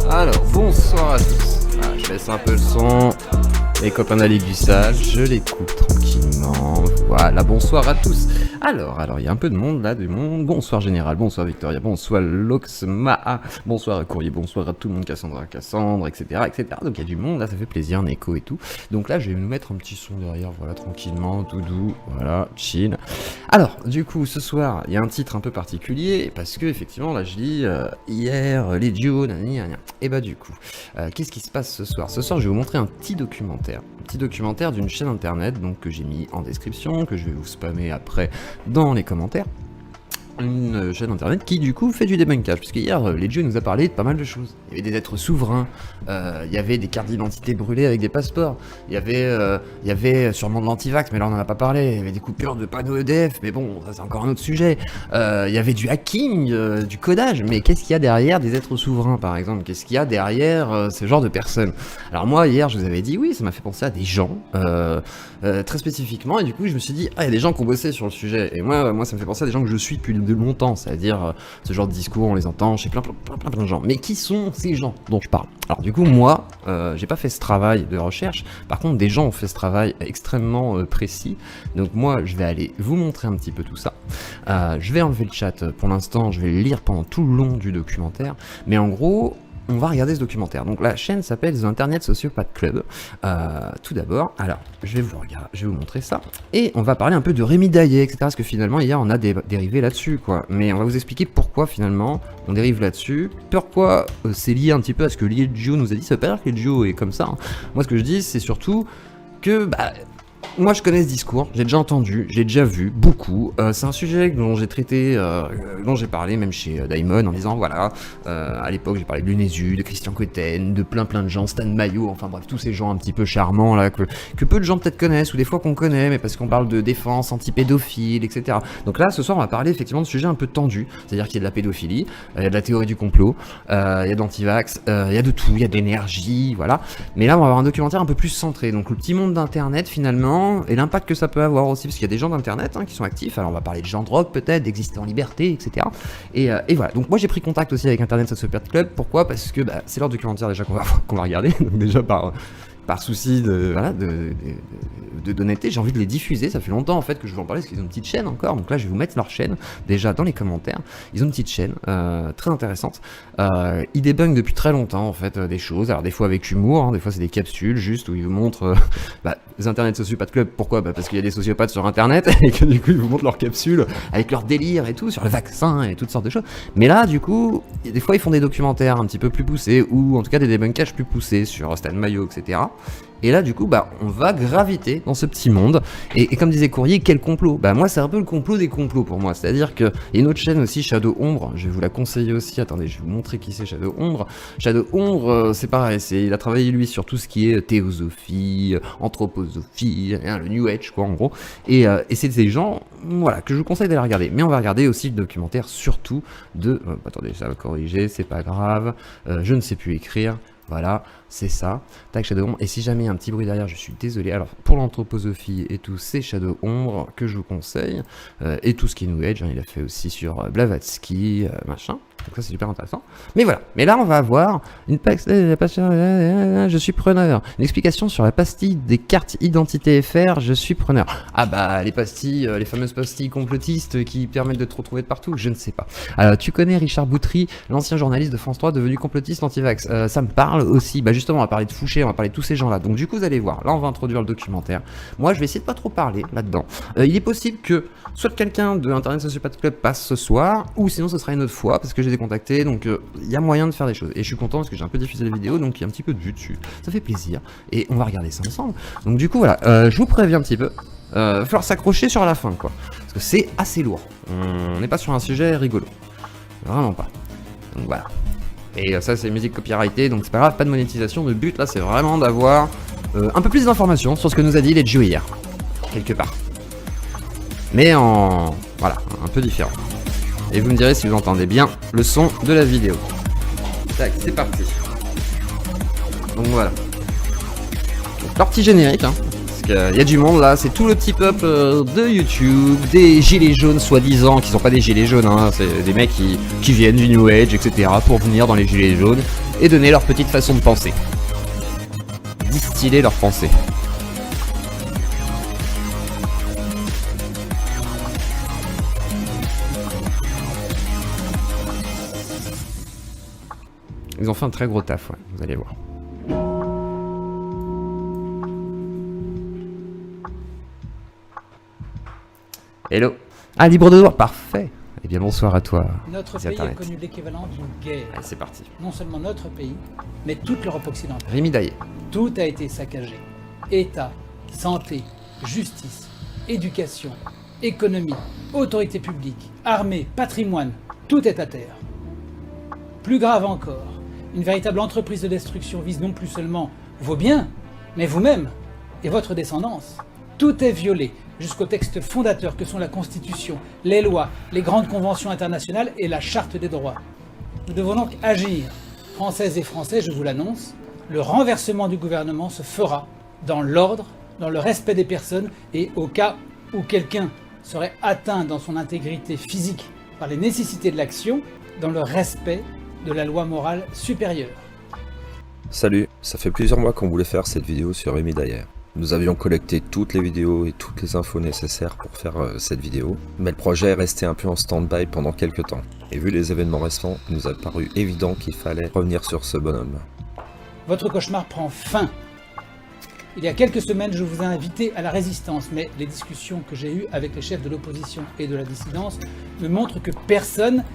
Alors, bonsoir à tous. Voilà, je laisse un peu le son. Les copains de la Ligue du Sage, je les coupe tranquillement. Voilà, bonsoir à tous. Alors, il y a un peu de monde là, du monde. Bonsoir Général, bonsoir Victoria, bonsoir Loxmaa, bonsoir Courrier, bonsoir à tout le monde, Cassandra, etc., etc. Donc il y a du monde là, ça fait plaisir, Neko et tout. Donc là, je vais nous mettre un petit son derrière, voilà, tranquillement, tout doux, voilà, chill. Alors, du coup, ce soir, il y a un titre un peu particulier, parce que effectivement, là, je lis hier, les duos, nanani, nanani. Et bah du coup, qu'est-ce qui se passe ce soir? Ce soir, je vais vous montrer un petit documentaire d'une chaîne internet, donc que j'ai mis en description, que je vais vous spammer après dans les commentaires. Une chaîne internet qui du coup fait du débunkage, puisque hier Legio nous a parlé de pas mal de choses. Il y avait des êtres souverains, il y avait des cartes d'identité brûlées avec des passeports, il y avait sûrement de l'antivax, mais là on en a pas parlé, il y avait des coupures de panneaux EDF, mais bon, ça c'est encore un autre sujet. Il y avait du hacking, du codage, mais qu'est-ce qu'il y a derrière des êtres souverains par exemple? Qu'est-ce qu'il y a derrière ce genre de personnes? Alors moi hier je vous avais dit oui, ça m'a fait penser à des gens, très spécifiquement, et du coup je me suis dit, ah il y a des gens qui ont bossé sur le sujet, et moi ça me fait penser à des gens que je suis depuis de longtemps, c'est-à-dire ce genre de discours, on les entend chez plein de gens. Mais qui sont ces gens dont je parle? Alors du coup, moi, j'ai pas fait ce travail de recherche, par contre des gens ont fait ce travail extrêmement précis, donc moi je vais aller vous montrer un petit peu tout ça. Je vais enlever le chat pour l'instant, je vais le lire pendant tout le long du documentaire, mais en gros, on va regarder ce documentaire. Donc la chaîne s'appelle The Internet Sociopath Club. Tout d'abord, alors je vais vous montrer ça. Et on va parler un peu de Rémi Daillé, etc. Parce que finalement hier on a dérivé là-dessus, quoi. Mais on va vous expliquer pourquoi finalement on dérive là-dessus. Pourquoi c'est lié un petit peu à ce que Legio nous a dit. Ça veut pas dire que Legio est comme ça, hein. Moi ce que je dis c'est surtout que moi je connais ce discours, j'ai déjà entendu, j'ai déjà vu beaucoup, c'est un sujet dont j'ai traité, dont j'ai parlé même chez Daimon en disant voilà, à l'époque j'ai parlé de Lunézu, de Christian Cotten, de plein de gens, Stan Mayo, enfin bref, tous ces gens un petit peu charmants là, que peu de gens peut-être connaissent, ou des fois qu'on connaît, mais parce qu'on parle de défense anti-pédophile, etc. Donc là, ce soir on va parler effectivement de sujets un peu tendus, c'est-à-dire qu'il y a de la pédophilie, il y a de la théorie du complot, il y a de l'antivax, il y a de tout, il y a de l'énergie, voilà. Mais là on va avoir un documentaire un peu plus centré, donc le petit monde d'internet finalement, et l'impact que ça peut avoir aussi, parce qu'il y a des gens d'internet qui sont actifs, alors on va parler de gens de rock peut-être, d'exister en liberté, etc. Et voilà, donc moi j'ai pris contact aussi avec Internet Sociopath Club, pourquoi? Parce que c'est leur documentaire déjà qu'on va regarder, donc déjà par souci d'honnêteté, j'ai envie de les diffuser. Ça fait longtemps en fait que je veux en parler parce qu'ils ont une petite chaîne encore. Donc là, je vais vous mettre leur chaîne déjà dans les commentaires. Ils ont une petite chaîne très intéressante. Ils débunkent depuis très longtemps en fait des choses. Alors des fois avec humour, hein, des fois c'est des capsules juste où ils vous montrent les Internet Sociopath Club. Pourquoi? Parce qu'il y a des sociopathes sur Internet et que du coup ils vous montrent leurs capsules avec leur délire et tout sur le vaccin et toutes sortes de choses. Mais là, du coup, des fois ils font des documentaires un petit peu plus poussés ou en tout cas des débunkages plus poussés sur Stan Mayo, etc. Et là, du coup, on va graviter dans ce petit monde. Et comme disait Courrier, quel complot? Moi, c'est un peu le complot des complots pour moi. C'est-à-dire qu'il y a une autre chaîne aussi, Shadow Ombre. Je vais vous la conseiller aussi. Attendez, je vais vous montrer qui c'est Shadow Ombre. Shadow Ombre, c'est pareil. Il a travaillé, lui, sur tout ce qui est théosophie, anthroposophie, le New Age, quoi, en gros. Et c'est des gens, voilà, que je vous conseille d'aller regarder. Mais on va regarder aussi le documentaire, surtout de... attendez, ça va corriger, c'est pas grave. Je ne sais plus écrire. Voilà, c'est ça. Tac, Shadow Ombre. Et si jamais il y a un petit bruit derrière, je suis désolé. Alors, pour l'anthroposophie et tout, c'est Shadow Ombre que je vous conseille. Et tout ce qui est New Age, il a fait aussi sur Blavatsky, machin. Donc ça, c'est super intéressant. Mais voilà. Mais là, on va avoir je suis preneur. Une explication sur la pastille des cartes identité FR, je suis preneur. Les pastilles, les fameuses pastilles complotistes qui permettent de te retrouver de partout, je ne sais pas. Alors, tu connais Richard Boutry, l'ancien journaliste de France 3 devenu complotiste anti-vax. Ça me parle aussi. Justement, on va parler de Fouché, on va parler de tous ces gens-là. Donc du coup, vous allez voir. Là, on va introduire le documentaire. Moi, je vais essayer de pas trop parler là-dedans. Il est possible que soit quelqu'un de Internet Sociopath Club passe ce soir, ou sinon ce sera une autre fois, parce que j'ai décontacté. Donc il y a moyen de faire des choses. Et je suis content parce que j'ai un peu diffusé la vidéo, donc il y a un petit peu de vue dessus. Ça fait plaisir. Et on va regarder ça ensemble. Donc du coup, voilà. Je vous préviens un petit peu. Va falloir s'accrocher sur la fin, quoi. Parce que c'est assez lourd. On n'est pas sur un sujet rigolo. Vraiment pas. Donc voilà. Et ça, c'est musique copyrightée, donc c'est pas grave, pas de monétisation. Le but là, c'est vraiment d'avoir un peu plus d'informations sur ce que nous a dit Legio hier, quelque part. Mais voilà, un peu différent. Et vous me direz si vous entendez bien le son de la vidéo. Tac, c'est parti. Donc voilà. Donc, leur petit générique, qu'il y a du monde là, c'est tout le petit peuple de YouTube, des gilets jaunes soi-disant, qui sont pas des gilets jaunes, hein, c'est des mecs qui viennent du New Age, etc. pour venir dans les gilets jaunes et donner leur petite façon de penser. Distiller leur pensée. Ils ont fait un très gros taf, ouais, vous allez voir. Hello. Ah, libre de droit, parfait. Eh bien, bonsoir à toi. Notre pays a connu l'équivalent d'une guerre. Allez, c'est parti. Non seulement notre pays, mais toute l'Europe occidentale. Rémi Daillé. Tout a été saccagé. État, santé, justice, éducation, économie, autorité publique, armée, patrimoine, tout est à terre. Plus grave encore, une véritable entreprise de destruction vise non plus seulement vos biens, mais vous-même et votre descendance. Tout est violé, jusqu'aux textes fondateurs que sont la Constitution, les lois, les grandes conventions internationales et la Charte des droits. Nous devons donc agir. Françaises et Français, je vous l'annonce, le renversement du gouvernement se fera dans l'ordre, dans le respect des personnes et au cas où quelqu'un serait atteint dans son intégrité physique par les nécessités de l'action, dans le respect de la loi morale supérieure. Salut, ça fait plusieurs mois qu'on voulait faire cette vidéo sur Rémi Daillé. Nous avions collecté toutes les vidéos et toutes les infos nécessaires pour faire cette vidéo, mais le projet est resté un peu en stand-by pendant quelques temps. Et vu les événements récents, il nous a paru évident qu'il fallait revenir sur ce bonhomme. Votre cauchemar prend fin. Il y a quelques semaines, je vous ai invité à la résistance, mais les discussions que j'ai eues avec les chefs de l'opposition et de la dissidence me montrent que personne...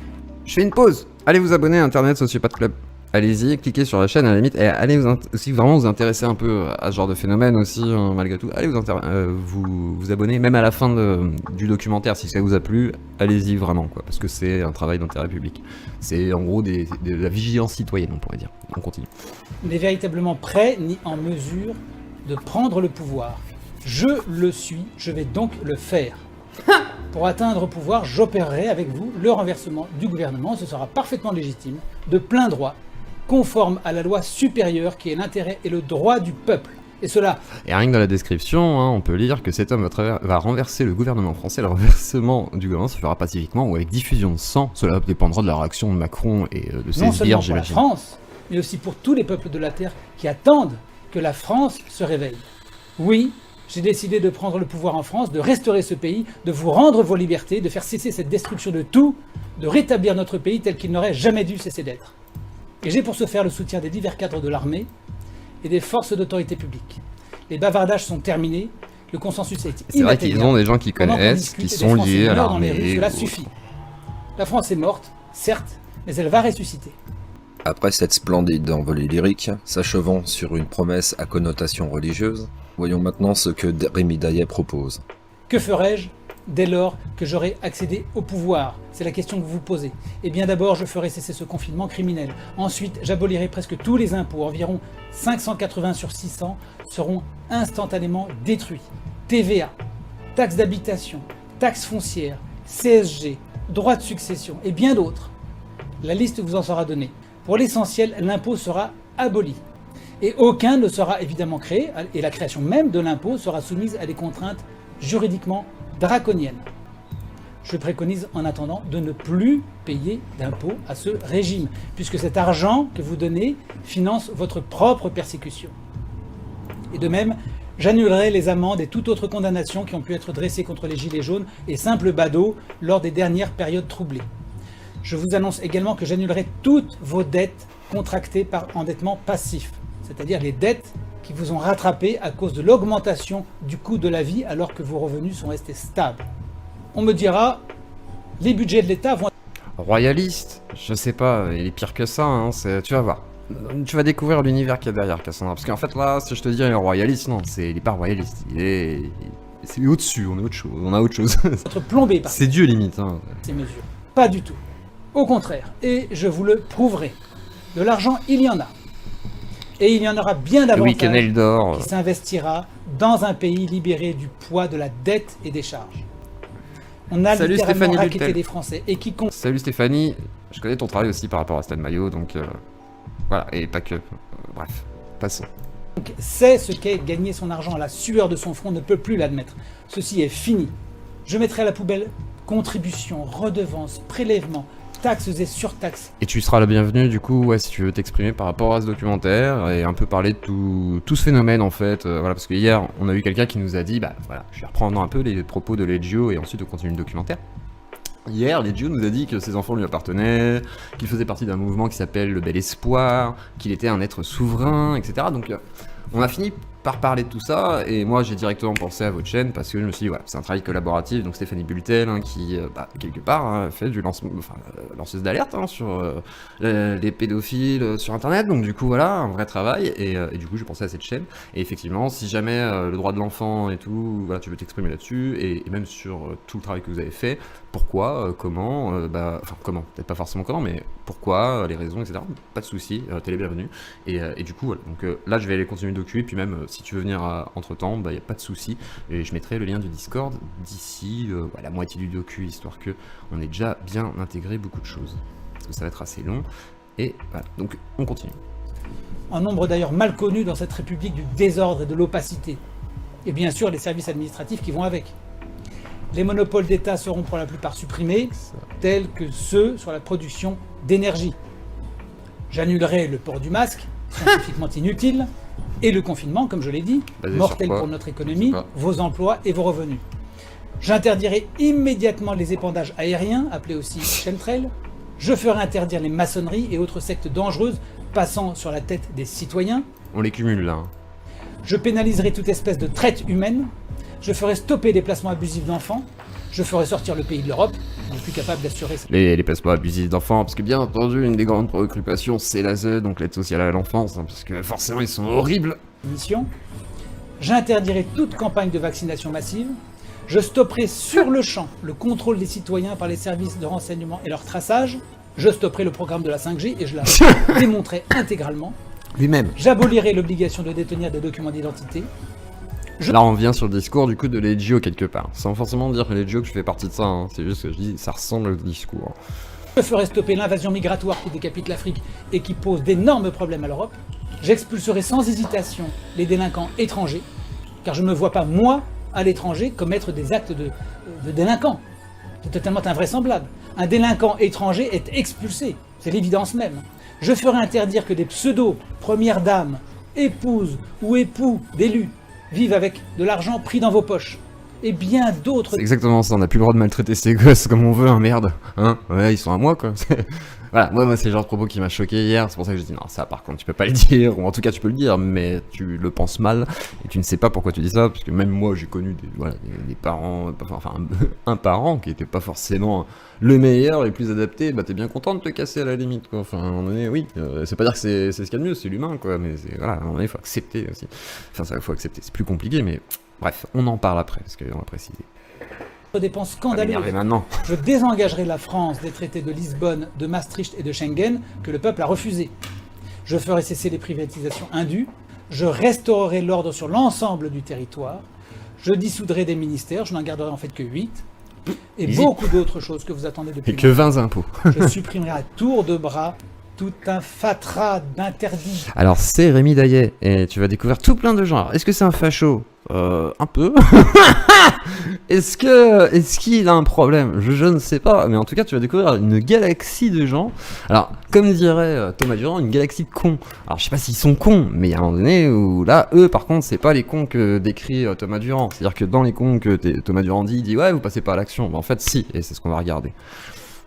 Je fais une pause. Allez vous abonner à Internet Sociopathe Club. Allez-y, cliquez sur la chaîne à la limite. Et allez si vraiment vous intéressez un peu à ce genre de phénomène aussi, hein, malgré tout. Allez vous abonner, même à la fin du documentaire, si ça vous a plu. Allez-y vraiment, quoi. Parce que c'est un travail d'intérêt public. C'est en gros de la vigilance citoyenne, on pourrait dire. On continue. N'est véritablement prêt ni en mesure de prendre le pouvoir. Je le suis, je vais donc le faire. Pour atteindre au pouvoir, j'opérerai avec vous le renversement du gouvernement. Ce sera parfaitement légitime, de plein droit, conforme à la loi supérieure qui est l'intérêt et le droit du peuple. Et cela... Et rien que dans la description, hein, on peut lire que cet homme va renverser le gouvernement français. Le renversement du gouvernement se fera pacifiquement ou avec diffusion de sang. Cela dépendra de la réaction de Macron et de ses non sbires, seulement pour la j'imagine. France, mais aussi pour tous les peuples de la Terre qui attendent que la France se réveille. Oui, j'ai décidé de prendre le pouvoir en France, de restaurer ce pays, de vous rendre vos libertés, de faire cesser cette destruction de tout, de rétablir notre pays tel qu'il n'aurait jamais dû cesser d'être. Et j'ai pour ce faire le soutien des divers cadres de l'armée et des forces d'autorité publique. Les bavardages sont terminés, le consensus est C'est vrai qu'ils ont des gens qui connaissent, qui sont liés à l'armée. Cela suffit. La France est morte, certes, mais elle va ressusciter. Après cette splendide envolée lyrique, s'achevant sur une promesse à connotation religieuse, voyons maintenant ce que Rémi Daillé propose. Que ferais-je dès lors que j'aurai accédé au pouvoir? C'est la question que vous vous posez. Eh bien d'abord, je ferai cesser ce confinement criminel. Ensuite, j'abolirai presque tous les impôts. Environ 580 sur 600 seront instantanément détruits. TVA, taxe d'habitation, taxe foncière, CSG, droit de succession et bien d'autres. La liste vous en sera donnée. Pour l'essentiel, l'impôt sera aboli. Et aucun ne sera évidemment créé, et la création même de l'impôt sera soumise à des contraintes juridiquement draconiennes. Je préconise en attendant de ne plus payer d'impôts à ce régime, puisque cet argent que vous donnez finance votre propre persécution. Et de même, j'annulerai les amendes et toute autre condamnation qui ont pu être dressées contre les gilets jaunes et simples badauds lors des dernières périodes troublées. Je vous annonce également que j'annulerai toutes vos dettes contractées par endettement passif, c'est-à-dire les dettes qui vous ont rattrapé à cause de l'augmentation du coût de la vie alors que vos revenus sont restés stables. On me dira, les budgets de l'État vont... Royaliste, je sais pas, il est pire que ça, hein, tu vas voir. Tu vas découvrir l'univers qu'il y a derrière Cassandra. Parce qu'en fait là, si je te dis il est royaliste, non, il est pas royaliste, c'est au-dessus, on a autre chose. être plombé par c'est Dieu limite. Hein. Ces mesures. Pas du tout. Au contraire, et je vous le prouverai. De l'argent, il y en a. Et il y en aura bien davantage qui s'investira dans un pays libéré du poids de la dette et des charges. On a littéralement racketté des Français et qui compte. Salut Stéphanie, je connais ton travail aussi par rapport à Stan Mayo, donc voilà, et pas que. Bref, passons. sait ce qu'est gagner son argent à la sueur de son front, ne peut plus l'admettre. Ceci est fini. Je mettrai à la poubelle contributions, redevances, prélèvements, taxes et surtaxes. Et tu seras la bienvenue du coup, ouais, si tu veux t'exprimer par rapport à ce documentaire et un peu parler de tout ce phénomène en fait. Voilà, parce que hier, on a eu quelqu'un qui nous a dit, bah voilà, je vais reprendre un peu les propos de Leggio et ensuite on continue le documentaire. Hier, Leggio nous a dit que ses enfants lui appartenaient, qu'il faisait partie d'un mouvement qui s'appelle le Bel Espoir, qu'il était un être souverain, etc. Donc on a fini par parler de tout ça, et moi j'ai directement pensé à votre chaîne parce que je me suis dit, ouais, c'est un travail collaboratif, donc Stéphanie Bultel, hein, qui, quelque part, hein, fait du lancement, enfin, lanceuse d'alerte hein, sur les pédophiles sur internet, donc du coup voilà, un vrai travail, et du coup j'ai pensé à cette chaîne, et effectivement, si jamais le droit de l'enfant et tout, voilà, tu veux t'exprimer là-dessus, et même sur tout le travail que vous avez fait, pourquoi, comment, enfin comment, peut-être pas forcément comment, mais pourquoi, les raisons, etc. Pas de soucis, t'es les bienvenus, et du coup voilà, donc là je vais aller continuer le docu, et puis même si tu veux venir entre temps, bah y a pas de souci, et je mettrai le lien du Discord d'ici la moitié du docu, histoire que on ait déjà bien intégré beaucoup de choses, parce que ça va être assez long, et voilà, donc on continue. Un nombre d'ailleurs mal connu dans cette république du désordre et de l'opacité, et bien sûr les services administratifs qui vont avec. Les monopoles d'État seront pour la plupart supprimés, tels que ceux sur la production d'énergie. J'annulerai le port du masque, scientifiquement inutile, et le confinement, comme je l'ai dit, mortel pour notre économie, vos emplois et vos revenus. J'interdirai immédiatement les épandages aériens, appelés aussi chemtrails. Je ferai interdire les maçonneries et autres sectes dangereuses passant sur la tête des citoyens. On les cumule là. Je pénaliserai toute espèce de traite humaine. Je ferai stopper les placements abusifs d'enfants. Je ferai sortir le pays de l'Europe, on n'est plus capable d'assurer ça. Les placements abusifs d'enfants, parce que bien entendu, une des grandes préoccupations, c'est l'ASE, donc l'aide sociale à l'enfance, hein, parce que forcément ils sont horribles. Mission. J'interdirai toute campagne de vaccination massive. Je stopperai sur le champ le contrôle des citoyens par les services de renseignement et leur traçage. Je stopperai le programme de la 5G et je la démontrerai intégralement. Lui-même. J'abolirai l'obligation de détenir des documents d'identité. Là on vient sur le discours du coup de Leggio quelque part, sans forcément dire que Leggio que je fais partie de ça, hein. C'est juste que je dis ça ressemble au discours. Je ferai stopper l'invasion migratoire qui décapite l'Afrique et qui pose d'énormes problèmes à l'Europe. J'expulserai sans hésitation les délinquants étrangers, car je ne me vois pas, moi, à l'étranger, commettre des actes de délinquants. C'est totalement invraisemblable. Un délinquant étranger est expulsé, c'est l'évidence même. Je ferai interdire que des pseudo-premières dames, épouses ou époux d'élus vivent avec de l'argent pris dans vos poches. Et bien d'autres... C'est exactement ça, on n'a plus le droit de maltraiter ses gosses comme on veut, hein, merde. Hein, ouais, ils sont à moi, quoi. Voilà, moi c'est le genre de propos qui m'a choqué hier, c'est pour ça que j'ai dit non, ça par contre tu peux pas le dire, ou en tout cas tu peux le dire, mais tu le penses mal, et tu ne sais pas pourquoi tu dis ça, parce que même moi j'ai connu des parents, enfin un parent qui était pas forcément le meilleur et le plus adapté, bah t'es bien content de te casser à la limite, quoi. Enfin à un moment donné, oui, c'est pas dire que c'est ce qu'il y a de mieux, c'est l'humain, quoi, mais voilà, à un moment donné, il faut accepter aussi. Enfin ça, faut accepter, c'est plus compliqué, mais bref, on en parle après, parce qu'on va préciser. Dépenses scandaleuses. Je désengagerai la France des traités de Lisbonne, de Maastricht et de Schengen que le peuple a refusés. Je ferai cesser les privatisations indues. Je restaurerai l'ordre sur l'ensemble du territoire. Je dissoudrai des ministères, je n'en garderai en fait que 8. Et beaucoup d'autres choses que vous attendez depuis. Et que 20 impôts. Je supprimerai à tour de bras tout un fatras d'interdits. Alors c'est Rémi Daillet, et tu vas découvrir tout plein de gens. Alors, est-ce que c'est un facho ? Un peu. Est-ce qu'il a un problème ? Je ne sais pas, mais en tout cas tu vas découvrir une galaxie de gens. Alors, comme dirait Thomas Durand, une galaxie de cons. Alors je sais pas s'ils sont cons, mais il y a un moment donné où là, eux par contre, c'est pas les cons que décrit Thomas Durand. C'est-à-dire que dans les cons que Thomas Durand dit, il dit ouais, vous passez pas à l'action. Mais en fait si, et c'est ce qu'on va regarder.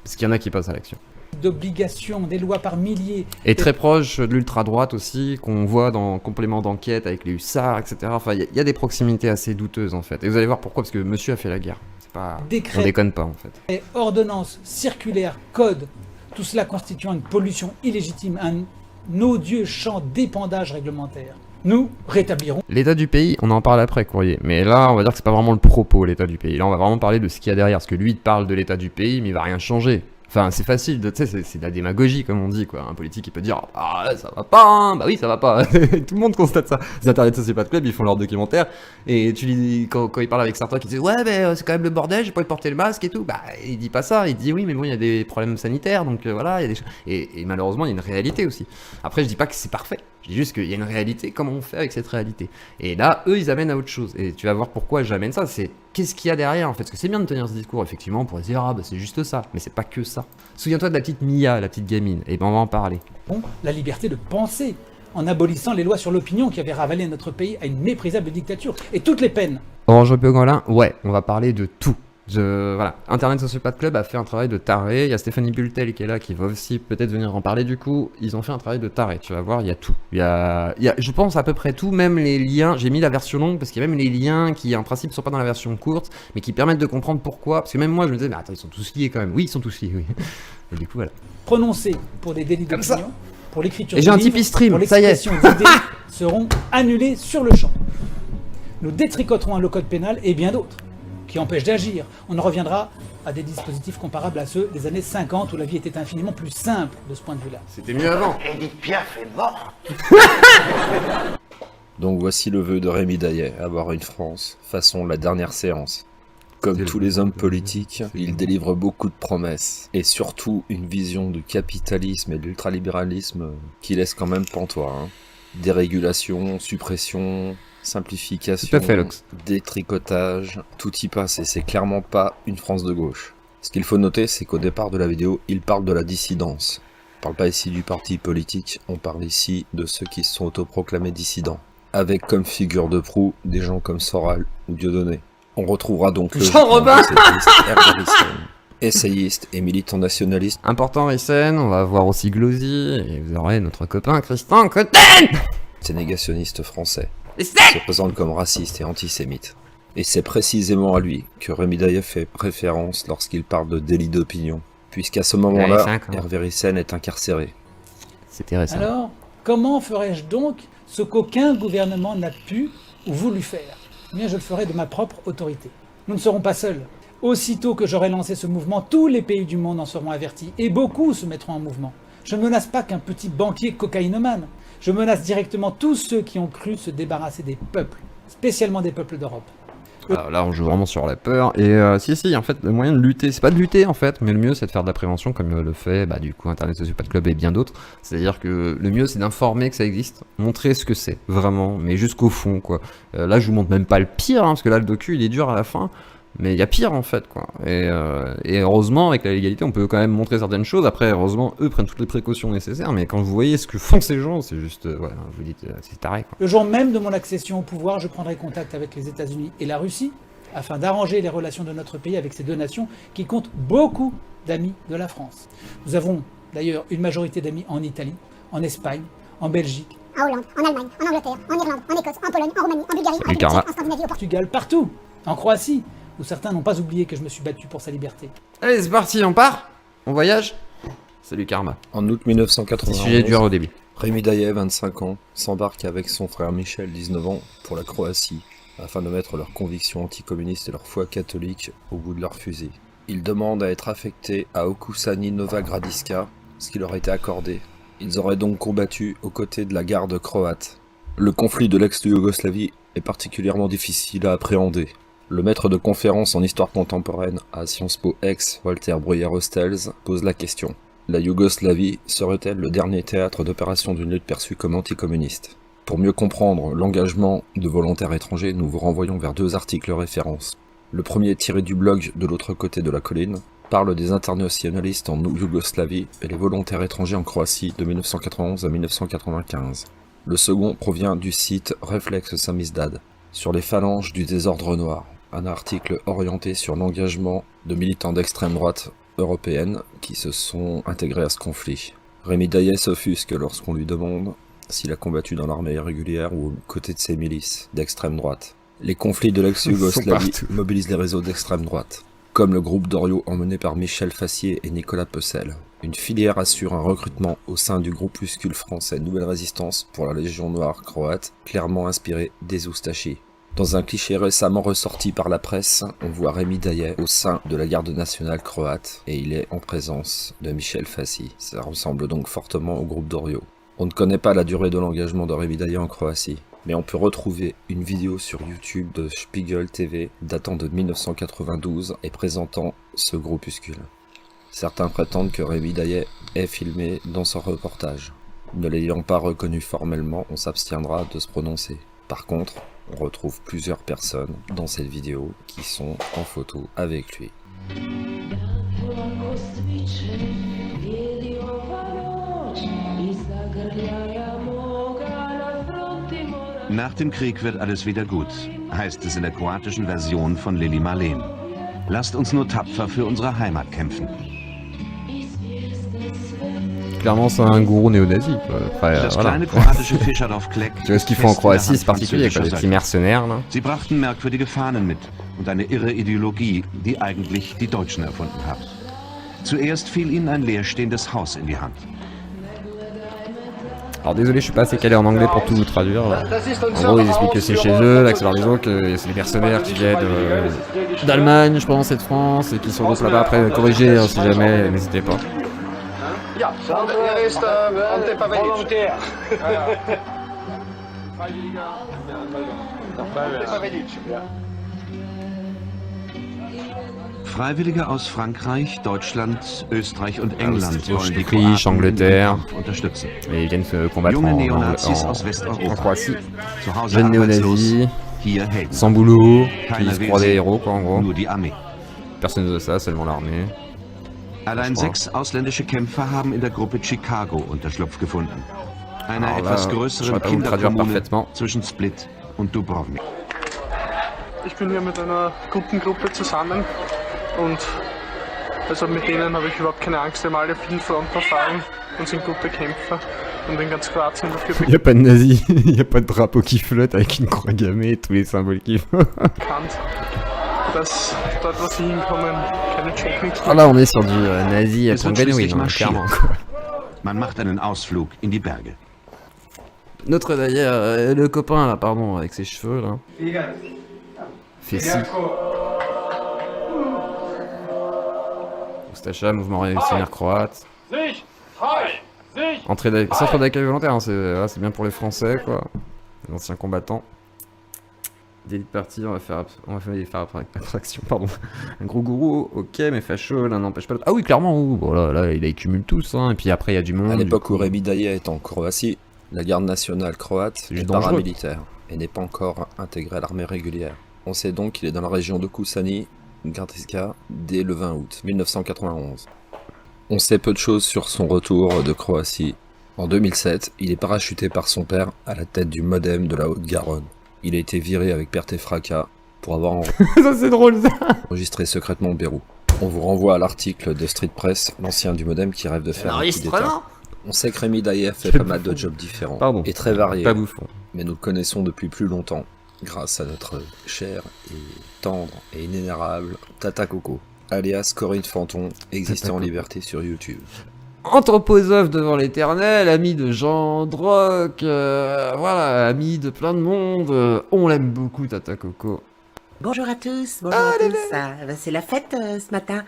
Parce qu'il y en a qui passent à l'action. D'obligations, des lois par milliers. Et très proche de l'ultra-droite aussi, qu'on voit dans Complément d'enquête avec les hussards, etc. Enfin, il y a des proximités assez douteuses en fait. Et vous allez voir pourquoi, parce que monsieur a fait la guerre. C'est pas... Décret, on déconne pas en fait. Et ordonnances, circulaires, codes, tout cela constituant une pollution illégitime, un odieux champ d'épandage réglementaire. Nous rétablirons. L'état du pays, on en parle après, Courrier. Mais là, on va dire que c'est pas vraiment le propos, l'état du pays. Là, on va vraiment parler de ce qu'il y a derrière. Parce que lui, il parle de l'état du pays, mais il va rien changer. Enfin, c'est facile, tu sais, c'est de la démagogie, comme on dit, quoi. Un politique, il peut dire « Ah, ça va pas, hein !» Bah oui, ça va pas. Tout le monde constate ça. Les Internet Société Club, ils font leurs documentaires. Et tu lui dis, quand ils parlent avec certains qui disent « Ouais, mais c'est quand même le bordel, j'ai pas envie de porter le masque et tout. » Bah, il dit pas ça. Il dit « Oui, mais bon, il y a des problèmes sanitaires, donc voilà, il y a des choses. » Et malheureusement, il y a une réalité aussi. Après, je dis pas que c'est parfait. Je dis juste qu'il y a une réalité, comment on fait avec cette réalité? Et là, eux, ils amènent à autre chose. Et tu vas voir pourquoi j'amène ça. C'est qu'est-ce qu'il y a derrière, en fait. Parce que c'est bien de tenir ce discours, effectivement, pour dire, ah, bah, c'est juste ça. Mais c'est pas que ça. Souviens-toi de la petite Mia, la petite gamine. Et ben, on va en parler. La liberté de penser, en abolissant les lois sur l'opinion qui avaient ravalé notre pays à une méprisable dictature. Et toutes les peines. Orange Pangolin, ouais, on va parler de tout. Voilà, Internet Sociopath Club a fait un travail de taré. Il y a Stéphanie Bultel qui est là, qui va aussi peut-être venir en parler. Du coup, ils ont fait un travail de taré. Tu vas voir, il y a tout. Il y a, je pense, à peu près tout, même les liens. J'ai mis la version longue parce qu'il y a même les liens qui, en principe, ne sont pas dans la version courte, mais qui permettent de comprendre pourquoi. Parce que même moi, je me disais, mais attends, ils sont tous liés quand même. Oui, ils sont tous liés, oui. Et du coup, voilà. Prononcés pour des délits Comme ça. d'opinion, pour l'écriture Et de j'ai un livres, Tipeee stream, pour ça y est. l'expression d'idées, seront annulés sur le champ. Nous détricoterons le code pénal et bien d'autres qui empêchent d'agir. On en reviendra à des dispositifs comparables à ceux des années 50 où la vie était infiniment plus simple de ce point de vue-là. C'était mieux avant. Edith Piaf est morte. Donc voici le vœu de Rémi Daillet, avoir une France, façon la dernière séance. Comme C'est tous le- les hommes politiques, c'est il le- délivre beaucoup de promesses, et surtout une vision du capitalisme et de l'ultralibéralisme qui laisse quand même pantois. Hein. Dérégulation, suppression, simplification, Tout à fait, Lox. détricotage, tout y passe, et c'est clairement pas une France de gauche. Ce qu'il faut noter, c'est qu'au départ de la vidéo, il parle de la dissidence. On parle pas ici du parti politique, on parle ici de ceux qui se sont autoproclamés dissidents. Avec comme figure de proue des gens comme Soral ou Dieudonné. On retrouvera donc le Jean Robin essayiste et militant nationaliste. Important, Ryssen, on va voir aussi Glosy, et vous aurez notre copain Christian Cotten. C'est négationniste français. Et Il se présente comme raciste et antisémite. Et c'est précisément à lui que Rémi Daillet fait référence lorsqu'il parle de délit d'opinion, puisqu'à ce Ouais, moment-là, 5 ans. Hervé Ryssen est incarcéré. C'était récent. Alors, comment ferais-je donc ce qu'aucun gouvernement n'a pu ou voulu faire? Eh bien, je le ferai de ma propre autorité. Nous ne serons pas seuls. Aussitôt que j'aurai lancé ce mouvement, tous les pays du monde en seront avertis, et beaucoup se mettront en mouvement. Je ne menace pas qu'un petit banquier cocaïnomane. Je menace directement tous ceux qui ont cru se débarrasser des peuples, spécialement des peuples d'Europe. Alors là, on joue vraiment sur la peur. Et si, en fait, le moyen de lutter, c'est pas de lutter en fait, mais le mieux c'est de faire de la prévention comme le fait, du coup, Internet Sociopath Club et bien d'autres. C'est-à-dire que le mieux c'est d'informer que ça existe, montrer ce que c'est, vraiment, mais jusqu'au fond, quoi. Là, je vous montre même pas le pire, hein, parce que là, le docu il est dur à la fin. Mais il y a pire en fait, quoi. Et heureusement, avec la légalité, on peut quand même montrer certaines choses. Après, heureusement, eux prennent toutes les précautions nécessaires. Mais quand vous voyez ce que font ces gens, c'est juste, vous dites, c'est taré, quoi. Le jour même de mon accession au pouvoir, je prendrai contact avec les États-Unis et la Russie afin d'arranger les relations de notre pays avec ces deux nations qui comptent beaucoup d'amis de la France. Nous avons d'ailleurs une majorité d'amis en Italie, en Espagne, en Belgique, En Hollande, en Allemagne, en Angleterre, en Irlande, en Écosse, en Pologne, en Roumanie, en Bulgarie, en Salut, République Karma. tchèque, en Scandinavie, au Portugal. Portugal, partout, en Croatie, où certains n'ont pas oublié que je me suis battu pour sa liberté. Allez, c'est parti, on part. On voyage. Salut Karma. En août Petit 1991, sujet dur au début. Rémi Daillet, 25 ans, s'embarque avec son frère Michel, 19 ans, pour la Croatie, afin de mettre leurs convictions anticommunistes et leur foi catholique au bout de leur fusil. Ils demandent à être affectés à Okusani Nova Gradiška, ce qui leur a été accordé. Ils auraient donc combattu aux côtés de la garde croate. Le conflit de l'ex-Yougoslavie est particulièrement difficile à appréhender. Le maître de conférence en histoire contemporaine à Sciences Po Aix, Walter Breuer-Hostels, pose la question. La Yougoslavie serait-elle le dernier théâtre d'opération d'une lutte perçue comme anticommuniste? Pour mieux comprendre l'engagement de volontaires étrangers, nous vous renvoyons vers deux articles références. Le premier, tiré du blog De l'autre côté de la colline, parle des internationalistes en Yougoslavie et les volontaires étrangers en Croatie de 1991 à 1995. Le second provient du site Reflex Samizdad, sur les phalanges du désordre noir, un article orienté sur l'engagement de militants d'extrême droite européenne qui se sont intégrés à ce conflit. Rémi Daillet s'offusque lorsqu'on lui demande s'il a combattu dans l'armée régulière ou aux côtés de ces milices d'extrême droite. Les conflits de l'ex-Yougoslavie partout. mobilisent les réseaux d'extrême droite, comme le groupe Dorio emmené par Michel Fassier et Nicolas Pecel. Une filière assure un recrutement au sein du groupuscule français Nouvelle Résistance pour la Légion Noire croate, clairement inspiré des Oustachis. Dans un cliché récemment ressorti par la presse, on voit Rémi Daillet au sein de la garde nationale croate et il est en présence de Michel Fassi. Ça ressemble donc fortement au groupe Dorio. On ne connaît pas la durée de l'engagement de Rémi Daillet en Croatie, mais on peut retrouver une vidéo sur YouTube de Spiegel TV datant de 1992 et présentant ce groupuscule. Certains prétendent que Rémi Daillet est filmé dans son reportage. Ne l'ayant pas reconnu formellement, on s'abstiendra de se prononcer. Par contre, on retrouve plusieurs personnes dans cette vidéo qui sont en photo avec lui. Nach dem Krieg wird alles wieder gut, heißt es in der kroatischen Version von Lili Marleen. Lasst uns nur tapfer für unsere Heimat kämpfen. Clairement, c'est un gourou néo-nazi, quoi. Après, Das voilà. kleine kroatische Fischerdorf Kleck Tu vois ce qu'ils font en fest in der Croatie, Hand c'est particulier, quoi. Les französischer petits mercenaires, là. Sie brachten merkwürdige Fahnen mit und eine irre Ideologie, die eigentlich die Deutschen erfunden haben. Zuerst fiel ihnen ein leerstehendes Haus in die Hand. Alors désolé, je suis pas assez calé en anglais pour tout vous traduire. Là. En gros, ils expliquent que c'est chez eux, là, que c'est leur maison, que c'est des mercenaires qui viennent d'Allemagne, je pense, et de France, et qui sont donc là-bas après corriger, hein, si jamais, n'hésitez pas. Ja, er is Ante Pavelic. Freiwillige aus Frankreich, Deutschland, Österreich und Ah, England c'est wollen die Autriche, Kroaten Angleterre. im Kampf unterstützen. Et ils viennent se combattre Junge en Neonazis aus Westeuropa. Croatie. Zu Hause Jeunes arbeitslos, néo-nazis, hier Helden. sans boulot, qui Keiner se will croient des sie, héros, quoi, en gros. nur die Armee. Personne ne veut ça, seulement l'armée. Allein Sprach. 6 ausländische Kämpfer haben in der Gruppe Chicago Unterschlupf gefunden. Einer Alors là, etwas je größeren saurais pas vous le traduire Kinderkommune parfaitement. zwischen Split und Dubrovnik. Ich bin hier mit einer guten Gruppe zusammen und also mit denen habe ich überhaupt keine Angst. Wir haben alle viel Fronterfahrung und sind gute Kämpfer und in ganz Kroatien dafür Y a pas de nazis, y a pas de drapeau qui flotte avec une croix gammée et tous les symboles qui bekannt, dass dort, wo sie hinkommen, keine Technik Ah là, on est sur du nazi Es wird Panganoïde, schließlich hein, marschiert. clairement, quoi. Man macht einen Ausflug in die Berge. Notre d'ailleurs, le copain là, pardon, avec ses cheveux là. Fessi. Moustacha, mouvement révolutionnaire croate. Centre d'accueil volontaire, hein, c'est bien pour les Français quoi. Les anciens combattants. Délit de parti, on va faire abstraction, pardon. Un gros gourou, ok, mais facho, l'un n'empêche pas l'autre. Ah oui, clairement, bon, là, il les cumule tous, hein, et puis après il y a du monde. À du l'époque coup. où Rémi Daillet est en Croatie, la garde nationale croate C'est est juste dangereux. paramilitaire et n'est pas encore intégrée à l'armée régulière. On sait donc qu'il est dans la région de Kusani, Gradiška, dès le 20 août 1991. On sait peu de choses sur son retour de Croatie. En 2007, il est parachuté par son père à la tête du MODEM de la Haute-Garonne. Il a été viré avec perte et fracas pour avoir Ça c'est drôle ça. enregistré secrètement au Beyrouth. On vous renvoie à l'article de Street Press, l'ancien du MODEM qui rêve de faire un coup d'État. Enregistrement. On sait que Rémi Daillet fait Quel pas mal de bouffon. jobs différents Pardon. et très variés, Pas bouffon. mais nous le connaissons depuis plus longtemps, grâce à notre cher et tendre et inénarrable Tata Coco, alias Corinne Fanton, existant en Coco. liberté sur YouTube. Anthroposophe devant l'éternel, ami de Jean Droc, voilà, ami de plein de monde. On l'aime beaucoup, Tata Coco. Bonjour à tous, bonjour à tous. C'est la fête ce matin.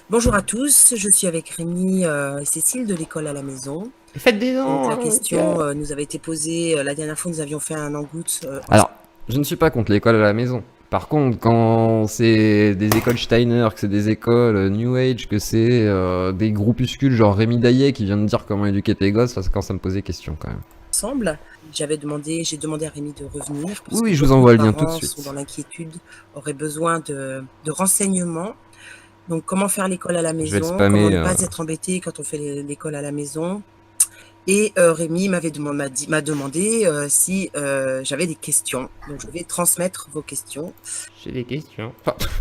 Bonjour à tous, je suis avec Rémi et Cécile de l'école à la maison. Faites des Donc, dents. la question nous avait été posée la dernière fois, nous avions fait un en-goutte. Alors, je ne suis pas contre l'école à la maison. Par contre, quand c'est des écoles Steiner, que c'est des écoles New Age, que c'est des groupuscules genre Rémi Daillet qui vient de dire comment éduquer tes gosses, parce que quand ça me posait question quand même. Ensemble, j'ai demandé à Rémi de revenir. Parce Oui, que je vous beaucoup envoie de le lien tout de parents suite. sont dans l'inquiétude, auraient besoin de renseignements. Donc, comment faire l'école à la Je vais le maison, spammer, comment ne pas être embêté quand on fait l'école à la maison. Et Rémi m'a demandé si j'avais des questions. Donc, je vais transmettre vos questions. J'ai des questions.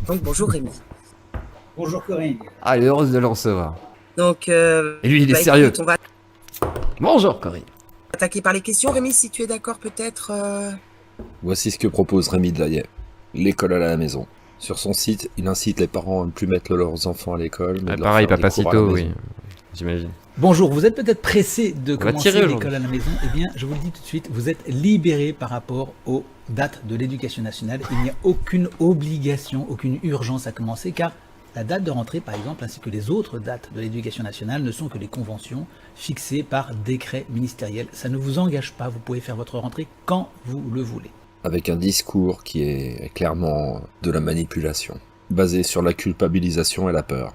Donc, bonjour Rémi. Bonjour Corinne. Ah, elle est heureuse de le recevoir. Donc, Et lui, il est bah, sérieux. écoute, on va Bonjour, Corinne. attaquer par les questions. Rémi, si tu es d'accord, peut-être. Voici ce que propose Rémi Daillet, l'école à la maison. Sur son site, il incite les parents à ne plus mettre leurs enfants à l'école, mais Ah, de leur pareil, faire des cours à la Papacito, maison. oui. J'imagine. Bonjour, vous êtes peut-être pressé de va commencer tirer l'école à la maison. Eh bien, je vous le dis tout de suite, vous êtes libéré par rapport aux dates de l'éducation nationale. Il n'y a aucune obligation, aucune urgence à commencer, car la date de rentrée, par exemple, ainsi que les autres dates de l'éducation nationale, ne sont que des conventions fixées par décret ministériel. Ça ne vous engage pas, vous pouvez faire votre rentrée quand vous le voulez. Avec un discours qui est clairement de la manipulation, basé sur la culpabilisation et la peur.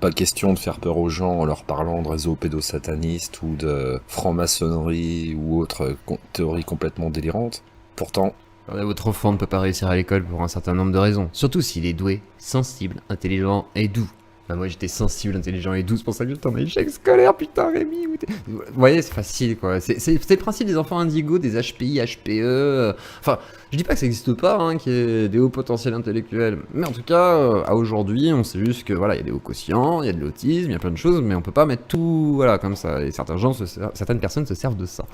Pas question de faire peur aux gens en leur parlant de réseaux pédosatanistes ou de franc-maçonnerie ou autres théories complètement délirantes. Pourtant, Votre enfant ne peut pas réussir à l'école pour un certain nombre de raisons. Surtout s'il est doué, sensible, intelligent et doux. Bah moi j'étais sensible, intelligent et doux, c'est pour ça que j'étais en échec scolaire, putain Rémi. Vous voyez, c'est facile quoi. C'est le principe des enfants indigos, des HPI, HPE. Enfin, je dis pas que ça n'existe pas, hein, qu'il y ait des hauts potentiels intellectuels. Mais en tout cas, à aujourd'hui, on sait juste que voilà, il y a des hauts quotients, il y a de l'autisme, il y a plein de choses, mais on peut pas mettre tout voilà comme ça. Et certaines personnes se servent de ça.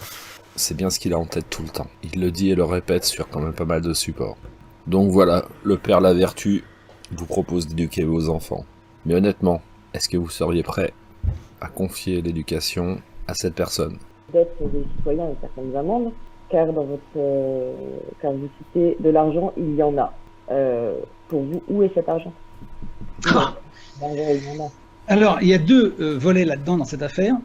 c'est bien ce qu'il a en tête tout le temps. Il le dit et le répète sur quand même pas mal de supports. Donc voilà, le père La Vertu vous propose d'éduquer vos enfants. Mais honnêtement, est-ce que vous seriez prêt à confier l'éducation à cette personne? D'être des citoyens et certaines amendes, car dans votre car vous citez de l'argent, il y en a. Pour vous, où est cet argent? L'argent, il y en a. Alors, il y a deux volets là-dedans dans cette affaire.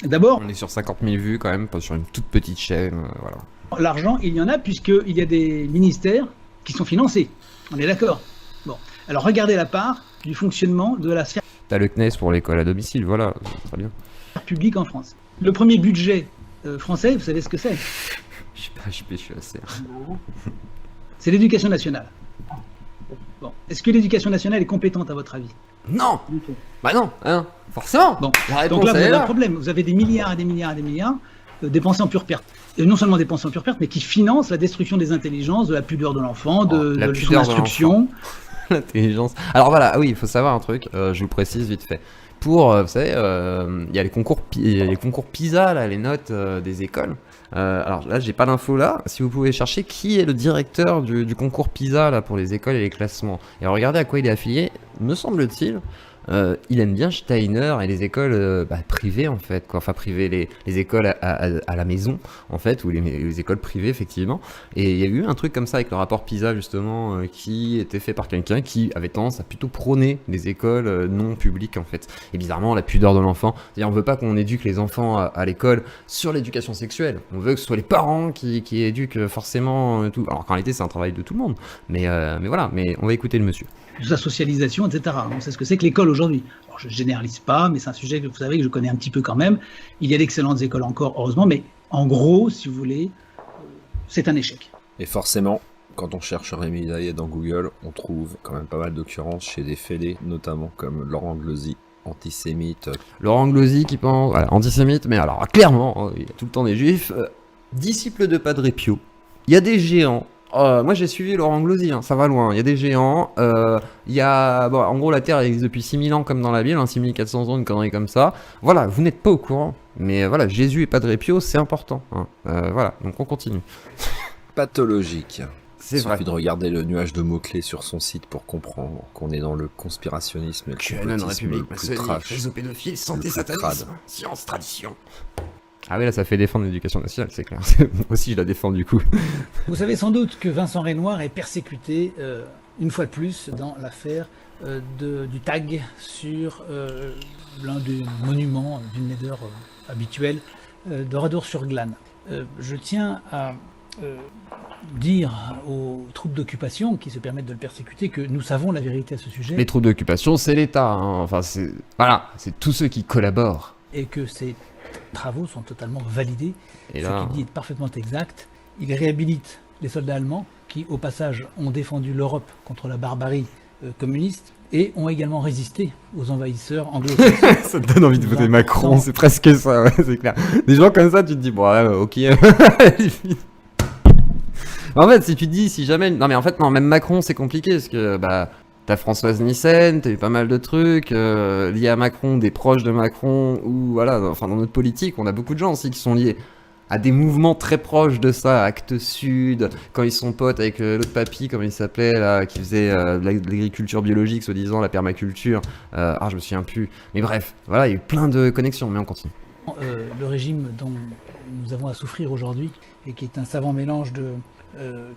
D'abord, On est sur 50 000 vues quand même, pas sur une toute petite chaîne, voilà. l'argent, il y en a puisqu'il y a des ministères qui sont financés. On est d'accord? Bon. Alors, regardez la part du fonctionnement de la sphère T'as le CNES pour l'école à domicile, voilà, c'est très bien. publique en France. Le premier budget français, vous savez ce que c'est? Je sais pas, je suis assez... C'est l'éducation nationale. Bon. Est-ce que l'éducation nationale est compétente à votre avis? Non. Bah non, hein, forcément. Bon. La réponse Donc là, vous elle est avez un là. problème. Vous avez des milliards et des milliards et des milliards dépensés en pure perte. Et non seulement dépensés en pure perte, mais qui financent la destruction des intelligences, de la pudeur de l'enfant, de la son pudeur de instruction. L'intelligence. Alors voilà, ah oui, il faut savoir un truc, je vous précise vite fait. Pour, vous savez, il y a les concours PISA, là, les notes des écoles. Alors là, j'ai pas l'info là. Si vous pouvez chercher qui est le directeur du concours PISA là pour les écoles et les classements. Et regardez à quoi il est affilié. Me semble-t-il, il aime bien Steiner et les écoles privées en fait, quoi. Enfin privées, les écoles à la maison en fait, ou les écoles privées effectivement. Et il y a eu un truc comme ça avec le rapport PISA justement, qui était fait par quelqu'un qui avait tendance à plutôt prôner les écoles non publiques en fait. Et bizarrement, la pudeur de l'enfant, c'est-à-dire on veut pas qu'on éduque les enfants à l'école sur l'éducation sexuelle. On veut que ce soit les parents qui éduquent forcément tout. Alors qu'en réalité, c'est un travail de tout le monde. Mais voilà, mais on va écouter le monsieur. De sa socialisation, etc. On sait ce que c'est que l'école aujourd'hui. Alors, je ne généralise pas, mais c'est un sujet que vous savez que je connais un petit peu quand même. Il y a d'excellentes écoles encore, heureusement, mais en gros, si vous voulez, c'est un échec. Et forcément, quand on cherche Rémi Daillet dans Google, on trouve quand même pas mal d'occurrences chez des fêlés, notamment comme Laurent Glosy, antisémite. Laurent Glosy qui pense, voilà, antisémite, mais alors clairement, il y a tout le temps des juifs. Disciple de Padre Pio. Il y a des géants. Moi j'ai suivi Laurent Glosy, hein, ça va loin. Il y a des géants. Il y a, bon, en gros, la Terre elle existe depuis 6000 ans comme dans la Bible, hein, 6400 ans, une connerie comme ça. Voilà, vous n'êtes pas au courant. Mais voilà, Jésus et Padre Pio, c'est important. Hein. Voilà, donc on continue. Pathologique. C'est Il vrai. suffit de regarder le nuage de mots-clés sur son site pour comprendre qu'on est dans le conspirationnisme et le QAnon, complotisme République, le plus maçonnique, trash. réseau pédophile, santé, le plus satanisme, crade. science, tradition. Ah oui, là ça fait défendre l'éducation nationale, c'est clair. Moi aussi je la défends du coup. Vous savez sans doute que Vincent Renoir est persécuté, une fois de plus, dans l'affaire du tag sur l'un des monuments du Nether habituel de Radour-sur-Glane. Je tiens à dire aux troupes d'occupation qui se permettent de le persécuter que nous savons la vérité à ce sujet Les troupes d'occupation, c'est l'État. Hein. Enfin, c'est voilà, c'est tous ceux qui collaborent. et que ces travaux sont totalement validés. Et Ce là, qu'il dit est parfaitement exact. Il réhabilite les soldats allemands qui, au passage, ont défendu l'Europe contre la barbarie communiste et ont également résisté aux envahisseurs anglo-saxons. ça te donne envie de voter Macron, Non. c'est presque ça, ouais, c'est clair. Des gens comme ça, tu te dis, bon, ouais, ok. En fait, si tu te dis, si jamais. Non, mais en fait, non, même Macron, c'est compliqué parce que, bah. T'as Françoise Nyssen, t'as eu pas mal de trucs liés à Macron, des proches de Macron, ou voilà, enfin dans notre politique, on a beaucoup de gens aussi qui sont liés à des mouvements très proches de ça, Actes Sud, quand ils sont potes avec l'autre papy, comme il s'appelait, là, qui faisait de l'agriculture biologique, soi-disant, la permaculture, je me souviens plus, mais bref, voilà, il y a eu plein de connexions, mais on continue. Le régime dont nous avons à souffrir aujourd'hui, et qui est un savant mélange de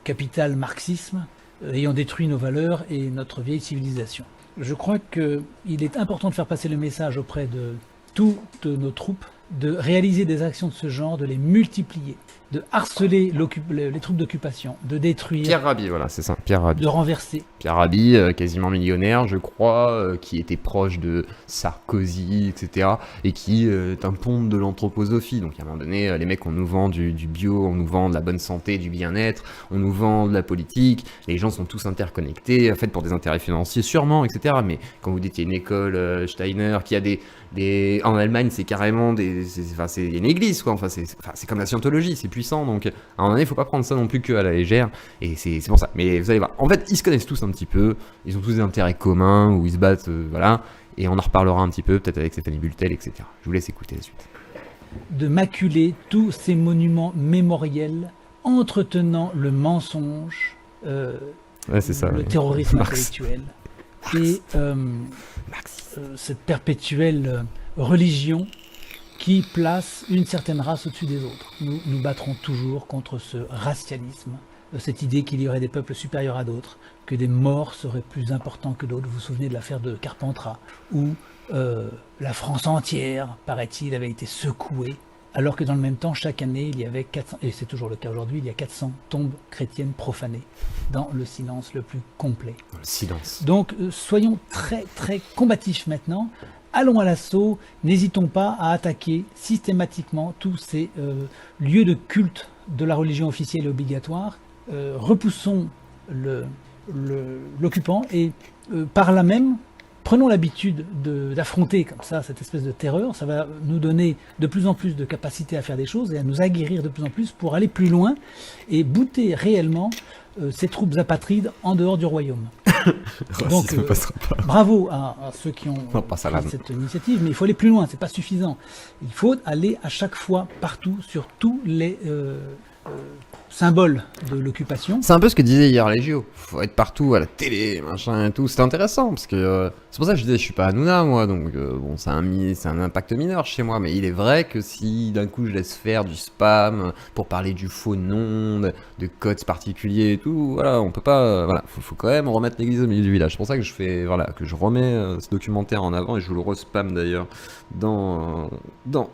capital-marxisme, ayant détruit nos valeurs et notre vieille civilisation. Je crois qu'il est important de faire passer le message auprès de toutes nos troupes de réaliser des actions de ce genre, de les multiplier, de harceler les troupes d'occupation, de détruire, Pierre Rabhi, voilà, c'est ça, Pierre Rabhi. de renverser. Pierre Rabhi, quasiment millionnaire, je crois, qui était proche de Sarkozy, etc. Et qui est un ponte de l'anthroposophie. Donc à un moment donné, les mecs, on nous vend du bio, on nous vend de la bonne santé, du bien-être, on nous vend de la politique. Les gens sont tous interconnectés, en fait, pour des intérêts financiers sûrement, etc. Mais quand vous dites qu'il y a une école Steiner, qui a en Allemagne, c'est carrément c'est une église, quoi. Enfin, c'est comme la scientologie, c'est puissant. Donc, à un moment donné, il faut pas prendre ça non plus que à la légère. Et c'est pour ça. Mais vous allez voir. En fait, ils se connaissent tous un petit peu. Ils ont tous des intérêts communs où ils se battent, voilà. Et on en reparlera un petit peu, peut-être avec Stéphanie Bultel, etc. Je vous laisse écouter la suite. De maculer tous ces monuments mémoriels entretenant le mensonge, Ouais, c'est ça. le ouais. terrorisme Marx. intellectuel et cette perpétuelle religion qui place une certaine race au-dessus des autres. Nous nous battrons toujours contre ce racialisme, cette idée qu'il y aurait des peuples supérieurs à d'autres, que des morts seraient plus importants que d'autres. Vous vous souvenez de l'affaire de Carpentras, où la France entière, paraît-il, avait été secouée, alors que dans le même temps, chaque année, il y avait 400, et c'est toujours le cas aujourd'hui, il y a 400 tombes chrétiennes profanées dans le silence le plus complet. Dans le silence. Donc soyons très très combatifs maintenant, allons à l'assaut, n'hésitons pas à attaquer systématiquement tous ces lieux de culte de la religion officielle et obligatoire, repoussons l'occupant et par là même, prenons l'habitude d'affronter comme ça cette espèce de terreur. Ça va nous donner de plus en plus de capacité à faire des choses et à nous aguerrir de plus en plus pour aller plus loin et bouter réellement ces troupes apatrides en dehors du royaume. Donc, Ça ne passera pas. bravo à ceux qui ont Non, pas ça, là. pris cette initiative, mais il faut aller plus loin, c'est pas suffisant. Il faut aller à chaque fois, partout, sur tous les symboles de l'occupation. C'est un peu ce que disait hier Légio. Faut être partout, à la télé, machin et tout. C'était intéressant parce que c'est pour ça que je disais, je suis pas Hanouna moi, donc bon, c'est un impact mineur chez moi. Mais il est vrai que si d'un coup je laisse faire du spam pour parler du faux nom, de codes particuliers et tout, voilà, on peut pas. Voilà, faut quand même remettre l'église au milieu du village. C'est pour ça que je remets ce documentaire en avant et je vous le respam d'ailleurs dans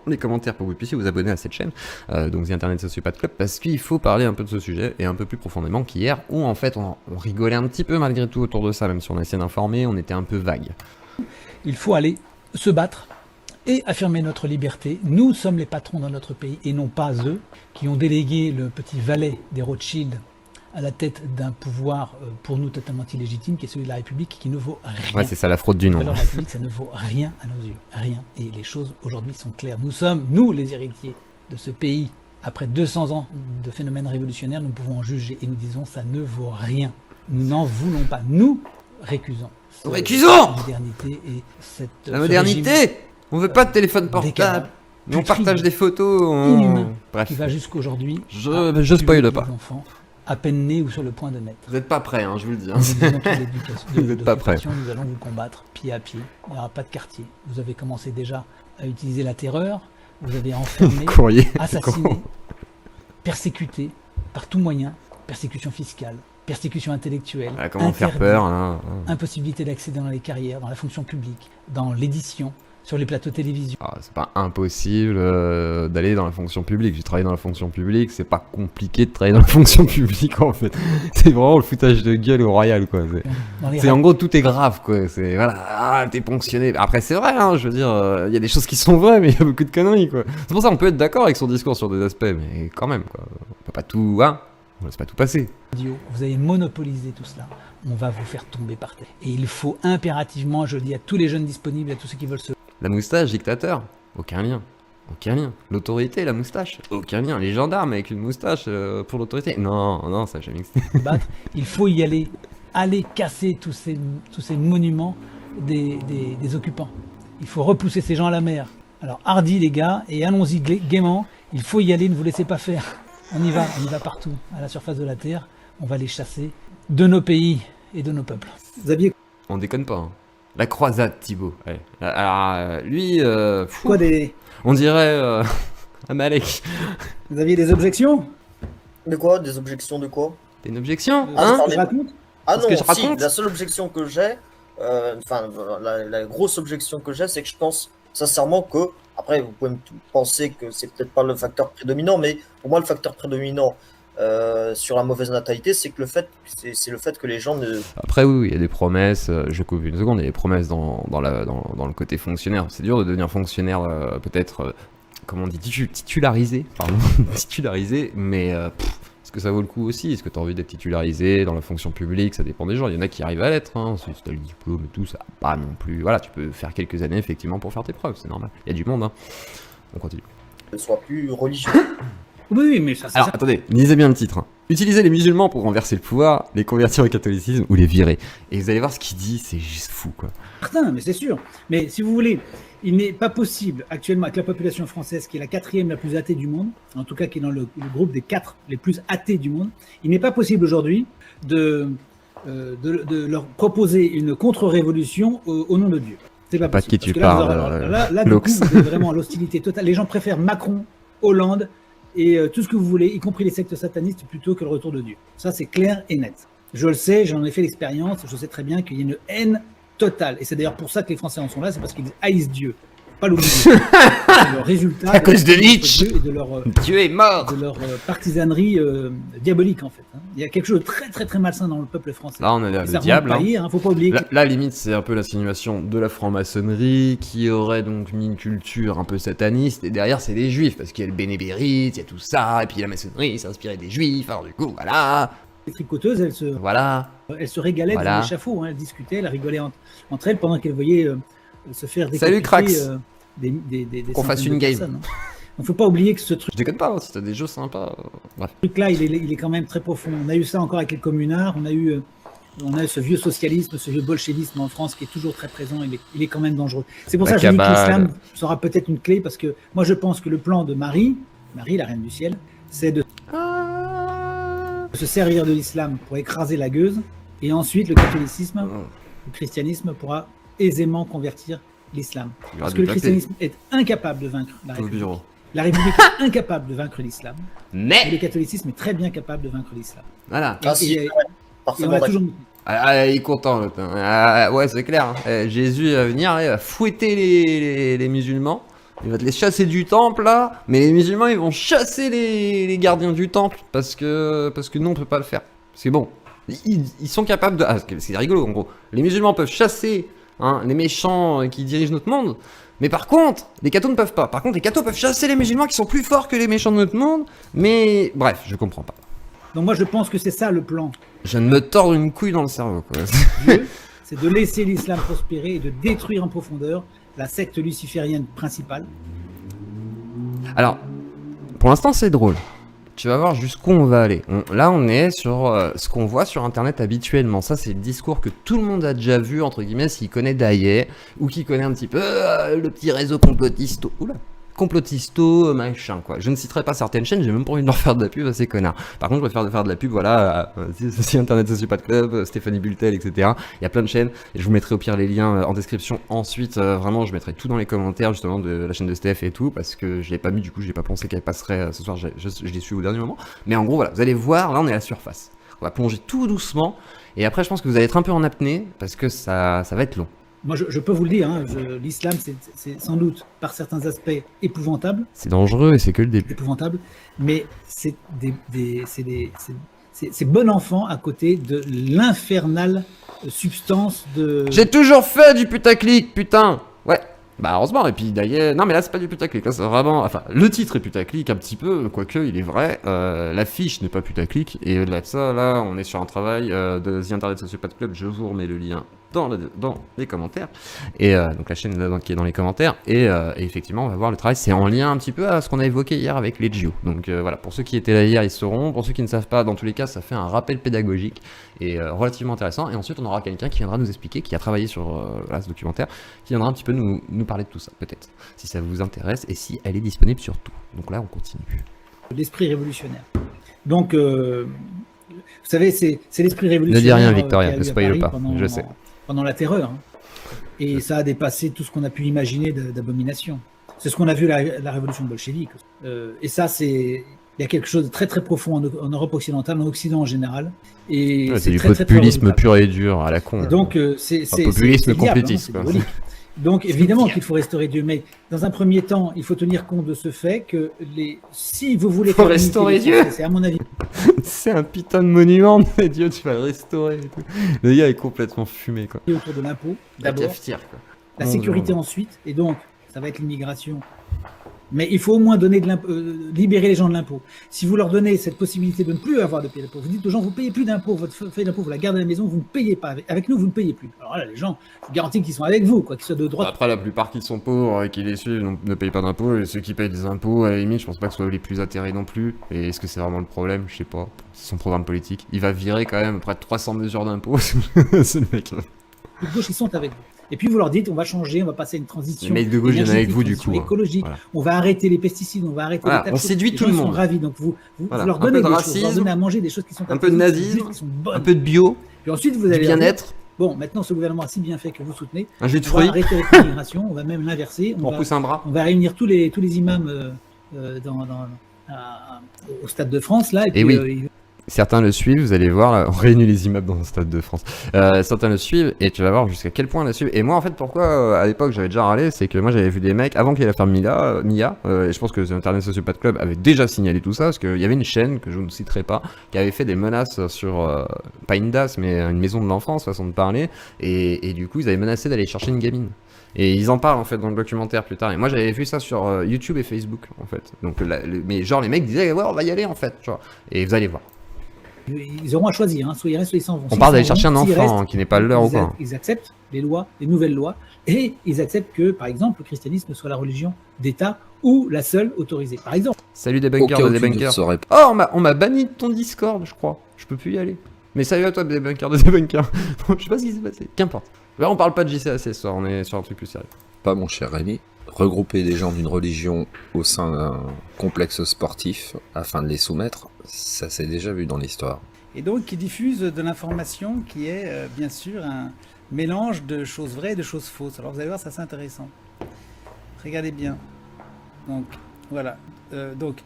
les commentaires pour que vous puissiez vous abonner à cette chaîne, donc The Internet Sociopath Club, parce qu'il faut parler un peu de ce sujet et un peu plus profondément qu'hier où en fait on rigolait un petit peu malgré tout autour de ça, même si on essayait d'informer, on était un peu vague. Il faut aller se battre et affirmer notre liberté. Nous sommes les patrons dans notre pays et non pas eux qui ont délégué le petit valet des Rothschild à la tête d'un pouvoir pour nous totalement illégitime qui est celui de la République qui ne vaut rien. Ouais, c'est ça la fraude du nom. Alors la République, ça ne vaut rien à nos yeux, rien. Et les choses aujourd'hui sont claires. Nous sommes, nous les héritiers de ce pays. Après 200 ans de phénomènes révolutionnaires, nous pouvons en juger et nous disons ça ne vaut rien. Nous n'en voulons pas. Nous récusons. Récusons modernité et cette la modernité. On veut pas de téléphone portable. Mais on partage des photos. Inhumain, Bref. qui va jusqu'aujourd'hui. Je spoil pas. Enfants à peine nés ou sur le point de naître. Vous n'êtes pas prêts, hein, je vous le dis. Hein. Vous n'êtes pas prêts. Nous allons vous combattre pied à pied. Il n'y aura pas de quartier. Vous avez commencé déjà à utiliser la terreur. Vous avez enfermé, assassiné, persécuté par tout moyen. Persécution fiscale, persécution intellectuelle. Ah, comment faire peur hein. Impossibilité d'accéder dans les carrières, dans la fonction publique, dans l'édition, sur les plateaux télévision. Ah, c'est pas impossible d'aller dans la fonction publique. J'ai travaillé dans la fonction publique, c'est pas compliqué de travailler dans la fonction publique en fait. C'est vraiment le foutage de gueule au royal quoi. C'est en gros tout est grave quoi. C'est voilà, t'es ponctionné. Après c'est vrai, hein, je veux dire, il y a des choses qui sont vraies, mais il y a beaucoup de conneries quoi. C'est pour ça qu'on peut être d'accord avec son discours sur des aspects, mais quand même quoi. On peut pas tout, hein. On laisse pas tout passer. Vous avez monopolisé tout cela. On va vous faire tomber par terre. Et il faut impérativement, je le dis à tous les jeunes disponibles, à tous ceux qui veulent se... La moustache, dictateur, aucun lien. Aucun lien. L'autorité, la moustache, aucun lien. Les gendarmes avec une moustache pour l'autorité, non, ça n'a jamais existé. Il faut y aller casser tous ces monuments des occupants. Il faut repousser ces gens à la mer. Alors hardi les gars, et allons-y gaiement. Il faut y aller, ne vous laissez pas faire. On y va partout, à la surface de la Terre. On va les chasser de nos pays et de nos peuples. Xavier, on déconne pas. Hein. La croisade, Thibaut. Ouais. Alors, lui, quoi des... on dirait Amalek. Vous aviez des objections? De quoi? Des objections de quoi? T'as une objection hein? Ah non, si, la seule objection que j'ai, la grosse objection que j'ai, c'est que je pense sincèrement que Après, vous pouvez penser que c'est peut-être pas le facteur prédominant, mais pour moi, le facteur prédominant sur la mauvaise natalité, c'est que c'est le fait que les gens ne... Après, oui, il y a des promesses, je coupe une seconde, il y a des promesses dans le côté fonctionnaire. C'est dur de devenir fonctionnaire, peut-être, comment on dit, titularisé, pardon, titularisé, mais est-ce que ça vaut le coup aussi? Est-ce que tu as envie d'être titularisé dans la fonction publique? Ça dépend des gens, il y en a qui arrivent à l'être, hein. Si tu as le diplôme et tout, ça pas non plus. Voilà, tu peux faire quelques années, effectivement, pour faire tes preuves, c'est normal. Il y a du monde, hein. On continue. ne soient plus religieux. Oui, mais ça... Alors, attendez, lisez bien le titre. Hein. Utilisez les musulmans pour renverser le pouvoir, les convertir au catholicisme ou les virer. Et vous allez voir ce qu'il dit, c'est juste fou, quoi. Certain, mais c'est sûr. Mais si vous voulez, il n'est pas possible actuellement avec la population française, qui est la 4e la plus athée du monde, en tout cas qui est dans le groupe des 4 les plus athées du monde, il n'est pas possible aujourd'hui de leur proposer une contre-révolution au nom de Dieu. C'est pas possible. Pas de qui tu parles. Là, du coup, vous avez vraiment l'hostilité totale. Les gens préfèrent Macron, Hollande et tout ce que vous voulez, y compris les sectes satanistes, plutôt que le retour de Dieu. Ça, c'est clair et net. Je le sais, j'en ai fait l'expérience, je sais très bien qu'il y a une haine totale. Et c'est d'ailleurs pour ça que les Français en sont là, c'est parce qu'ils haïssent Dieu. Pas l'oublier. C'est le résultat à cause de Nietzsche. Et de leur, Dieu est mort. De leur partisanerie diabolique, en fait. Il y a quelque chose de très très très malsain dans le peuple français. Là, on a le diable. Faut pas oublier. Là, limite, c'est un peu l'insinuation de la franc-maçonnerie qui aurait donc mis une culture un peu sataniste. Et derrière, c'est les juifs, parce qu'il y a le bénébérite, il y a tout ça, et puis la maçonnerie s'est inspirée des juifs. Alors du coup, voilà. Les tricoteuses, elles se régalaient dans l'échafaud. Elles discutaient, elles rigolaient entre elles pendant qu'elles voyaient se faire décapiter. Salut Crax. Qu'on fasse une game. Personnes, hein. Il ne faut pas oublier que ce truc... Je déconne pas, si t'as des jeux sympas... Bref. Ce truc-là, il est quand même très profond. On a eu ça encore avec les communards, on a eu ce vieux socialisme, ce vieux bolchevisme en France qui est toujours très présent, il est quand même dangereux. C'est pour ça que je dis que l'islam sera peut-être une clé, parce que moi je pense que le plan de Marie, la reine du ciel, c'est de se servir de l'islam pour écraser la gueuse, et ensuite le catholicisme, le christianisme pourra aisément convertir l'islam. Parce que le christianisme est incapable de vaincre la République. La République est incapable de vaincre l'islam. Mais le catholicisme est très bien capable de vaincre l'islam. Voilà. Et on a toujours... il est content, l'autre. Ouais, c'est clair. Hein. Jésus va venir, il va fouetter les musulmans. Il va te les chasser du temple, là. Mais les musulmans, ils vont chasser les gardiens du temple. Parce que nous, on peut pas le faire. C'est bon. Ils sont capables de... Ah, c'est rigolo, en gros. Les musulmans peuvent chasser... les méchants qui dirigent notre monde, mais par contre, les cathos ne peuvent pas. Par contre, les cathos peuvent chasser les musulmans qui sont plus forts que les méchants de notre monde, mais bref, je comprends pas. Donc moi, je pense que c'est ça le plan. Je viens de me tordre une couille dans le cerveau, quoi. Dieu, c'est de laisser l'islam prospérer et de détruire en profondeur la secte luciférienne principale. Alors, pour l'instant, c'est drôle. Tu vas voir jusqu'où on va aller. Là, on est sur ce qu'on voit sur Internet habituellement. Ça, c'est le discours que tout le monde a déjà vu, entre guillemets, s'il connaît Daillet, ou qui connaît un petit peu le petit réseau complotisto. Oula, complotisto, machin, quoi. Je ne citerai pas certaines chaînes, j'ai même pas envie de leur faire de la pub à ces connards. Par contre, je préfère faire de la pub, voilà, si Internet Sociopathe Club, Stéphanie Bultel, etc. Il y a plein de chaînes, et je vous mettrai au pire les liens en description. Ensuite, vraiment, je mettrai tout dans les commentaires, justement, de la chaîne de Steph et tout, parce que je l'ai pas mis, du coup, j'ai pas pensé qu'elle passerait ce soir, je l'ai su au dernier moment. Mais en gros, voilà, vous allez voir, là, on est à la surface. On va plonger tout doucement, et après, je pense que vous allez être un peu en apnée, parce que ça va être long. Moi, je peux vous le dire, hein, l'islam, c'est sans doute, par certains aspects, épouvantable. C'est dangereux et c'est que le début. Épouvantable, mais c'est bon enfant à côté de l'infernale substance de... J'ai toujours fait du putaclic, putain. Ouais. Bah heureusement, et puis d'ailleurs, non mais là c'est pas du putaclic, là c'est vraiment, enfin le titre est putaclic un petit peu, quoique il est vrai, l'affiche n'est pas putaclic, et au-delà de ça, là on est sur un travail de The Internet Sociopathe Club, je vous remets le lien dans les commentaires, et donc la chaîne là, qui est dans les commentaires, et effectivement on va voir le travail, c'est en lien un petit peu à ce qu'on a évoqué hier avec les Gio, donc voilà, pour ceux qui étaient là hier ils sauront, pour ceux qui ne savent pas, dans tous les cas ça fait un rappel pédagogique, et relativement intéressant, et ensuite on aura quelqu'un qui viendra nous expliquer, qui a travaillé sur ce documentaire, qui viendra un petit peu nous parler de tout ça, peut-être, si ça vous intéresse, et si elle est disponible sur tout, donc là on continue. L'esprit révolutionnaire, donc vous savez, c'est l'esprit révolutionnaire. Ne dis rien Victoria, ne spoil pas, je sais. Pendant la terreur, hein. Et ça a dépassé tout ce qu'on a pu imaginer d'abomination. C'est ce qu'on a vu la révolution bolchevique. Et ça, il y a quelque chose de très très profond en Europe occidentale, en Occident en général. Et c'est du populisme pur et dur à la con. Et donc c'est populisme complotiste. Hein, Donc évidemment qu'il faut restaurer Dieu, mais dans un premier temps, il faut tenir compte de ce fait que si vous voulez Faut faire unité restaurer des Dieu. Français, c'est à mon avis. C'est un putain de monument, mais Dieu, tu vas le restaurer et tout. Le gars est complètement fumé, quoi. Autour de l'impôt, La d'abord, cafetière, quoi. la Non, sécurité non. ensuite, et donc ça va être l'immigration. Mais il faut au moins donner libérer les gens de l'impôt. Si vous leur donnez cette possibilité de ne plus avoir de payer d'impôt, vous dites aux gens, vous ne payez plus d'impôt, votre feuille d'impôt, vous la gardez à la maison, vous ne payez pas. Avec nous, vous ne payez plus. Alors là, les gens, je vous garantis qu'ils sont avec vous, quoi, qu'ils soient de droite. Après, la plupart qui sont pauvres et qui les suivent ne payent pas d'impôts, et ceux qui payent des impôts, à la limite, je pense pas que ce soit les plus atterrés non plus. Et est-ce que c'est vraiment le problème? Je sais pas. C'est son programme politique. Il va virer quand même près de 300 mesures d'impôts, c'est le mec. Les de gauche, ils sont avec vous. Et puis vous leur dites, on va changer, on va passer à une transition. Les mecs de gauche viennent avec vous, du coup, écologique. voilà. On va arrêter les pesticides, on va arrêter Voilà, les on taxes. séduit Les tout gens le sont monde. ravis, donc vous Voilà. leur Un donnez peu de des choses, vous leur racisme, donnez à manger des choses qui sont un peu de nazisme, qui sont bonnes. un peu de bio, Puis ensuite, vous du allez leur dire, bien-être, bon, maintenant ce gouvernement a si bien fait que vous soutenez, un jus de on va fruits, arrêter avec l'immigration, on va même l'inverser, on pousse un bras. on va réunir tous les imams au Stade de France, là, et puis oui. Certains le suivent, vous allez voir, là, on réunit les immeubles dans le Stade de France. Certains le suivent et tu vas voir jusqu'à quel point ils le suivent. Et moi, en fait, pourquoi à l'époque j'avais déjà râlé, c'est que moi j'avais vu des mecs avant qu'il y ait l'affaire Mia, et je pense que Internet Sociopath Club avait déjà signalé tout ça, parce qu'il y avait une chaîne que je ne citerai pas, qui avait fait des menaces sur, pas une DAS, mais une maison de l'enfance, façon de parler, et du coup ils avaient menacé d'aller chercher une gamine. Et ils en parlent en fait dans le documentaire plus tard. Et moi j'avais vu ça sur YouTube et Facebook en fait. Donc, mais genre les mecs disaient ouais on va y aller en fait, tu vois. Et vous allez voir. Ils auront à choisir, hein. Soit ils restent, soit ils s'en vont. On parle d'aller chercher un enfant qui n'est pas leur ou quoi. Ils acceptent les lois, les nouvelles lois, et ils acceptent que, par exemple, le christianisme soit la religion d'État ou la seule autorisée. Par exemple. Salut des bunkers, Aucun des aucune bunkers. ne saurait- Oh, on m'a banni de ton Discord, je crois. Je peux plus y aller. Mais salut à toi, des bunkers, des bunkers. Je sais pas ce qui s'est passé. Qu'importe. Là, on parle pas de JCAC ce soir, on est sur un truc plus sérieux. Pas mon cher Rémi. Regrouper des gens d'une religion au sein d'un complexe sportif afin de les soumettre, ça s'est déjà vu dans l'histoire. Et donc, qui diffuse de l'information qui est, bien sûr, un mélange de choses vraies et de choses fausses. Alors, vous allez voir, ça c'est intéressant. Regardez bien. Donc, voilà. Donc,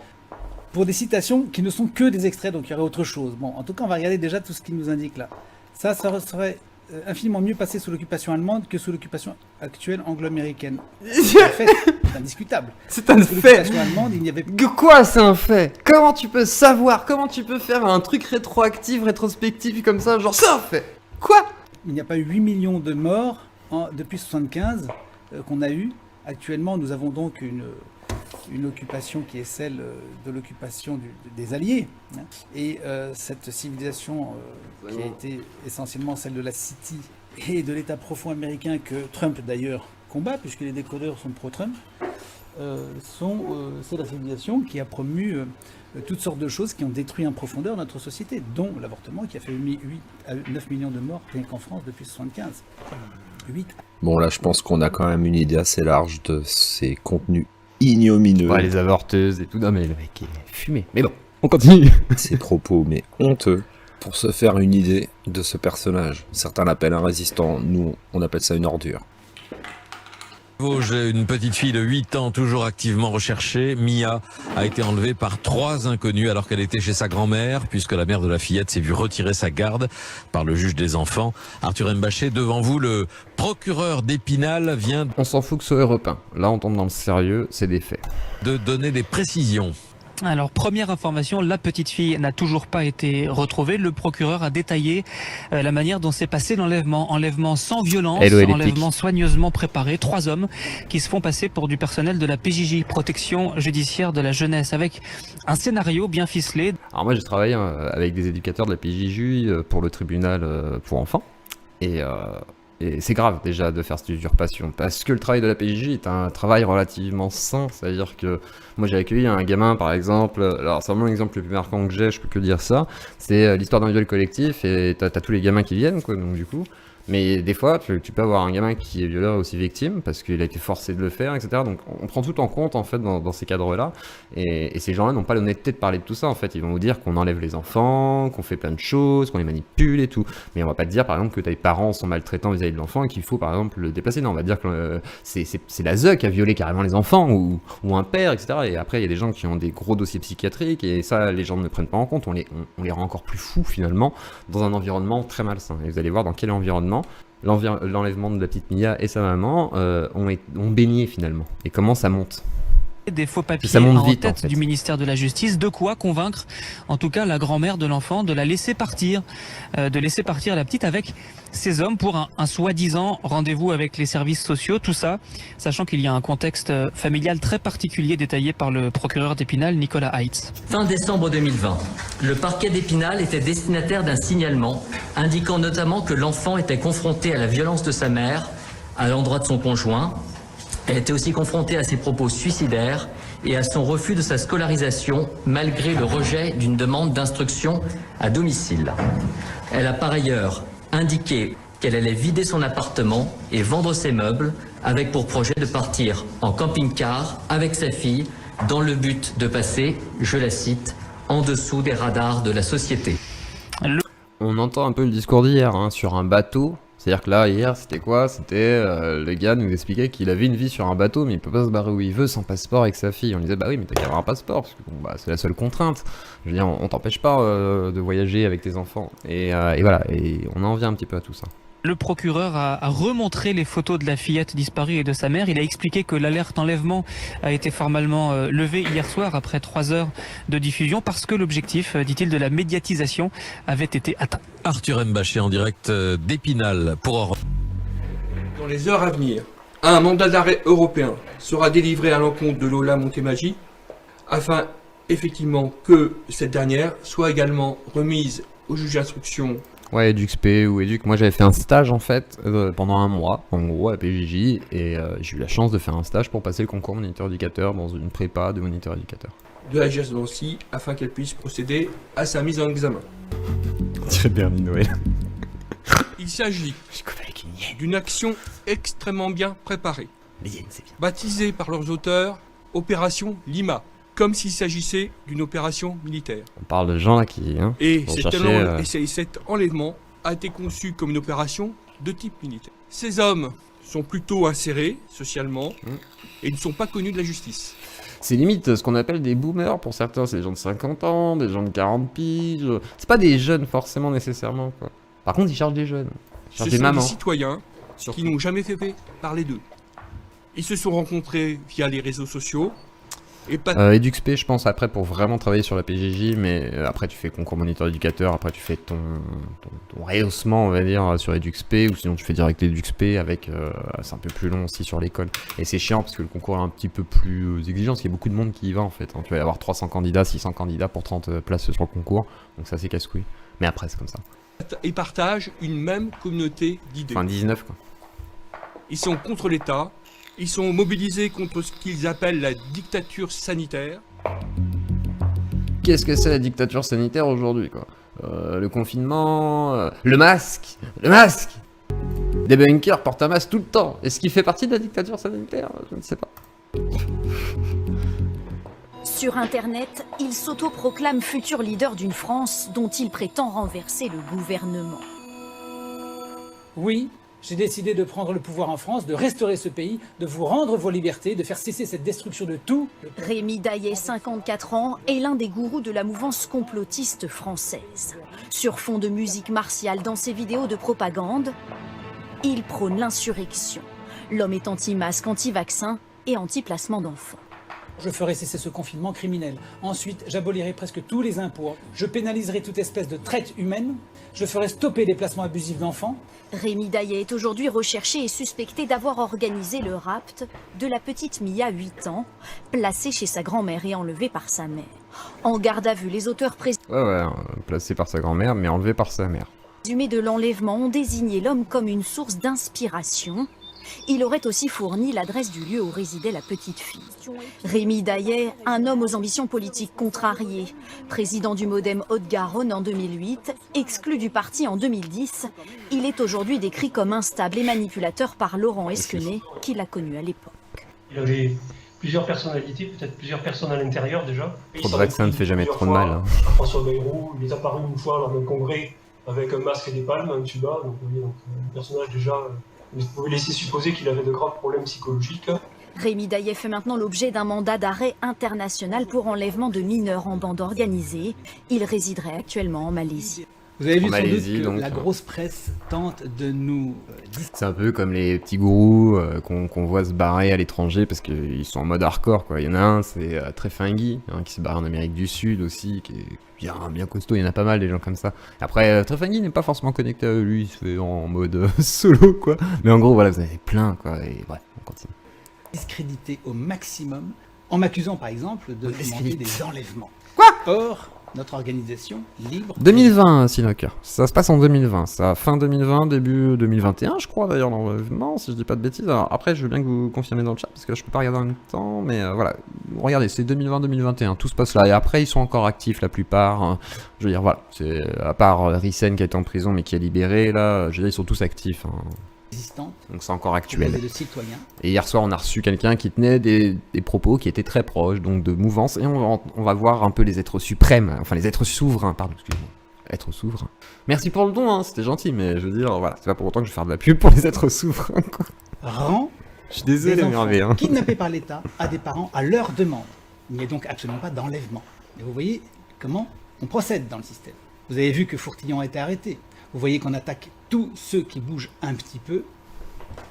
pour des citations qui ne sont que des extraits, donc il y aurait autre chose. Bon, en tout cas, on va regarder déjà tout ce qu'il nous indique là. Ça serait infiniment mieux passé sous l'occupation allemande que sous l'occupation actuelle anglo-américaine. C'est un fait, c'est indiscutable. C'est un Sous fait. l'occupation allemande, il n'y avait Quoi, c'est un fait? Comment tu peux savoir? Comment tu peux faire un truc rétroactif, rétrospectif comme ça? Genre, c'est un fait. Quoi? Il n'y a pas eu 8 millions de morts depuis 1975 qu'on a eu. Actuellement, nous avons donc une occupation qui est celle de l'occupation des Alliés. Hein. Et cette civilisation qui a été essentiellement celle de la City et de l'État profond américain que Trump d'ailleurs combat, puisque les décodeurs sont pro-Trump, c'est la civilisation qui a promu toutes sortes de choses qui ont détruit en profondeur notre société, dont l'avortement qui a fait 8 à 9 millions de morts rien qu'en France depuis 1975. 8. Bon là je pense qu'on a quand même une idée assez large de ces contenus ignomineux, Ouais, les avorteuses et tout. Non, mais le mec est fumé. Mais bon, on continue. ces propos mais honteux, pour se faire une idée de ce personnage. Certains l'appellent un résistant, nous on appelle ça une ordure. J'ai une petite fille de 8 ans toujours activement recherchée. Mia a été enlevée par 3 inconnus alors qu'elle était chez sa grand-mère, puisque la mère de la fillette s'est vue retirer sa garde par le juge des enfants. Arthur Mbaché, devant vous, le procureur d'Épinal vient On s'en fout que ce soit européen. Là, on tombe dans le sérieux, c'est des faits. de donner des précisions. Alors, première information, la petite fille n'a toujours pas été retrouvée. Le procureur a détaillé la manière dont s'est passé l'enlèvement. Enlèvement sans violence, Hello, elle est enlèvement soigneusement préparé. 3 hommes qui se font passer pour du personnel de la PJJ, Protection Judiciaire de la Jeunesse, avec un scénario bien ficelé. Alors moi j'ai travaillé avec des éducateurs de la PJJ pour le tribunal pour enfants et c'est grave déjà de faire cette usurpation parce que le travail de la PJJ est un travail relativement sain, c'est-à-dire que moi j'ai accueilli un gamin par exemple, alors c'est vraiment l'exemple le plus marquant que j'ai, je peux que dire ça, c'est l'histoire d'un viol collectif et t'as tous les gamins qui viennent quoi, donc du coup. Mais des fois, tu peux avoir un gamin qui est violeur aussi victime parce qu'il a été forcé de le faire, etc. Donc on prend tout en compte en fait dans ces cadres-là. Et ces gens-là n'ont pas l'honnêteté de parler de tout ça en fait. Ils vont vous dire qu'on enlève les enfants, qu'on fait plein de choses, qu'on les manipule et tout. Mais on va pas te dire par exemple que tes parents sont maltraitants vis-à-vis de l'enfant et qu'il faut par exemple le déplacer. Non, on va dire que c'est la ZEU qui a violé carrément les enfants ou un père, etc. Et après il y a des gens qui ont des gros dossiers psychiatriques et ça les gens ne prennent pas en compte. On les rend encore plus fous finalement dans un environnement très malsain. Et vous allez voir dans quel environnement. l'enlèvement de la petite Mia et sa maman ont baigné finalement. Et comment ça monte? Des faux papiers ça monte en vite, tête en fait. du ministère de la Justice, de quoi convaincre en tout cas la grand-mère de l'enfant de la laisser partir, la petite avec ces hommes pour un soi-disant rendez-vous avec les services sociaux, tout ça, sachant qu'il y a un contexte familial très particulier détaillé par le procureur d'Épinal, Nicolas Heitz. Fin décembre 2020, le parquet d'Épinal était destinataire d'un signalement indiquant notamment que l'enfant était confronté à la violence de sa mère à l'endroit de son conjoint. Elle était aussi confrontée à ses propos suicidaires et à son refus de sa scolarisation malgré le rejet d'une demande d'instruction à domicile. Elle a par ailleurs indiqué qu'elle allait vider son appartement et vendre ses meubles avec pour projet de partir en camping-car avec sa fille dans le but de passer, je la cite, en dessous des radars de la société. On entend un peu le discours d'hier sur un bateau. C'est-à-dire que là, hier, c'était quoi? C'était le gars nous expliquait qu'il avait une vie sur un bateau, mais il peut pas se barrer où il veut sans passeport avec sa fille. On lui disait, bah oui, mais t'as qu'à avoir un passeport, parce que bon, bah, c'est la seule contrainte. Je veux dire, on t'empêche pas de voyager avec tes enfants. Et voilà, et on en vient un petit peu à tout ça. Le procureur a remontré les photos de la fillette disparue et de sa mère. Il a expliqué que l'alerte enlèvement a été formellement levée hier soir après 3 heures de diffusion parce que l'objectif, dit-il, de la médiatisation avait été atteint. Arthur Mbaché en direct d'Épinal pour Europe. Dans les heures à venir, un mandat d'arrêt européen sera délivré à l'encontre de Lola Montemaggi afin effectivement que cette dernière soit également remise au juge d'instruction. Ouais, EduxP ou Educ. Moi, j'avais fait un stage en fait pendant un mois, en gros, à PJJ, et j'ai eu la chance de faire un stage pour passer le concours moniteur éducateur dans une prépa de moniteur éducateur. De la GS de Nancy afin qu'elle puisse procéder à sa mise en examen. Très bien, Noël. Il s'agit d'une action extrêmement bien préparée, baptisée par leurs auteurs Opération Lima, comme s'il s'agissait d'une opération militaire. On parle de gens là qui... Et cet enlèvement a été conçu comme une opération de type militaire. Ces hommes sont plutôt insérés socialement et ne sont pas connus de la justice. C'est limite ce qu'on appelle des boomers pour certains, c'est des gens de 50 ans, des gens de 40 piges. C'est pas des jeunes forcément nécessairement, quoi. Par contre, ils chargent des jeunes. Ils chargent des mamans. Des citoyens qui n'ont jamais fait parler d'eux. Ils se sont rencontrés via les réseaux sociaux. EduxP, je pense, après, pour vraiment travailler sur la PJJ, mais après, tu fais concours moniteur éducateur, après, tu fais ton rehaussement, on va dire, sur EduxP, ou sinon, tu fais direct EduxP avec, c'est un peu plus long aussi sur l'école. Et c'est chiant parce que le concours est un petit peu plus exigeant, parce qu'il y a beaucoup de monde qui y va, en fait. Tu vas y avoir 300 candidats, 600 candidats pour 30 places sur le concours, donc ça, c'est casse-couille. Mais après, c'est comme ça. Et partagent une même communauté d'idées. Enfin, 19, quoi. Ils sont contre l'État. Ils sont mobilisés contre ce qu'ils appellent la dictature sanitaire. Qu'est-ce que c'est la dictature sanitaire aujourd'hui, quoi? Le confinement, le masque, des bunkers portent un masque tout le temps. Est-ce qu'il fait partie de la dictature sanitaire? Je ne sais pas. Sur Internet, il s'autoproclame futur leader d'une France dont il prétend renverser le gouvernement. Oui, j'ai décidé de prendre le pouvoir en France, de restaurer ce pays, de vous rendre vos libertés, de faire cesser cette destruction de tout. Rémi Daillet, 54 ans, est l'un des gourous de la mouvance complotiste française. Sur fond de musique martiale dans ses vidéos de propagande, il prône l'insurrection. L'homme est anti-masque, anti-vaccin et anti-placement d'enfants. Je ferai cesser ce confinement criminel. Ensuite, j'abolirai presque tous les impôts. Je pénaliserai toute espèce de traite humaine. Je ferai stopper les placements abusifs d'enfants. Rémi Daillet est aujourd'hui recherché et suspecté d'avoir organisé le rapt de la petite Mia, 8 ans, placée chez sa grand-mère et enlevée par sa mère. En garde à vue, les auteurs Placé par sa grand-mère, mais enlevé par sa mère. présumés de l'enlèvement ont désigné l'homme comme une source d'inspiration. Il aurait aussi fourni l'adresse du lieu où résidait la petite fille. Rémi Daillet, un homme aux ambitions politiques contrariées, président du Modem Haute-Garonne en 2008, exclu du parti en 2010, il est aujourd'hui décrit comme instable et manipulateur par Laurent Esquenet, qui l'a connu à l'époque. Il avait plusieurs personnalités, peut-être plusieurs personnes à l'intérieur déjà. Trop de vaccins ne fait jamais trop de mal. À François Bayrou, il est apparu une fois lors d'un congrès avec un masque et des palmes, un tuba, donc vous voyez, un personnage déjà... Vous pouvez laisser supposer qu'il avait de graves problèmes psychologiques. Rémi Daillet fait maintenant l'objet d'un mandat d'arrêt international pour enlèvement de mineurs en bande organisée. Il résiderait actuellement en Malaisie. Vous avez vu en sans doute Malaisie, que donc, la grosse presse tente de nous c'est un peu comme les petits gourous qu'on voit se barrer à l'étranger parce qu'ils sont en mode hardcore, quoi. Il y en a un, c'est Trefingui, hein, qui s'est barré en Amérique du Sud aussi, qui est bien costaud. Il y en a pas mal des gens comme ça. Après, Trefingui n'est pas forcément connecté à eux, lui, il se fait en mode solo, quoi. Mais en gros, voilà, vous en avez plein, quoi. Et bref, on continue. discréditer au maximum en m'accusant par exemple de fomenter des enlèvements. Quoi? Or, notre organisation libre... 2020, Sinoker. Ça se passe en 2020. Ça, fin 2020, début 2021, je crois d'ailleurs, l'enlèvement, si je dis pas de bêtises. Alors, après, je veux bien que vous confirmez dans le chat, parce que là, je peux pas regarder en même temps, mais voilà. Regardez, c'est 2020-2021, tout se passe là. Et après, ils sont encore actifs, la plupart. Hein. Je veux dire, voilà. À part Rissen qui est en prison, mais qui est libéré, là, je veux dire, ils sont tous actifs. Hein. Donc c'est encore actuel. De citoyens. Et hier soir, on a reçu quelqu'un qui tenait des propos qui étaient très proches, donc de mouvance, et on va voir un peu les êtres suprêmes, enfin les êtres souverains, pardon, excusez-moi. Être souverain. Merci pour le don, hein, c'était gentil, mais je veux dire, voilà, c'est pas pour autant que je vais faire de la pub pour les êtres souverains, quoi. Rend je suis désolé, des enfants Hervé, hein. kidnappés par l'État à des parents à leur demande. Il n'y a donc absolument pas d'enlèvement. Et vous voyez comment on procède dans le système. Vous avez vu que Fourtillon a été arrêté. Vous voyez qu'on attaque tous ceux qui bougent un petit peu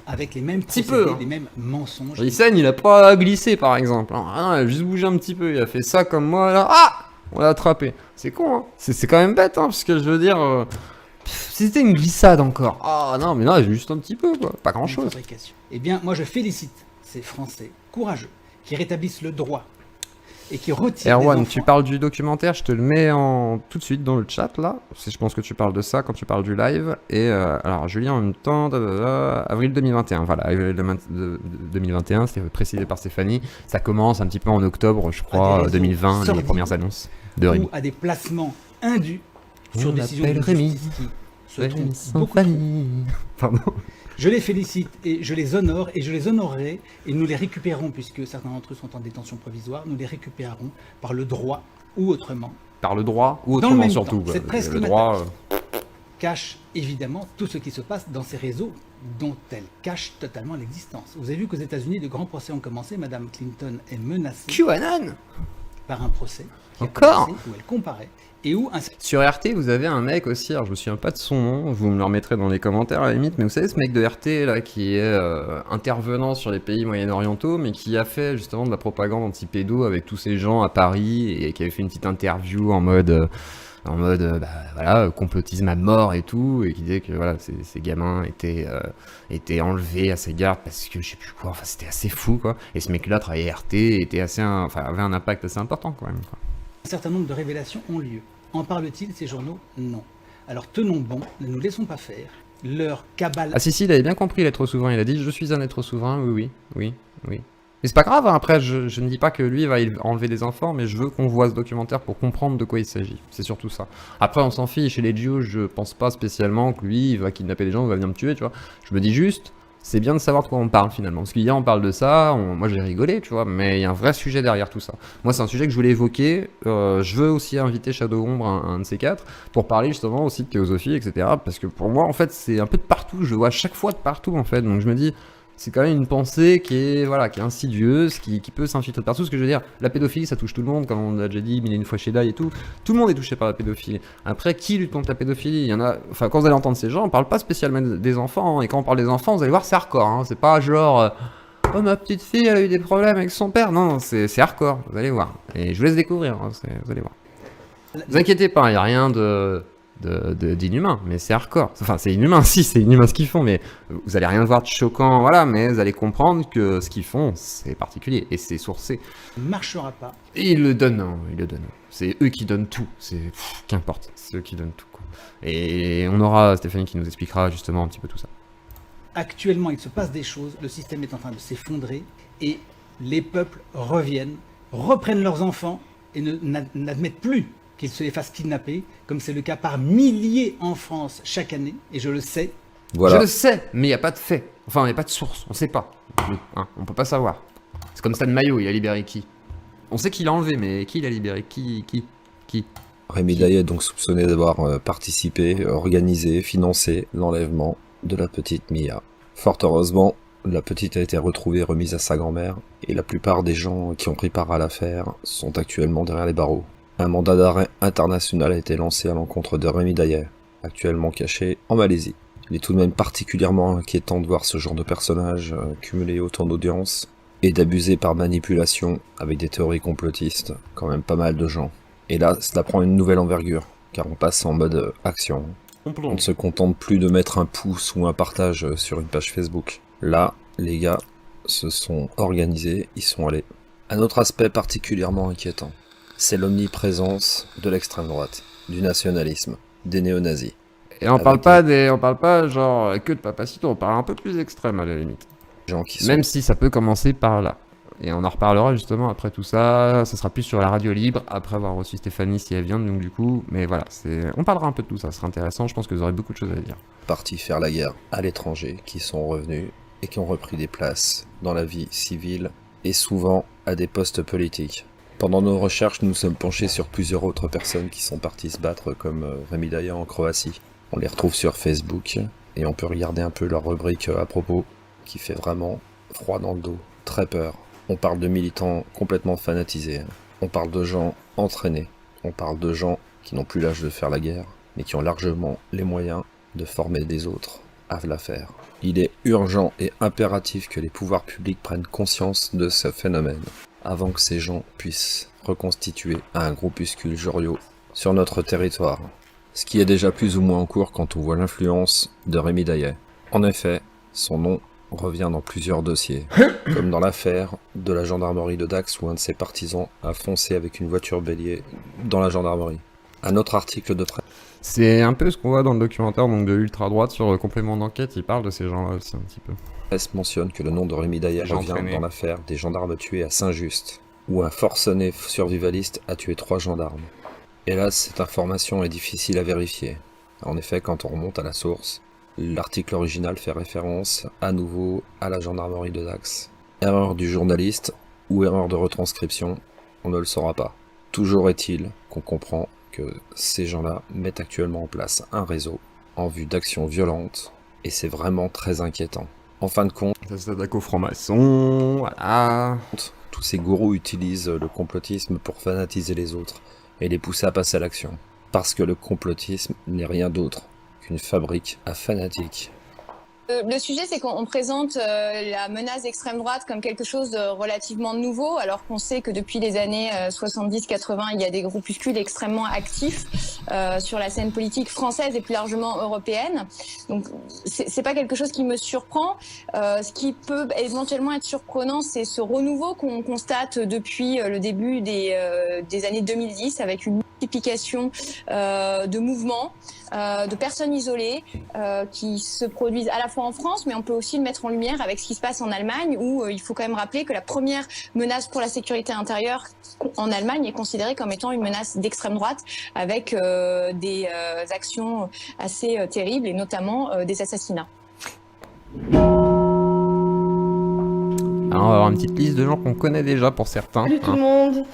avec les mêmes procédés, les mêmes mensonges. Rissen, il a pas glissé par exemple. Hein, il a juste bougé un petit peu, il a fait ça comme moi là. Ah, on l'a attrapé. C'est con, hein. C'est quand même bête, hein, parce que je veux dire. C'était une glissade encore. Ah non, mais là, juste un petit peu, quoi. Pas grand chose. Eh bien, moi je félicite ces Français courageux qui rétablissent le droit et qui retirent. Erwan, tu parles du documentaire, je te le mets tout de suite dans le chat là. Je pense que tu parles de ça quand tu parles du live. Et alors, je lis en même temps, avril 2021. Voilà, avril 2021, c'est précisé par Stéphanie. Ça commence un petit peu en octobre, je crois, 2020, les premières annonces de Rémi. Ou à des placements indus sur décision de Rémi. justice qui se trompent beaucoup trop. Pardon. Je les félicite et je les honore et je les honorerai et nous les récupérons puisque certains d'entre eux sont en détention provisoire, nous les récupérerons par le droit ou autrement. Par le droit ou Dans le autrement même surtout. temps, cette presse le droit. cache évidemment tout ce qui se passe dans ces réseaux dont elle cache totalement l'existence. Vous avez vu qu'aux États-Unis, de grands procès ont commencé. Madame Clinton est menacée QAnon par un procès qui a encore commencé, où elle comparait. Et où un... Sur RT, vous avez un mec aussi, alors je me souviens pas de son nom, vous me le remettrez dans les commentaires à la limite, mais vous savez ce mec de RT là qui est intervenant sur les pays moyen-orientaux, mais qui a fait justement de la propagande anti-pédo avec tous ces gens à Paris et qui avait fait une petite interview en mode voilà, complotisme à mort et tout, et qui disait que voilà, ces gamins étaient enlevés à ses gardes parce que je sais plus quoi, enfin c'était assez fou quoi. Et ce mec là travaillait RT et était avait un impact assez important quand même quoi. Un certain nombre de révélations ont lieu. En parlent-ils ces journaux? Non. Alors tenons bon, ne nous laissons pas faire. Leur cabale... Ah si, il avait bien compris l'être souverain, il a dit « je suis un être souverain, oui. » Mais c'est pas grave, hein. Après je ne dis pas que lui va enlever des enfants, mais je veux qu'on voit ce documentaire pour comprendre de quoi il s'agit. C'est surtout ça. Après on s'en fiche, chez les Dios, je pense pas spécialement que lui il va kidnapper les gens ou va venir me tuer, tu vois. Je me dis juste... c'est bien de savoir de quoi on parle finalement. Parce qu'hier on parle de ça, moi j'ai rigolé, tu vois, mais il y a un vrai sujet derrière tout ça. Moi c'est un sujet que je voulais évoquer, je veux aussi inviter Shadow Ombre, un de ces quatre, pour parler justement aussi de théosophie, etc. Parce que pour moi en fait c'est un peu de partout, je le vois à chaque fois de partout en fait, donc je me dis... c'est quand même une pensée qui est insidieuse, qui peut s'infiltrer partout. Ce que je veux dire, la pédophilie, ça touche tout le monde, comme on l'a déjà dit mille et une fois chez Dai et tout. Tout le monde est touché par la pédophilie. Après, qui lutte contre la pédophilie? Il y en a. Enfin, quand vous allez entendre ces gens, on parle pas spécialement des enfants. Hein, et quand on parle des enfants, vous allez voir, c'est hardcore. Hein, c'est pas genre. Oh, ma petite fille, elle a eu des problèmes avec son père. Non, c'est hardcore. Vous allez voir. Et je vous laisse découvrir. Hein, vous allez voir. Vous inquiétez pas, il n'y a rien d'inhumain, mais c'est hardcore. Enfin, c'est inhumain, si, c'est inhumain ce qu'ils font, mais vous allez rien voir de choquant, voilà, mais vous allez comprendre que ce qu'ils font, c'est particulier, et c'est sourcé. Ne marchera pas. Et ils le donnent, hein, ils le donnent. C'est eux qui donnent tout, qu'importe, c'est eux qui donnent tout, quoi. Et on aura Stéphanie qui nous expliquera justement un petit peu tout ça. Actuellement, il se passe des choses, le système est en train de s'effondrer, et les peuples reprennent leurs enfants, et n'admettent plus qu'ils se les fassent kidnapper, comme c'est le cas par milliers en France chaque année, et je le sais. Voilà. Je le sais, mais il n'y a pas de fait. Enfin, il n'y a pas de source, on ne sait pas. Hein, on ne peut pas savoir. C'est comme Stan Mayo, il a libéré qui? On sait qu'il a enlevé, mais qui il a libéré? Qui Rémi Daillet est donc soupçonné d'avoir participé, organisé, financé l'enlèvement de la petite Mia. Fort heureusement, la petite a été retrouvée et remise à sa grand-mère, et la plupart des gens qui ont pris part à l'affaire sont actuellement derrière les barreaux. Un mandat d'arrêt international a été lancé à l'encontre de Rémi Daillet. actuellement caché en Malaisie. Il est tout de même particulièrement inquiétant de voir ce genre de personnage cumuler autant d'audience et d'abuser par manipulation avec des théories complotistes quand même pas mal de gens. Et là, cela prend une nouvelle envergure, car on passe en mode action. On ne se contente plus de mettre un pouce ou un partage sur une page Facebook. Là, les gars se sont organisés, ils sont allés. Un autre aspect particulièrement inquiétant, c'est l'omniprésence de l'extrême droite, du nationalisme, des néo-nazis. Et on parle pas genre que de Papacito, on parle un peu plus extrême à la limite. Gens qui sont... Même si ça peut commencer par là. Et on en reparlera justement après tout ça, ça sera plus sur la radio libre, après avoir reçu Stéphanie si elle vient, donc du coup, mais voilà, on parlera un peu de tout ça, ce sera intéressant, je pense que vous aurez beaucoup de choses à dire. Partis faire la guerre à l'étranger, qui sont revenus et qui ont repris des places dans la vie civile et souvent à des postes politiques. Pendant nos recherches, nous nous sommes penchés sur plusieurs autres personnes qui sont parties se battre, comme Rémi Daya en Croatie. On les retrouve sur Facebook et on peut regarder un peu leur rubrique à propos, qui fait vraiment froid dans le dos, très peur. On parle de militants complètement fanatisés, on parle de gens entraînés, on parle de gens qui n'ont plus l'âge de faire la guerre, mais qui ont largement les moyens de former des autres à la faire. Il est urgent et impératif que les pouvoirs publics prennent conscience de ce phénomène, avant que ces gens puissent reconstituer un groupuscule Joriot sur notre territoire, ce qui est déjà plus ou moins en cours quand on voit l'influence de Rémi Daya. En effet, son nom revient dans plusieurs dossiers, comme dans l'affaire de la gendarmerie de Dax où un de ses partisans a foncé avec une voiture bélier dans la gendarmerie. Un autre article de presse. C'est un peu ce qu'on voit dans le documentaire donc de l'ultra droite sur complément d'enquête, il parle de ces gens-là aussi un petit peu. La presse mentionne que le nom de Rémi Daya revient dans l'affaire des gendarmes tués à Saint-Just, où un forcené survivaliste a tué 3 gendarmes. Hélas, cette information est difficile à vérifier. En effet, quand on remonte à la source, l'article original fait référence à nouveau à la gendarmerie de Dax. Erreur du journaliste ou erreur de retranscription, on ne le saura pas. Toujours est-il qu'on comprend que ces gens-là mettent actuellement en place un réseau en vue d'actions violentes et c'est vraiment très inquiétant. En fin de compte, ça s'attaque aux francs-maçons, voilà. Tous ces gourous utilisent le complotisme pour fanatiser les autres et les pousser à passer à l'action. Parce que le complotisme n'est rien d'autre qu'une fabrique à fanatiques. Le sujet, c'est qu'on présente la menace d'extrême droite comme quelque chose de relativement nouveau, alors qu'on sait que depuis les années 70-80, il y a des groupuscules extrêmement actifs sur la scène politique française et plus largement européenne. Donc, c'est pas quelque chose qui me surprend. Ce qui peut éventuellement être surprenant, c'est ce renouveau qu'on constate depuis le début des années 2010, avec une multiplication de mouvements, de personnes isolées qui se produisent à la fois en France, mais on peut aussi le mettre en lumière avec ce qui se passe en Allemagne, où il faut quand même rappeler que la première menace pour la sécurité intérieure en Allemagne est considérée comme étant une menace d'extrême droite, avec des actions assez terribles, et notamment des assassinats. Alors, on va avoir une petite liste de gens qu'on connaît déjà pour certains. Salut tout le monde.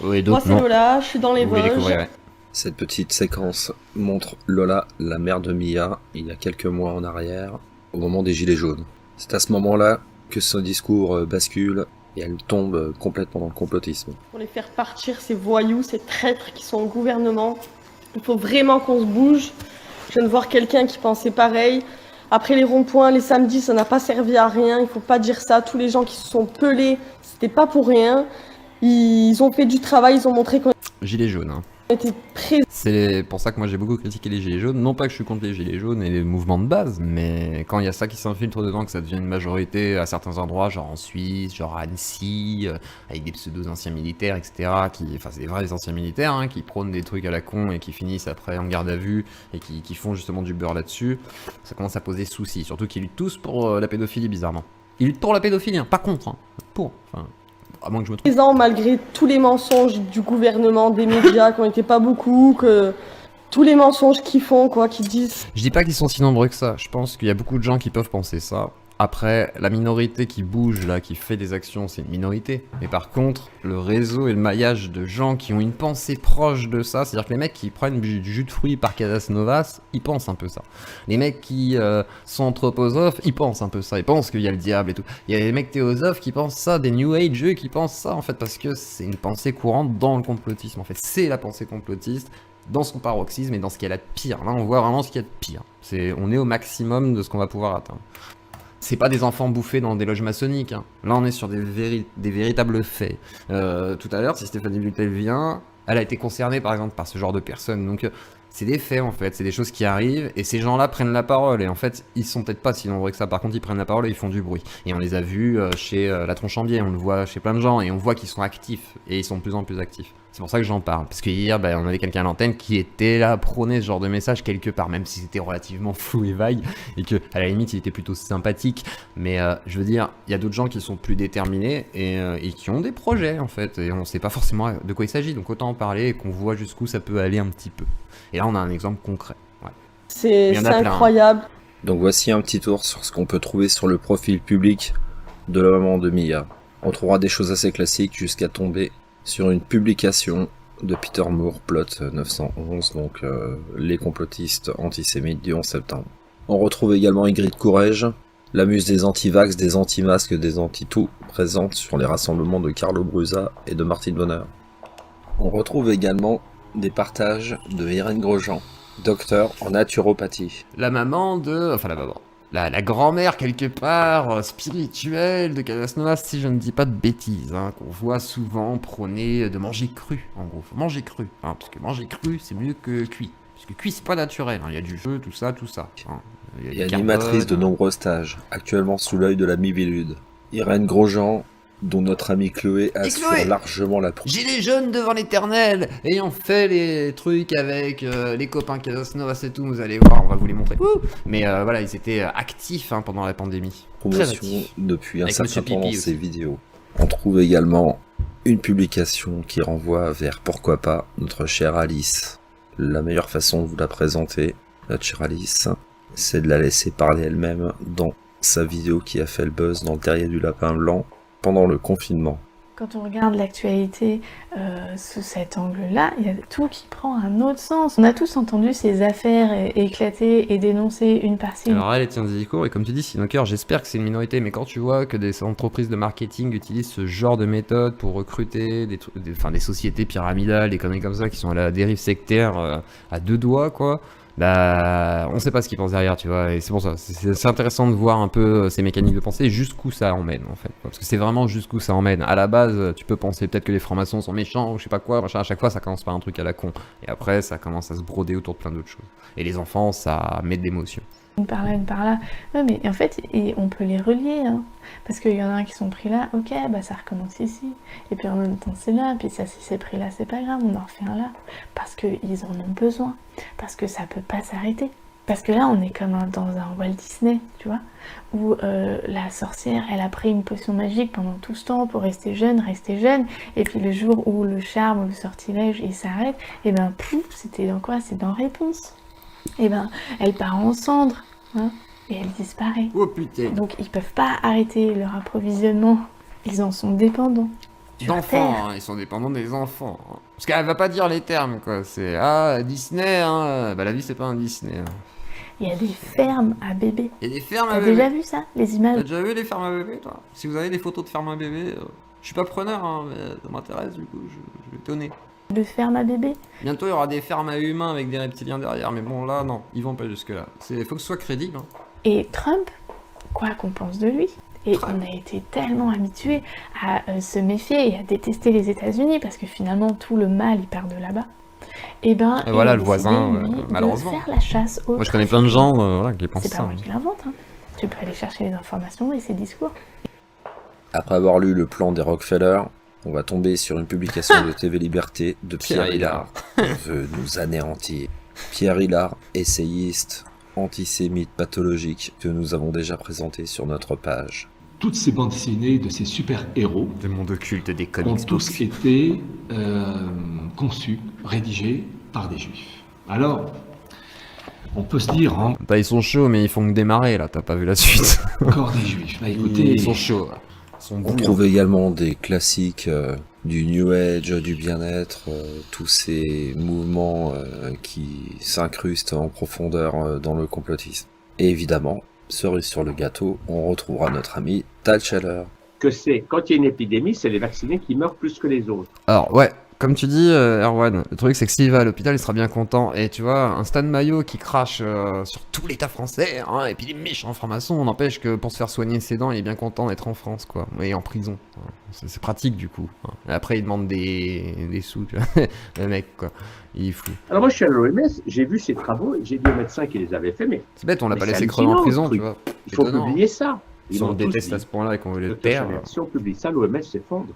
Oui, moi c'est Lola, je suis dans les Vosges. Cette petite séquence montre Lola, la mère de Mia, il y a quelques mois en arrière, au moment des Gilets jaunes. C'est à ce moment-là que son discours bascule et elle tombe complètement dans le complotisme. Pour les faire partir, ces voyous, ces traîtres qui sont au gouvernement, il faut vraiment qu'on se bouge. Je viens de voir quelqu'un qui pensait pareil. Après les ronds-points, les samedis, ça n'a pas servi à rien, il faut pas dire ça. Tous les gens qui se sont pelés, c'était pas pour rien. Ils ont fait du travail, ils ont montré qu'on Gilets jaunes, hein. était présents. C'est pour ça que moi j'ai beaucoup critiqué les gilets jaunes, non pas que je suis contre les gilets jaunes et les mouvements de base, mais quand il y a ça qui s'infiltre dedans, que ça devient une majorité à certains endroits, genre en Suisse, genre à Annecy, avec des pseudos anciens militaires, etc., enfin c'est des vrais anciens militaires, hein, qui prônent des trucs à la con et qui finissent après en garde à vue et qui font justement du beurre là-dessus, ça commence à poser soucis, surtout qu'ils luttent tous pour la pédophilie bizarrement. Ils luttent pour la pédophilie, hein, pas contre, hein, pour, enfin... À moins que je me trompe. Malgré tous les mensonges du gouvernement, des médias, qui n'étaient pas beaucoup, que tous les mensonges qu'ils font, quoi, qu'ils disent. Je dis pas qu'ils sont si nombreux que ça, je pense qu'il y a beaucoup de gens qui peuvent penser ça. Après, la minorité qui bouge là, qui fait des actions, c'est une minorité. Mais par contre, le réseau et le maillage de gens qui ont une pensée proche de ça, c'est-à-dire que les mecs qui prennent du jus de fruits par Cadas Novas, ils pensent un peu ça. Les mecs qui sont anthroposophes, ils pensent un peu ça. Ils pensent qu'il y a le diable et tout. Il y a les mecs théosophes qui pensent ça, des New Age qui pensent ça en fait, parce que c'est une pensée courante dans le complotisme en fait. C'est la pensée complotiste. dans son paroxysme et dans ce qu'il y a de pire. Là, on voit vraiment ce qu'il y a de pire. On est au maximum de ce qu'on va pouvoir atteindre. C'est pas des enfants bouffés dans des loges maçonniques. Hein. Là, on est sur des véritables faits. Tout à l'heure, si Stéphanie Blutel vient, elle a été concernée, par exemple, par ce genre de personnes. Donc, c'est des faits, en fait. C'est des choses qui arrivent. Et ces gens-là prennent la parole. Et en fait, ils sont peut-être pas si nombreux que ça. Par contre, ils prennent la parole et ils font du bruit. Et on les a vus chez La Tronchambier. On le voit chez plein de gens. Et on voit qu'ils sont actifs. Et ils sont de plus en plus actifs. C'est pour ça que j'en parle. Parce que hier, on avait quelqu'un à l'antenne qui était là à prôner ce genre de message quelque part, même si c'était relativement flou et vague, et que à la limite, il était plutôt sympathique. Mais je veux dire, il y a d'autres gens qui sont plus déterminés et qui ont des projets, en fait. Et on sait pas forcément de quoi il s'agit. Donc autant en parler et qu'on voit jusqu'où ça peut aller un petit peu. Et là, on a un exemple concret. Ouais. C'est incroyable. Donc voici un petit tour sur ce qu'on peut trouver sur le profil public de la maman de Mia. On trouvera des choses assez classiques jusqu'à tomber sur une publication de Peter Moore, Plot 911, donc les complotistes antisémites du 11 septembre. On retrouve également Ingrid Courrèges, la muse des anti-vax, des anti-masques, des anti-tout, présente sur les rassemblements de Carlo Brusa et de Martine Bonheur. On retrouve également des partages de Irène Grosjean, docteur en naturopathie. La maman de... Enfin, la maman. La grand-mère, quelque part, spirituelle de Casanova, si je ne dis pas de bêtises, hein, qu'on voit souvent prôner de manger cru, en gros. Faut manger cru, hein, parce que manger cru, c'est mieux que cuit. Parce que cuit, c'est pas naturel, hein, il y a du jeu, tout ça. Hein. Et animatrice de nombreux stages, actuellement sous l'œil de la Mivilude. Irène Grosjean, dont notre amie Chloé assure largement la prouesse. Gilets jaunes devant l'éternel, ayant fait les trucs avec les copains Casanova, c'est tout, vous allez voir, on va vous les montrer. Mais voilà, ils étaient actifs pendant la pandémie. Promotion depuis un certain temps dans ces vidéos. On trouve également une publication qui renvoie vers pourquoi pas notre chère Alice. La meilleure façon de vous la présenter, notre chère Alice, c'est de la laisser parler elle-même dans sa vidéo qui a fait le buzz dans le terrier du lapin blanc pendant le confinement. Quand on regarde l'actualité sous cet angle-là, il y a tout qui prend un autre sens. On a tous entendu ces affaires éclater et dénoncer une par-ci. Alors elle tient des discours et comme tu dis, Sinoker, j'espère que c'est une minorité, mais quand tu vois que des entreprises de marketing utilisent ce genre de méthode pour recruter des sociétés pyramidales, des conneries comme ça qui sont à la dérive sectaire à deux doigts, quoi. Bah, on sait pas ce qu'ils pensent derrière, tu vois, et c'est pour ça, c'est intéressant de voir un peu ces mécaniques de pensée et jusqu'où ça emmène, en fait, parce que c'est vraiment jusqu'où ça emmène. À la base, tu peux penser peut-être que les francs-maçons sont méchants ou je sais pas quoi, machin, à chaque fois ça commence par un truc à la con, et après ça commence à se broder autour de plein d'autres choses. Et les enfants, ça met de l'émotion. Une par là, une par là. Ouais, mais en fait, on peut les relier, hein. Parce qu'il y en a un qui sont pris là, ok, bah ça recommence ici. Et puis en même temps, c'est là, puis ça, si c'est pris là, c'est pas grave, on en refait un là. Parce qu'ils en ont besoin. Parce que ça peut pas s'arrêter. Parce que là, on est comme dans un Walt Disney, tu vois, où la sorcière, elle a pris une potion magique pendant tout ce temps pour rester jeune, et puis le jour où le charme ou le sortilège, il s'arrête, et ben, pouf, c'était dans quoi? C'est dans Réponse. Et ben, elle part en cendres, hein, et elle disparaît. Oh putain. Donc ils peuvent pas arrêter leur approvisionnement, ils en sont dépendants. D'enfants, hein, ils sont dépendants des enfants. Hein. Parce qu'elle va pas dire les termes, quoi. C'est Disney, hein. Bah la vie c'est pas un Disney. Hein. Il y a des fermes à bébés. Il y a des fermes à bébés. T'as déjà vu ça, les images? T'as déjà vu les fermes à bébés, toi? Si vous avez des photos de fermes à bébés, je suis pas preneur, hein, mais ça m'intéresse, du coup, je vais tonner. De ferme à bébé? Bientôt il y aura des fermes à humains avec des reptiliens derrière, mais bon là non, ils vont pas jusque là. Faut que ce soit crédible. Hein. Et Trump, quoi qu'on pense de lui, et on a été tellement habitués à se méfier et à détester les États-Unis parce que finalement tout le mal il part de là-bas. Et ben et voilà le voisin, malheureusement. De faire la chasse aux Moi je connais plein de gens qui pensent ça. C'est pas moi qui l'invente, hein. Tu peux aller chercher les informations et ses discours. Après avoir lu le plan des Rockefeller, on va tomber sur une publication de TV Liberté de Pierre Hillard. On veut nous anéantir. Pierre Hillard, essayiste, antisémite pathologique, que nous avons déjà présenté sur notre page. Toutes ces bandes dessinées de ces super-héros de monde occulte des comics ont tous été conçus, rédigés par des juifs. Alors, on peut se dire... Hein, ils sont chauds, mais ils font que démarrer, là, t'as pas vu la suite. Encore des juifs, bah écoutez... Ils sont chauds, là. On trouve également des classiques du New Age, du bien-être, tous ces mouvements qui s'incrustent en profondeur dans le complotisme. Et évidemment, cerise sur le gâteau, on retrouvera notre ami Tal Scheller. Que c'est, quand il y a une épidémie, c'est les vaccinés qui meurent plus que les autres. Alors ouais, Comme tu dis, Erwan, le truc c'est que s'il va à l'hôpital, il sera bien content. Et tu vois, un Stan Mayo qui crache sur tout l'État français, hein, et puis les méchants francs-maçons, on n'empêche que pour se faire soigner ses dents, il est bien content d'être en France, quoi. Et en prison. Hein. C'est pratique du coup. Hein. Et après, il demande des sous, tu vois. Le mec, quoi. Il est fou. Alors moi, je suis à l'OMS, j'ai vu ces travaux, j'ai dit aux médecins qui les avaient fait, mais... C'est bête, on l'a mais pas c'est laissé crever en hallucinant, prison, ce tu truc. vois. Il faut Étonnant. publier ça. Si Ils on m'ont le tous déteste dit. à ce point-là et qu'on veut le Dr. taire. Chanel, si on publie ça, l'OMS s'effondre.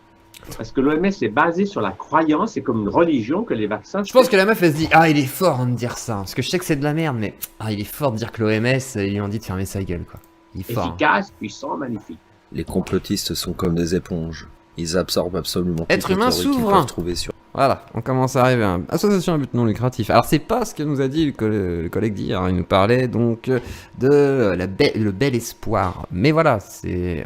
Parce que l'OMS est basé sur la croyance, c'est comme une religion que les vaccins... Je pense que la meuf elle se dit ah il est fort hein, de dire ça parce que je sais que c'est de la merde mais ah il est fort de dire que l'OMS ils lui ont dit de fermer sa gueule quoi. Il est fort. Efficace, puissant, magnifique. Les complotistes sont comme des éponges. Ils absorbent absolument Être toutes les humain théories qu'ils souverain. peuvent trouver sur... Voilà, on commence à arriver à une association à but non lucratif. Alors c'est pas ce que nous a dit le collègue d'hier, hein. Il nous parlait donc de le bel espoir. Mais voilà,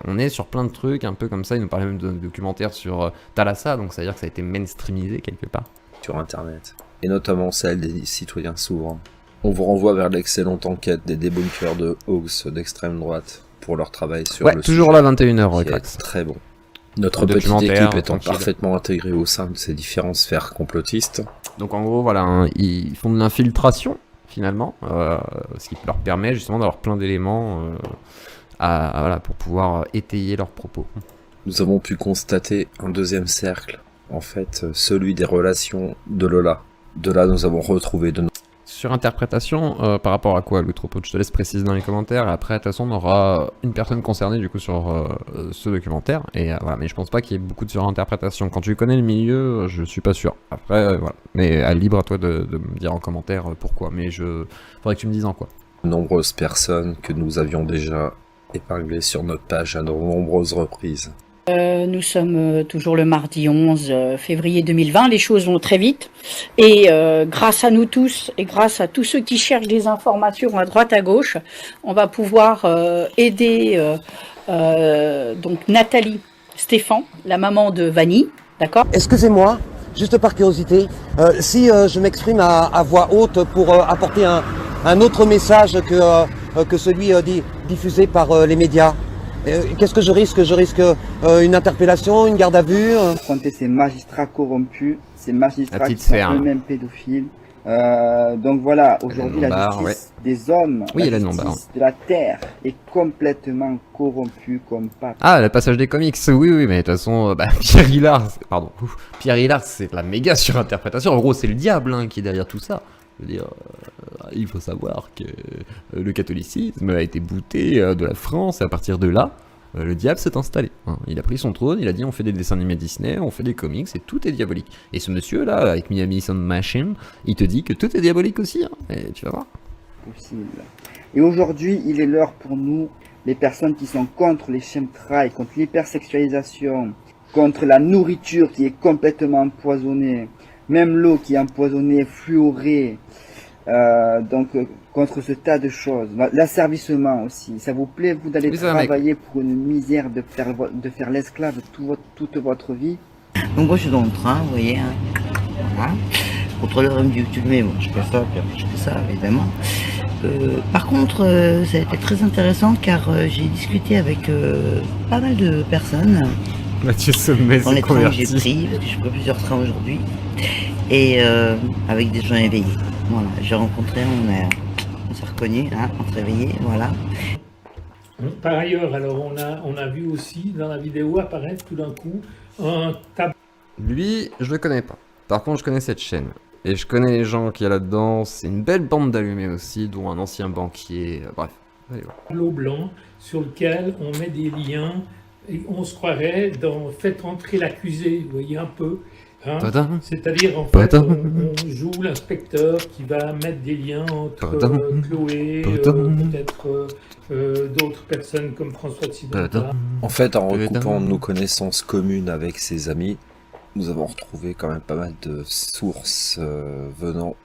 on est sur plein de trucs un peu comme ça, il nous parlait même de documentaire sur Thalassa, donc ça veut dire que ça a été mainstreamisé quelque part. Sur internet, et notamment celle des citoyens souverains. On vous renvoie vers l'excellente enquête des débunkers de hoax d'extrême droite pour leur travail sur ouais, le toujours sujet, là 21h, qui est très bon. Notre Le petite documentaire, équipe étant tranquille. parfaitement intégrée au sein de ces différentes sphères complotistes. Donc en gros, voilà, hein, ils font de l'infiltration, finalement, ce qui leur permet justement d'avoir plein d'éléments voilà, pour pouvoir étayer leurs propos. Nous avons pu constater un deuxième cercle, en fait, celui des relations de Lola. De là, nous avons retrouvé de Sur interprétation, par rapport à quoi, Loutropo? Je te laisse préciser dans les commentaires, et après, de toute façon, on aura une personne concernée, du coup, sur ce documentaire, et voilà, mais je pense pas qu'il y ait beaucoup de surinterprétation. Quand tu connais le milieu, je suis pas sûr. Après, voilà, mais libre à toi de me dire en commentaire pourquoi, mais faudrait que tu me dises en quoi. nombreuses personnes que nous avions déjà épinglées sur notre page à de nombreuses reprises. Nous sommes toujours le mardi 11 février 2020, les choses vont très vite et grâce à nous tous et grâce à tous ceux qui cherchent des informations à droite à gauche, on va pouvoir aider donc Nathalie Stéphan, la maman de Vanny, d'accord? Excusez-moi, juste par curiosité, si je m'exprime à voix haute pour apporter un autre message que celui diffusé par les médias, qu'est-ce que je risque? Je risque une interpellation, une garde à vue? Compter ces magistrats corrompus, ces magistrats qui sont eux-mêmes pédophiles. Donc voilà, aujourd'hui la justice des hommes, la justice de la terre est complètement corrompue comme pas. Ah, le passage des comics, oui, mais de toute façon, Pierre Hillard, Pierre Hillard, c'est la méga surinterprétation. En gros, c'est le diable hein, qui est derrière tout ça. Je veux dire, il faut savoir que le catholicisme a été bouté de la France et à partir de là, le diable s'est installé. Hein. Il a pris son trône, il a dit on fait des dessins animés Disney, on fait des comics et tout est diabolique. Et ce monsieur là, avec Miami Sound Machine, il te dit que tout est diabolique aussi. Hein. Et tu vas voir. Possible. Et aujourd'hui, il est l'heure pour nous, les personnes qui sont contre les chemtrails, contre l'hypersexualisation, contre la nourriture qui est complètement empoisonnée, même l'eau qui est empoisonnée, fluorée, donc contre ce tas de choses. L'asservissement aussi. Ça vous plaît, vous, d'aller travailler pour une misère, de faire l'esclave toute votre vie? Donc moi je suis dans le train, vous voyez, hein. Voilà. Contre le rhume du YouTube, mais bon, je fais ça, puis après je fais ça, évidemment. Par contre, ça a été très intéressant car j'ai discuté avec pas mal de personnes. Mathieu Sommet dans les trains que j'ai pris, parce que j'ai pris plusieurs trains aujourd'hui, et avec des gens éveillés. Voilà, j'ai rencontré, on s'est reconnus, hein, on s'est réveillés, voilà. Par ailleurs, alors on a vu aussi dans la vidéo apparaître tout d'un coup un tableau. Lui, je le connais pas. Par contre, je connais cette chaîne. Et je connais les gens qu'il y a là-dedans. C'est une belle bande d'allumés aussi, dont un ancien banquier. Bref, allez voir. Tableau blanc sur lequel on met des liens et on se croirait dans Faites entrer l'accusé, vous voyez un peu. Hein, c'est-à-dire en fait on joue l'inspecteur qui va mettre des liens entre Chloé, peut-être d'autres personnes comme François de Sidonta. En fait, en recoupant nos connaissances communes avec ses amis, nous avons retrouvé quand même pas mal de sources venant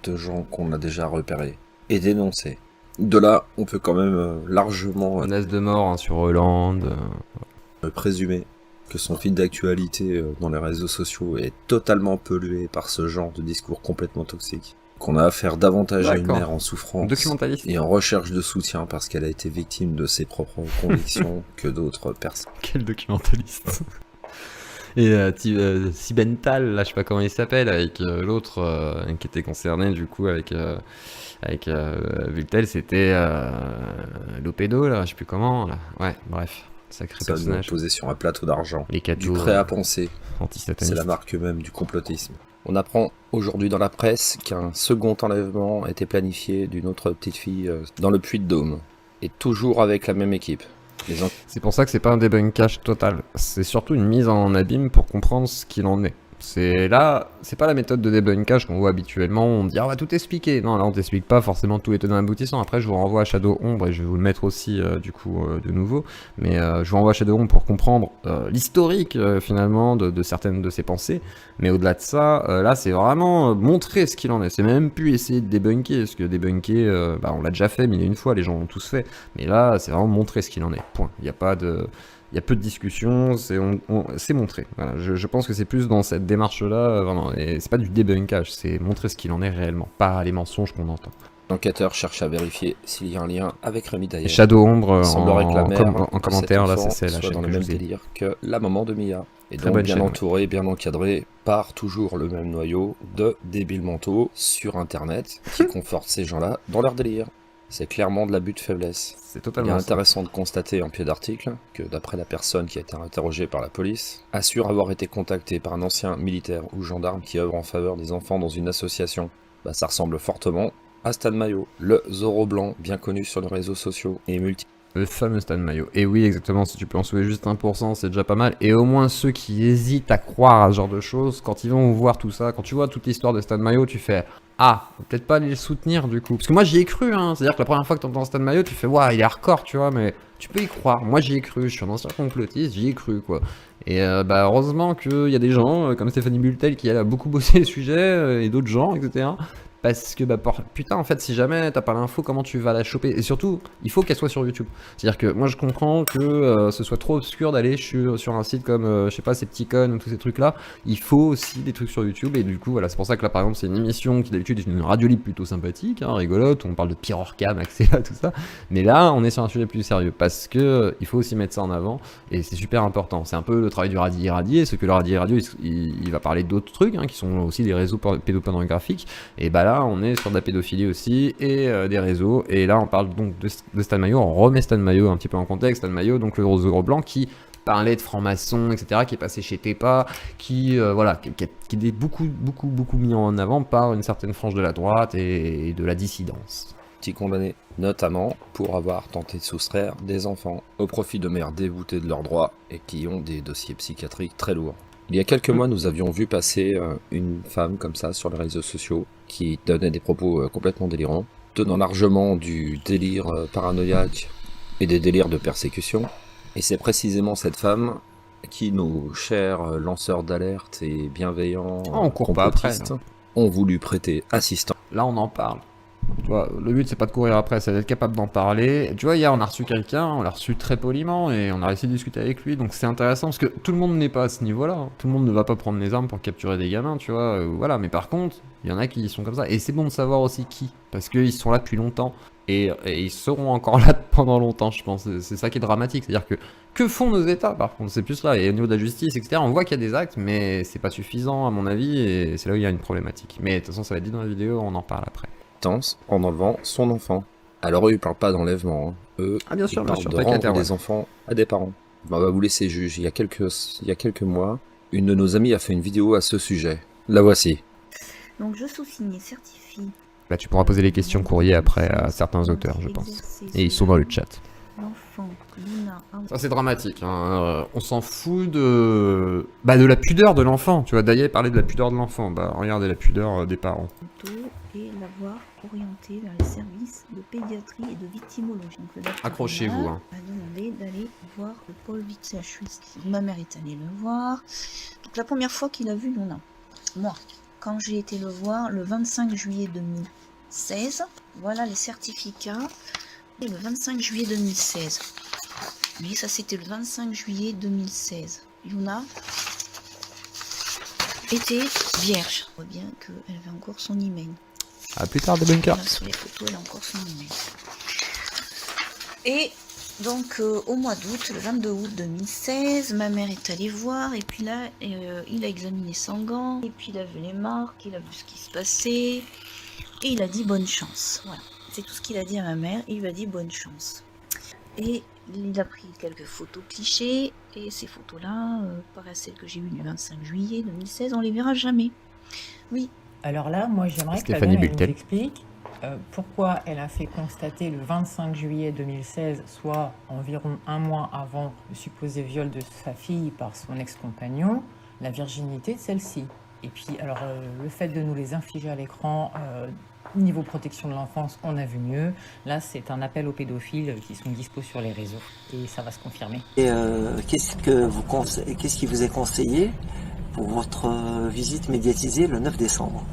de gens qu'on a déjà repérés et dénoncés. De là, on peut quand même largement... menace de mort hein, sur Hollande. Présumer que son fil d'actualité dans les réseaux sociaux est totalement pollué par ce genre de discours complètement toxique. Qu'on a affaire davantage à une mère en souffrance et en recherche de soutien parce qu'elle a été victime de ses propres convictions que d'autres personnes. Quel documentaliste. Et Sibental, là, je sais pas comment il s'appelle, avec l'autre qui était concerné, du coup, avec Vultel, c'était l'Opédo, là, je sais plus comment, là. Ouais, bref, sacré Ça nous personnage. posé sur un plateau d'argent. Les cadeaux, Du prêt à penser. antisatanistes. C'est la marque même du complotisme. On apprend aujourd'hui dans la presse qu'un second enlèvement a été planifié d'une autre petite fille dans le Puy-de-Dôme. Et toujours avec la même équipe. C'est pour ça que c'est pas un débunkage total. C'est surtout une mise en abîme pour comprendre ce qu'il en est. C'est là, c'est pas la méthode de débunkage qu'on voit habituellement. On dit on va tout expliquer. Non, là on t'explique pas forcément tous les tenants aboutissants. Après, je vous renvoie à Shadow Ombre et je vais vous le mettre aussi du coup de nouveau. Mais je vous renvoie à Shadow Ombre pour comprendre l'historique finalement de certaines de ses pensées. Mais au-delà de ça, là c'est vraiment montrer ce qu'il en est. C'est même plus essayer de débunker, parce que débunker, on l'a déjà fait mille et une fois, les gens l'ont tous fait. Mais là, c'est vraiment montrer ce qu'il en est. Point. Il n'y a pas de il y a peu de discussions, c'est montré. Voilà, je pense que c'est plus dans cette démarche-là, vraiment. Et c'est pas du débunkage, c'est montrer ce qu'il en est réellement, pas les mensonges qu'on entend. L'enquêteur cherche à vérifier s'il y a un lien avec Rémi Daillard. Et Shadow Ombre en commentaire, là, c'est la chaîne dans le que même je vous ai délire que la maman de Mia. Et Très donc bonne bien chaîne, entouré, bien encadré par toujours le même noyau de débiles mentaux sur internet qui confortent ces gens-là dans leur délire. C'est clairement de l'abus de faiblesse. C'est totalement Il est ça. intéressant de constater en pied d'article que d'après la personne qui a été interrogée par la police, assure avoir été contacté par un ancien militaire ou gendarme qui œuvre en faveur des enfants dans une association. Ça ressemble fortement à Stan Mayo, le Zorro blanc bien connu sur les réseaux sociaux et Le fameux Stan Mayo. Et oui, exactement, si tu peux en sauver juste 1%, c'est déjà pas mal. Et au moins ceux qui hésitent à croire à ce genre de choses, quand ils vont voir tout ça, quand tu vois toute l'histoire de Stan Mayo, tu fais ah, peut-être pas aller le soutenir du coup. Parce que moi j'y ai cru, hein. C'est-à-dire que la première fois que tu entends Stan Mayo, tu fais waouh, il est hardcore, tu vois, mais tu peux y croire. Moi j'y ai cru, je suis un ancien complotiste, j'y ai cru quoi. Et heureusement qu'il y a des gens comme Stéphanie Bultel qui elle a beaucoup bossé le sujet, et d'autres gens, etc. Parce que putain en fait si jamais t'as pas l'info, comment tu vas la choper? Et surtout il faut qu'elle soit sur YouTube. C'est à dire que moi je comprends que ce soit trop obscur d'aller sur un site comme je sais pas ces petits cons ou tous ces trucs là. Il faut aussi des trucs sur YouTube. Et du coup voilà, c'est pour ça que là par exemple c'est une émission qui d'habitude est une radio libre plutôt sympathique, hein, rigolote, on parle de Pyrorcam, Axela, tout ça. Mais là on est sur un sujet plus sérieux parce que il faut aussi mettre ça en avant. Et c'est super important. C'est un peu le travail du radier radier, ce que le radier radio il va parler d'autres trucs hein, qui sont aussi des réseaux pédopornographiques. Et bah là on est sur de la pédophilie aussi et des réseaux, et là on parle donc de Stan Mayo, on remet Stan Mayo un petit peu en contexte. Stan Mayo, donc le Zorro blanc qui parlait de franc-maçon, etc., qui est passé chez Tepa, qui est beaucoup mis en avant par une certaine frange de la droite et de la dissidence. Petit condamné, notamment pour avoir tenté de soustraire des enfants au profit de mères déboutées de leurs droits et qui ont des dossiers psychiatriques très lourds. Il y a quelques mois, nous avions vu passer une femme comme ça sur les réseaux sociaux qui donnait des propos complètement délirants, tenant largement du délire paranoïaque et des délires de persécution. Et c'est précisément cette femme qui nos chers lanceurs d'alerte et bienveillants on court pas après, ont voulu prêter assistance. Là on en parle. Tu vois, le but c'est pas de courir après, c'est d'être capable d'en parler. Tu vois, hier on a reçu quelqu'un, on l'a reçu très poliment et on a réussi à discuter avec lui, donc c'est intéressant parce que tout le monde n'est pas à ce niveau-là, hein. Tout le monde ne va pas prendre les armes pour capturer des gamins, tu vois, voilà, mais par contre, il y en a qui sont comme ça, et c'est bon de savoir aussi qui, parce qu'ils sont là depuis longtemps, et ils seront encore là pendant longtemps, je pense, c'est ça qui est dramatique, c'est-à-dire que font nos états par contre, c'est plus là, et au niveau de la justice, etc., on voit qu'il y a des actes, mais c'est pas suffisant à mon avis, et c'est là où il y a une problématique. Mais de toute façon ça va être dit dans la vidéo, on en parle après. En enlevant son enfant. Alors eux ils parlent pas d'enlèvement, hein. Eux bien sûr, ils parlent de rendre des enfants à des parents. On va vous laisser juger. Il y a quelques mois, une de nos amies a fait une vidéo à ce sujet. La voici. Donc je sous-signe certifie. Là tu pourras poser les questions courrier après à certains auteurs, je pense. Et ils sont dans le chat. Ça c'est dramatique, hein. On s'en fout de la pudeur de l'enfant, tu vois. D'ailleurs parler de la pudeur de l'enfant, regardez la pudeur des parents. Et l'avoir orienté vers les services de pédiatrie et de victimologie. Accrochez-vous. Hein. A demandé d'aller voir le pôle CHU. Ma mère est allée le voir. Donc la première fois qu'il a vu Luna, moi, quand j'ai été le voir le 25 juillet 2016, voilà les certificats. Et le 25 juillet 2016. Mais ça c'était le 25 juillet 2016. Luna était vierge. On voit bien qu'elle avait encore son email. À plus tard, des bunkers. Sur les photos, elle a encore son email. Et Donc au mois d'août, le 22 août 2016, ma mère est allée voir et puis là, il a examiné son gant et puis il a vu les marques, il a vu ce qui se passait et il a dit bonne chance. Voilà, c'est tout ce qu'il a dit à ma mère, il lui a dit bonne chance. Et il a pris quelques photos clichés et ces photos-là, pareil à celles que j'ai eues le 25 juillet 2016, on les verra jamais. Oui. Alors là, moi j'aimerais que Madame nous explique pourquoi elle a fait constater le 25 juillet 2016, soit environ un mois avant le supposé viol de sa fille par son ex-compagnon, la virginité de celle-ci. Et puis, alors, le fait de nous les infliger à l'écran, niveau protection de l'enfance, on a vu mieux. Là, c'est un appel aux pédophiles qui sont dispo sur les réseaux. Et ça va se confirmer. Et qu'est-ce qui vous est conseillé pour votre visite médiatisée le 9 décembre?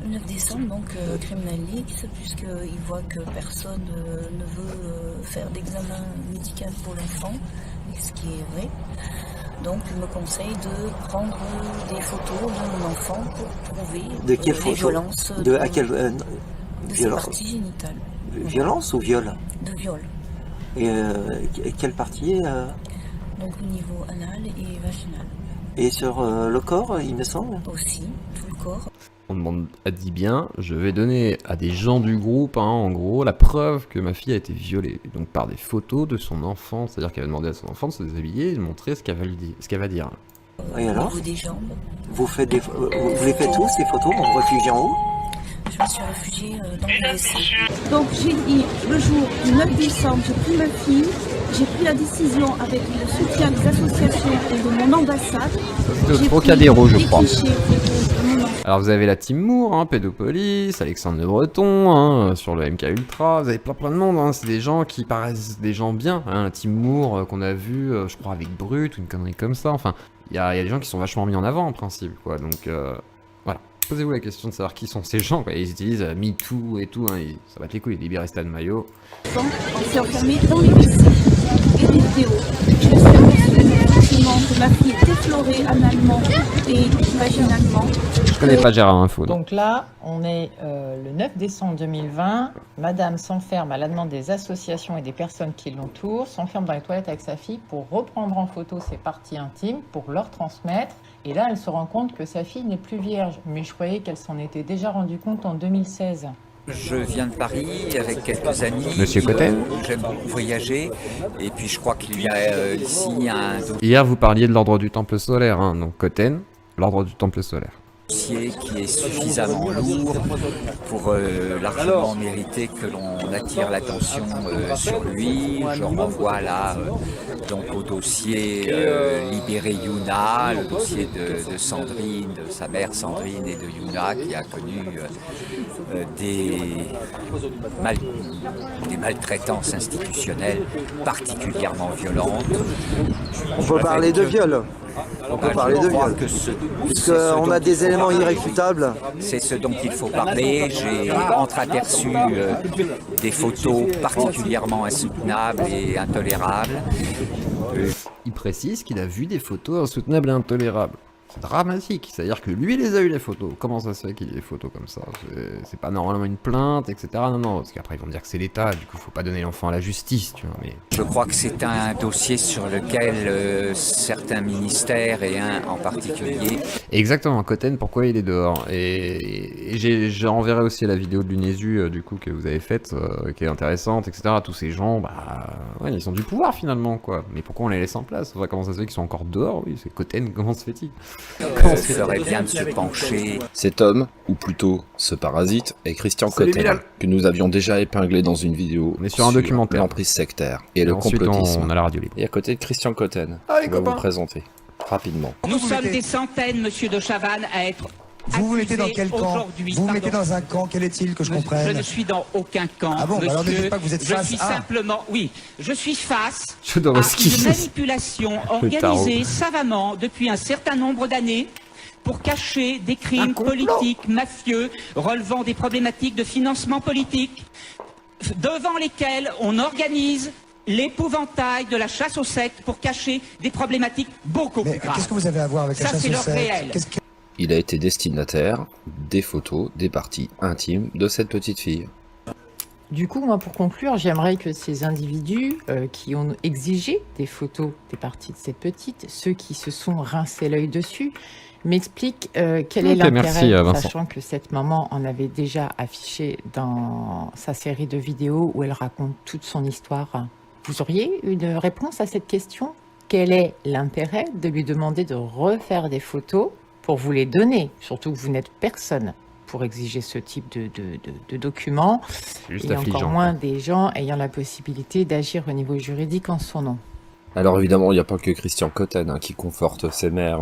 Le 9 décembre, donc Criminal Leaks, puisqu'il voit que personne ne veut faire d'examen médical pour l'enfant, ce qui est vrai. Donc il me conseille de prendre des photos de mon enfant pour prouver de quelle les violences à quelle de ses violence parties génitales. Violence ou viol? De viol. Et quelle partie Donc au niveau anal et vaginal. Et sur le corps, il me semble? Aussi, tout le corps. On demande à dit bien, je vais donner à des gens du groupe, hein, en gros, la preuve que ma fille a été violée. Donc par des photos de son enfant, c'est-à-dire qu'elle va demander à son enfant de se déshabiller et de montrer ce qu'elle va dire. Et alors? Au niveau des jambes. Vous les faites où ces photos? Vous vous réfugiez en haut? Je me suis réfugiée dans le WC. Donc j'ai dit, le jour du 9 décembre, j'ai pris ma fille, j'ai pris la décision avec le soutien des associations et de mon ambassade. C'était au Trocadéro, je crois. Alors vous avez la team Moore, hein, Pédopolis, Alexandre de Breton, hein, sur le MK Ultra, vous avez plein de monde, hein, c'est des gens qui paraissent des gens bien, hein, la team Moore qu'on a vu, je crois avec Brut, ou une connerie comme ça, enfin, il y a des gens qui sont vachement mis en avant en principe, quoi, donc voilà. Posez-vous la question de savoir qui sont ces gens, quoi. Ils utilisent MeToo et tout, hein, ça bat les couilles, libérer Stan Mayo. On s'est enfermé dans les WC et des vidéos. Je me suis aperçue effectivement que ma fille est effleurée analement et vaginalement. Je connais pas Gérard Info. Donc là, on est le 9 décembre 2020. Madame s'enferme à la demande des associations et des personnes qui l'entourent, s'enferme dans les toilettes avec sa fille pour reprendre en photo ses parties intimes, pour leur transmettre. Et là, elle se rend compte que sa fille n'est plus vierge. Mais je croyais qu'elle s'en était déjà rendue compte en 2016. Je viens de Paris avec quelques amis. Monsieur Cotten. J'aime beaucoup voyager. Et puis je crois qu'il y a ici un Hier, vous parliez de l'ordre du Temple solaire, hein, donc Cotten, l'ordre du Temple solaire. dossier qui est suffisamment lourd pour largement mériter que l'on attire l'attention sur lui. Je renvoie là donc au dossier Libéré Yuna, le dossier de Sandrine, de sa mère Sandrine et de Yuna qui a connu des maltraitances institutionnelles particulièrement violentes. On peut parler de viol. On peut parler de viol. Puisqu'on a des éléments irréfutables. C'est ce dont il faut parler. J'ai entreaperçu des photos particulièrement insoutenables et intolérables. Il précise qu'il a vu des photos insoutenables et intolérables. C'est dramatique, c'est-à-dire que lui les a eu les photos. Comment ça se fait qu'il ait des photos comme ça? C'est pas normalement une plainte, etc. Non, parce qu'après ils vont dire que c'est l'État, du coup faut pas donner l'enfant à la justice, tu vois. Mais... Je crois que c'est un dossier sur lequel certains ministères et un en particulier. Exactement, Cotten, pourquoi il est dehors? Et je renverrai aussi la vidéo de l'UNESU du coup que vous avez faite, qui est intéressante, etc. Tous ces gens, ouais, ils sont du pouvoir finalement, quoi. Mais pourquoi on les laisse en place? Enfin, comment ça se fait qu'ils sont encore dehors? Oui, c'est Cotten, comment se fait-il? Il ferait bien de se pencher. Cet homme, ou plutôt ce parasite, est Christian Cotten, que nous avions déjà épinglé dans une vidéo. On est sur un documentaire. L'emprise sectaire et le ensuite, complotisme. on a la radio libre. Et à côté de Christian Cotten, on va vous présenter rapidement. Nous sommes des centaines, monsieur de Chavannes, à être. Vous vous mettez dans quel camp? Vous vous mettez dans un camp, quel est-il, que je comprenne? Je ne suis dans aucun camp. Ah bon, monsieur, alors ne dites pas que vous êtes face. Je suis simplement, oui, je suis face à une manipulation organisée savamment depuis un certain nombre d'années pour cacher des crimes politiques, mafieux, relevant des problématiques de financement politique, devant lesquels on organise l'épouvantail de la chasse aux sectes pour cacher des problématiques beaucoup plus graves. Qu'est-ce que vous avez à voir avec la chasse aux sectes? Réel. Il a été destinataire des photos des parties intimes de cette petite fille. Du coup, moi, pour conclure, j'aimerais que ces individus qui ont exigé des photos des parties de cette petite, ceux qui se sont rincés l'œil dessus, m'expliquent quel est l'intérêt, sachant que cette maman en avait déjà affiché dans sa série de vidéos où elle raconte toute son histoire. Vous auriez une réponse à cette question? Quel est l'intérêt de lui demander de refaire des photos pour vous les donner? Surtout que vous n'êtes personne pour exiger ce type de documents, et encore moins des gens ayant la possibilité d'agir au niveau juridique en son nom. Alors évidemment, il n'y a pas que Christian Cotten qui conforte ses mères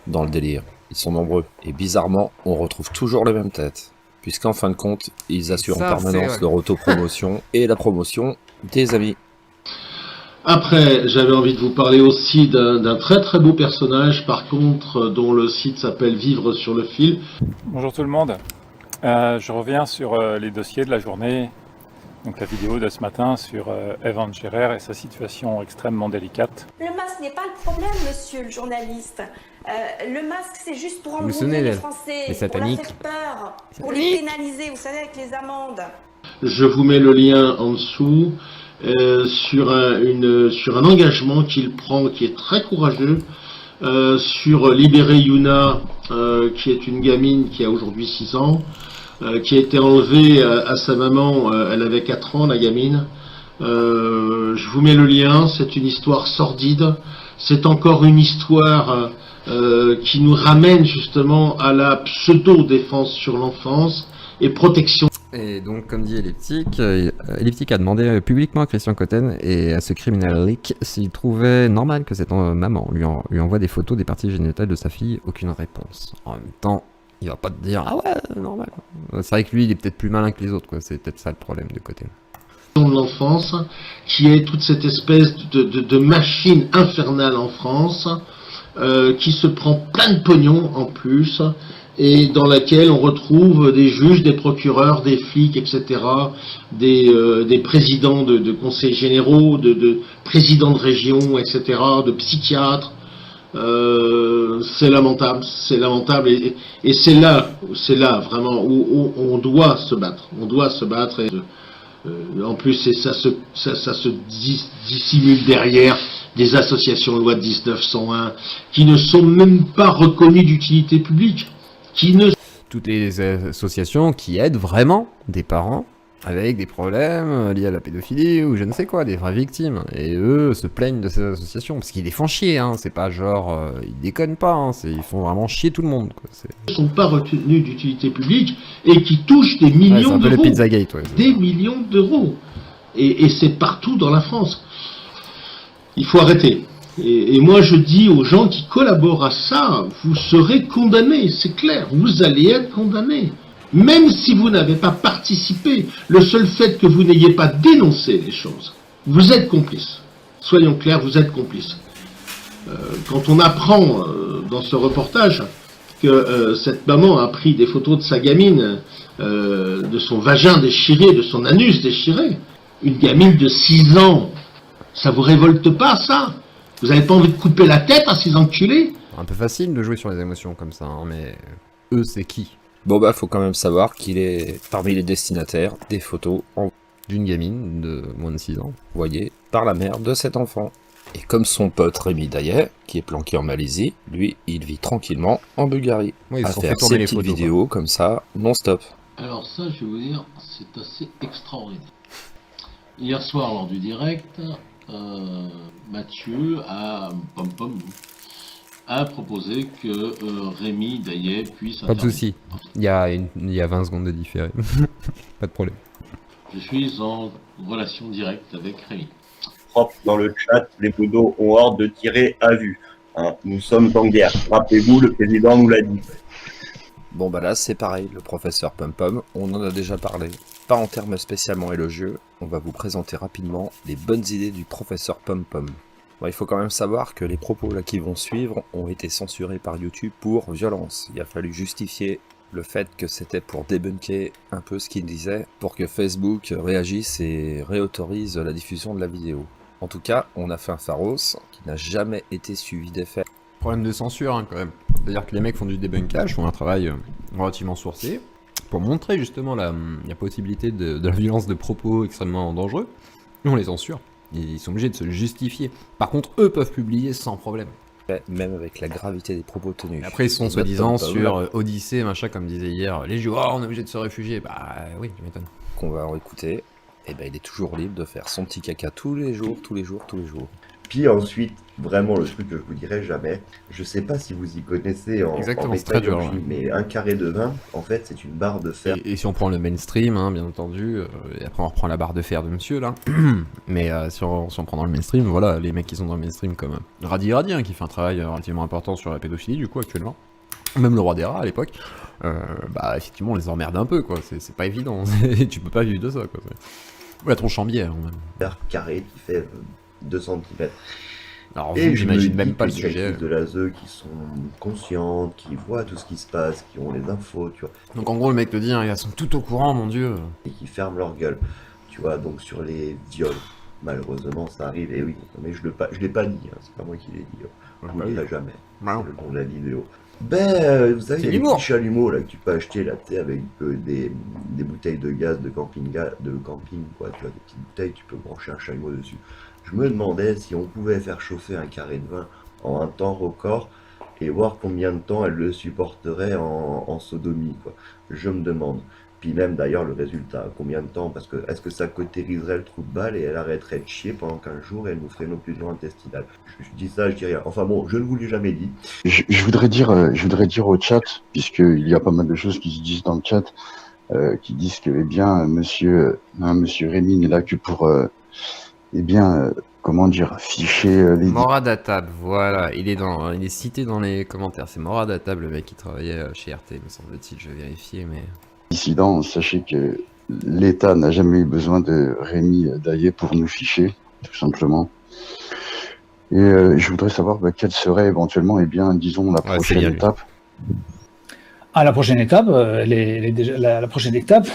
dans le délire. Ils sont nombreux. Et bizarrement, on retrouve toujours les mêmes têtes. Puisqu'en fin de compte, ils assurent en permanence leur autopromotion et la promotion des amis. Après, j'avais envie de vous parler aussi d'un très très beau personnage, par contre, dont le site s'appelle Vivre sur le fil. Bonjour tout le monde, je reviens sur les dossiers de la journée, donc la vidéo de ce matin sur Evan Scherer et sa situation extrêmement délicate. Le masque n'est pas le problème, monsieur le journaliste. Le masque, c'est juste pour embrouiller les Français, pour leur faire peur, pour les pénaliser, vous savez, avec les amendes. Je vous mets le lien en dessous. Sur un engagement qu'il prend qui est très courageux sur libérer Yuna, qui est une gamine qui a aujourd'hui 6 ans, qui a été enlevée à sa maman, elle avait 4 ans la gamine. Je vous mets le lien, c'est une histoire sordide, c'est encore une histoire qui nous ramène justement à la pseudo-défense sur l'enfance et protection. Et donc, comme dit Elliptique, Elliptique a demandé publiquement à Christian Cotten et à ce criminel leak s'il trouvait normal que cette maman lui envoie des photos des parties génitales de sa fille. Aucune réponse. En même temps, il va pas te dire « Ah ouais, normal ». C'est vrai que lui, il est peut-être plus malin que les autres, quoi. C'est peut-être ça le problème de Cotten. De l'enfance, qui est toute cette espèce de machine infernale en France, qui se prend plein de pognon en plus, et dans laquelle on retrouve des juges, des procureurs, des flics, etc., des présidents de conseils généraux, de présidents de région, etc., de psychiatres. C'est lamentable, et c'est là vraiment où on doit se battre. On doit se battre, et en plus ça se dissimule derrière des associations de loi de 1901 qui ne sont même pas reconnues d'utilité publique. Toutes les associations qui aident vraiment des parents avec des problèmes liés à la pédophilie ou je ne sais quoi, des vraies victimes. Et eux se plaignent de ces associations parce qu'ils les font chier, hein. C'est pas genre ils déconnent pas, hein. Ils font vraiment chier tout le monde, quoi. Ils ne sont pas retenus d'utilité publique et qui touchent des millions d'euros. Des millions d'euros. Et c'est partout dans la France. Il faut arrêter. Et moi je dis aux gens qui collaborent à ça, vous serez condamnés, c'est clair, vous allez être condamnés. Même si vous n'avez pas participé, le seul fait que vous n'ayez pas dénoncé les choses, vous êtes complice. Soyons clairs, vous êtes complice. Quand on apprend dans ce reportage que cette maman a pris des photos de sa gamine, de son vagin déchiré, de son anus déchiré, une gamine de 6 ans, ça vous révolte pas ça? Vous n'avez pas envie de couper la tête à ces enculés? Un peu facile de jouer sur les émotions comme ça, hein, mais eux c'est qui? Bon bah faut quand même savoir qu'il est parmi les destinataires des photos d'une gamine de moins de 6 ans, envoyées par la mère de cet enfant. Et comme son pote Rémi Daillet, qui est planqué en Malaisie, lui il vit tranquillement en Bulgarie, à faire ses petites vidéos comme ça, non-stop. Alors ça je vais vous dire, c'est assez extraordinaire. Hier soir lors du direct, Mathieu a proposé que Rémi Daillet puisse... Pas de soucis, il y a 20 secondes de différé, pas de problème. Je suis en relation directe avec Rémi. Propre dans le chat, les modos ont ordre de tirer à vue. Hein, nous sommes en guerre, rappelez-vous, le président nous l'a dit. Bon bah là c'est pareil, le professeur Pom Pom, on en a déjà parlé. Pas en termes spécialement élogieux, on va vous présenter rapidement les bonnes idées du professeur Pom Pom. Bon, il faut quand même savoir que les propos là qui vont suivre ont été censurés par YouTube pour violence. Il a fallu justifier le fait que c'était pour débunker un peu ce qu'il disait, pour que Facebook réagisse et réautorise la diffusion de la vidéo. En tout cas, on a fait un Pharos qui n'a jamais été suivi d'effet. Problème de censure, hein, quand même. C'est-à-dire que les mecs font du débunkage, font un travail relativement sourcé, pour montrer justement la possibilité de la violence de propos extrêmement dangereux, on les censure. Ils sont obligés de se justifier. Par contre, eux peuvent publier sans problème. Même avec la gravité des propos tenus. Après, ils sont soi-disant sur Odyssée, machin, comme disait hier, les Juifs, on est obligé de se réfugier. Bah oui, tu m'étonnes. Qu'on va en écouter, et ben il est toujours libre de faire son petit caca tous les jours. Puis ensuite, vraiment le truc que je vous dirai jamais, je sais pas si vous y connaissez en métallurgie, mais un carré de 20, en fait, c'est une barre de fer. Et si on prend le mainstream, hein, bien entendu, et après on reprend la barre de fer de monsieur, là, mais si on prend dans le mainstream, voilà, les mecs qui sont dans le mainstream comme Radi, hein, qui fait un travail relativement important sur la pédophilie, du coup, actuellement, même le roi des rats, à l'époque, bah, effectivement, on les emmerde un peu, quoi, c'est pas évident, tu peux pas vivre de ça, quoi. Ou la tronche en bière, même. Fer carré qui fait 2 cm. Alors, et j'imagine même pas le sujet. De la ZEU qui sont conscientes, qui voient tout ce qui se passe, qui ont les infos, tu vois. Donc en gros, le mec te dit, hein, ils sont tout au courant, mon dieu. Et qui ferment leur gueule, tu vois. Donc sur les viols, malheureusement, ça arrive. Et oui, mais je l'ai pas dit, hein, c'est pas moi qui l'ai dit. Je vous le dirai jamais. C'est le nom de la vidéo. Ben, vous savez, il y a des petits chalumeaux là que tu peux acheter là, tu sais, avec des bouteilles de gaz de camping, quoi. Tu vois, des petites bouteilles, tu peux brancher un chalumeau dessus. Je me demandais si on pouvait faire chauffer un carré de vin en un temps record et voir combien de temps elle le supporterait en sodomie, quoi. Je me demande. Puis même d'ailleurs le résultat, combien de temps, parce que est-ce que ça cautériserait le trou de balle et elle arrêterait de chier pendant 15 jours et elle nous ferait une occlusion intestinale. Je dis ça, je dis rien. Enfin bon, je ne vous l'ai jamais dit. Je voudrais dire au chat, puisqu'il y a pas mal de choses qui se disent dans le chat, qui disent que, eh bien, monsieur Rémy n'est là que pour, comment dire, ficher les... Morad Atab, voilà, il est cité dans les commentaires. C'est Morad Atab, le mec qui travaillait chez RT, me semble-t-il, je vais vérifier, mais... Dissident, sachez que l'État n'a jamais eu besoin de Rémy Daillé pour nous ficher, tout simplement. Et je voudrais savoir quelle serait éventuellement, disons, la prochaine étape. Ah, la prochaine étape, la prochaine étape,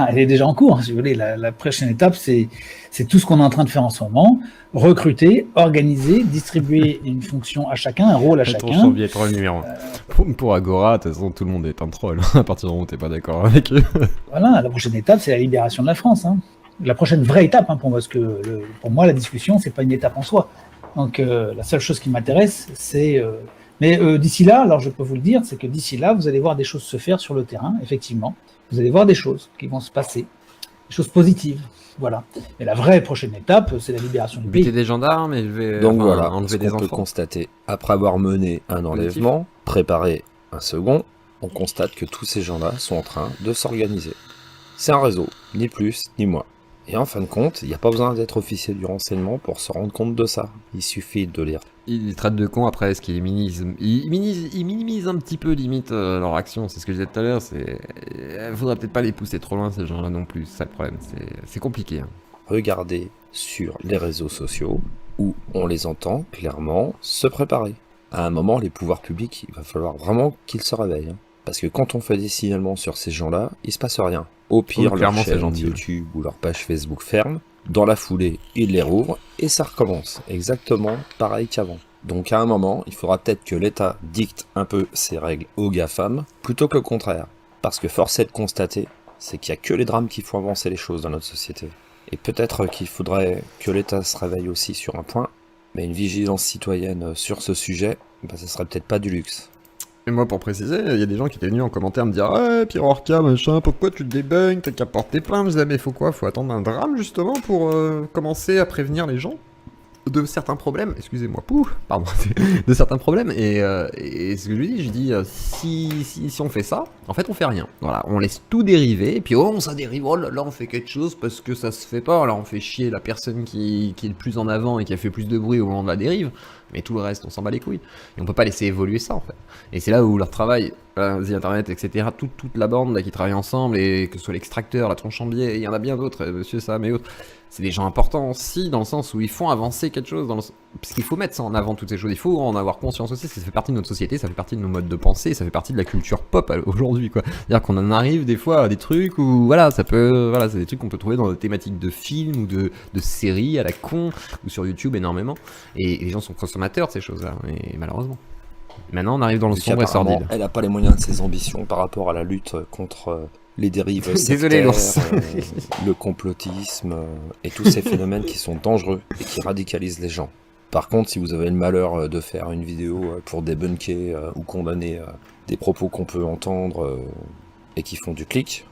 elle est déjà en cours, si vous voulez. La prochaine étape, c'est tout ce qu'on est en train de faire en ce moment. Recruter, organiser, distribuer une fonction à chacun, un rôle à chacun. Pour Agora, de toute façon, tout le monde est un troll, à partir du moment où t'es pas d'accord avec eux. Voilà, la prochaine étape, c'est la libération de la France. Hein. La prochaine vraie étape, hein, pour moi, parce que pour moi, la discussion, c'est pas une étape en soi. Donc, la seule chose qui m'intéresse, c'est... Mais d'ici là, alors je peux vous le dire, c'est que d'ici là, vous allez voir des choses se faire sur le terrain, effectivement. Vous allez voir des choses qui vont se passer, des choses positives. Voilà. Et la vraie prochaine étape, c'est la libération du pays. Buter des gendarmes, enlever des enfants. On peut constater, après avoir mené un enlèvement, préparé un second, on constate que tous ces gens-là sont en train de s'organiser. C'est un réseau, ni plus ni moins. Et en fin de compte, il n'y a pas besoin d'être officier du renseignement pour se rendre compte de ça. Il suffit de lire. Il les traite de cons après, est-ce qu'il minimise un petit peu limite leur action. C'est ce que je disais tout à l'heure, faudrait peut-être pas les pousser trop loin ces gens-là non plus, c'est ça le problème, c'est compliqué. Hein. Regardez sur les réseaux sociaux où on les entend clairement se préparer. À un moment, les pouvoirs publics, il va falloir vraiment qu'ils se réveillent. Hein. Parce que quand on fait des signalements sur ces gens-là, il se passe rien. Au pire, leur chaîne YouTube ou leur page Facebook ferme. Dans la foulée, ils les rouvrent et ça recommence. Exactement pareil qu'avant. Donc à un moment, il faudra peut-être que l'État dicte un peu ses règles aux GAFAM, plutôt que le contraire. Parce que force est de constater, c'est qu'il n'y a que les drames qui font avancer les choses dans notre société. Et peut-être qu'il faudrait que l'État se réveille aussi sur un point, mais une vigilance citoyenne sur ce sujet, ça serait peut-être pas du luxe. Et moi, pour préciser, il y a des gens qui étaient venus en commentaire me dire « Ouais, Pierre Orca, machin, pourquoi tu te débugnes, t'as qu'à porter plainte ?» Je disais « Mais faut quoi? Faut attendre un drame, justement, pour commencer à prévenir les gens de certains problèmes. » Excusez-moi, de certains problèmes. Et ce que je lui dis, si on fait ça, en fait, on fait rien. Voilà, on laisse tout dériver, et puis ça dérive, oh là là, on fait quelque chose parce que ça se fait pas. Alors on fait chier la personne qui est le plus en avant et qui a fait plus de bruit au moment de la dérive. Mais tout le reste, on s'en bat les couilles. Et on peut pas laisser évoluer ça, en fait. Et c'est là où leur travail, The Internet, etc., toute la bande là, qui travaille ensemble, et que ce soit l'extracteur, la tronche en biais, il y en a bien d'autres, monsieur Sam et autres, c'est des gens importants aussi, dans le sens où ils font avancer quelque chose, parce qu'il faut mettre ça en avant, toutes ces choses, il faut en avoir conscience aussi, parce que ça fait partie de notre société, ça fait partie de nos modes de pensée, ça fait partie de la culture pop aujourd'hui, quoi. C'est-à-dire qu'on en arrive des fois à des trucs où, c'est des trucs qu'on peut trouver dans des thématiques de films ou de séries à la con, ou sur YouTube énormément, et les gens sont consommateurs de ces choses-là, et malheureusement. Maintenant, on arrive dans le sombre et sordide. Elle n'a pas les moyens de ses ambitions par rapport à la lutte contre les dérives sectaires, le complotisme et tous ces phénomènes qui sont dangereux et qui radicalisent les gens. Par contre, si vous avez le malheur de faire une vidéo pour débunker ou condamner des propos qu'on peut entendre et qui font du clic,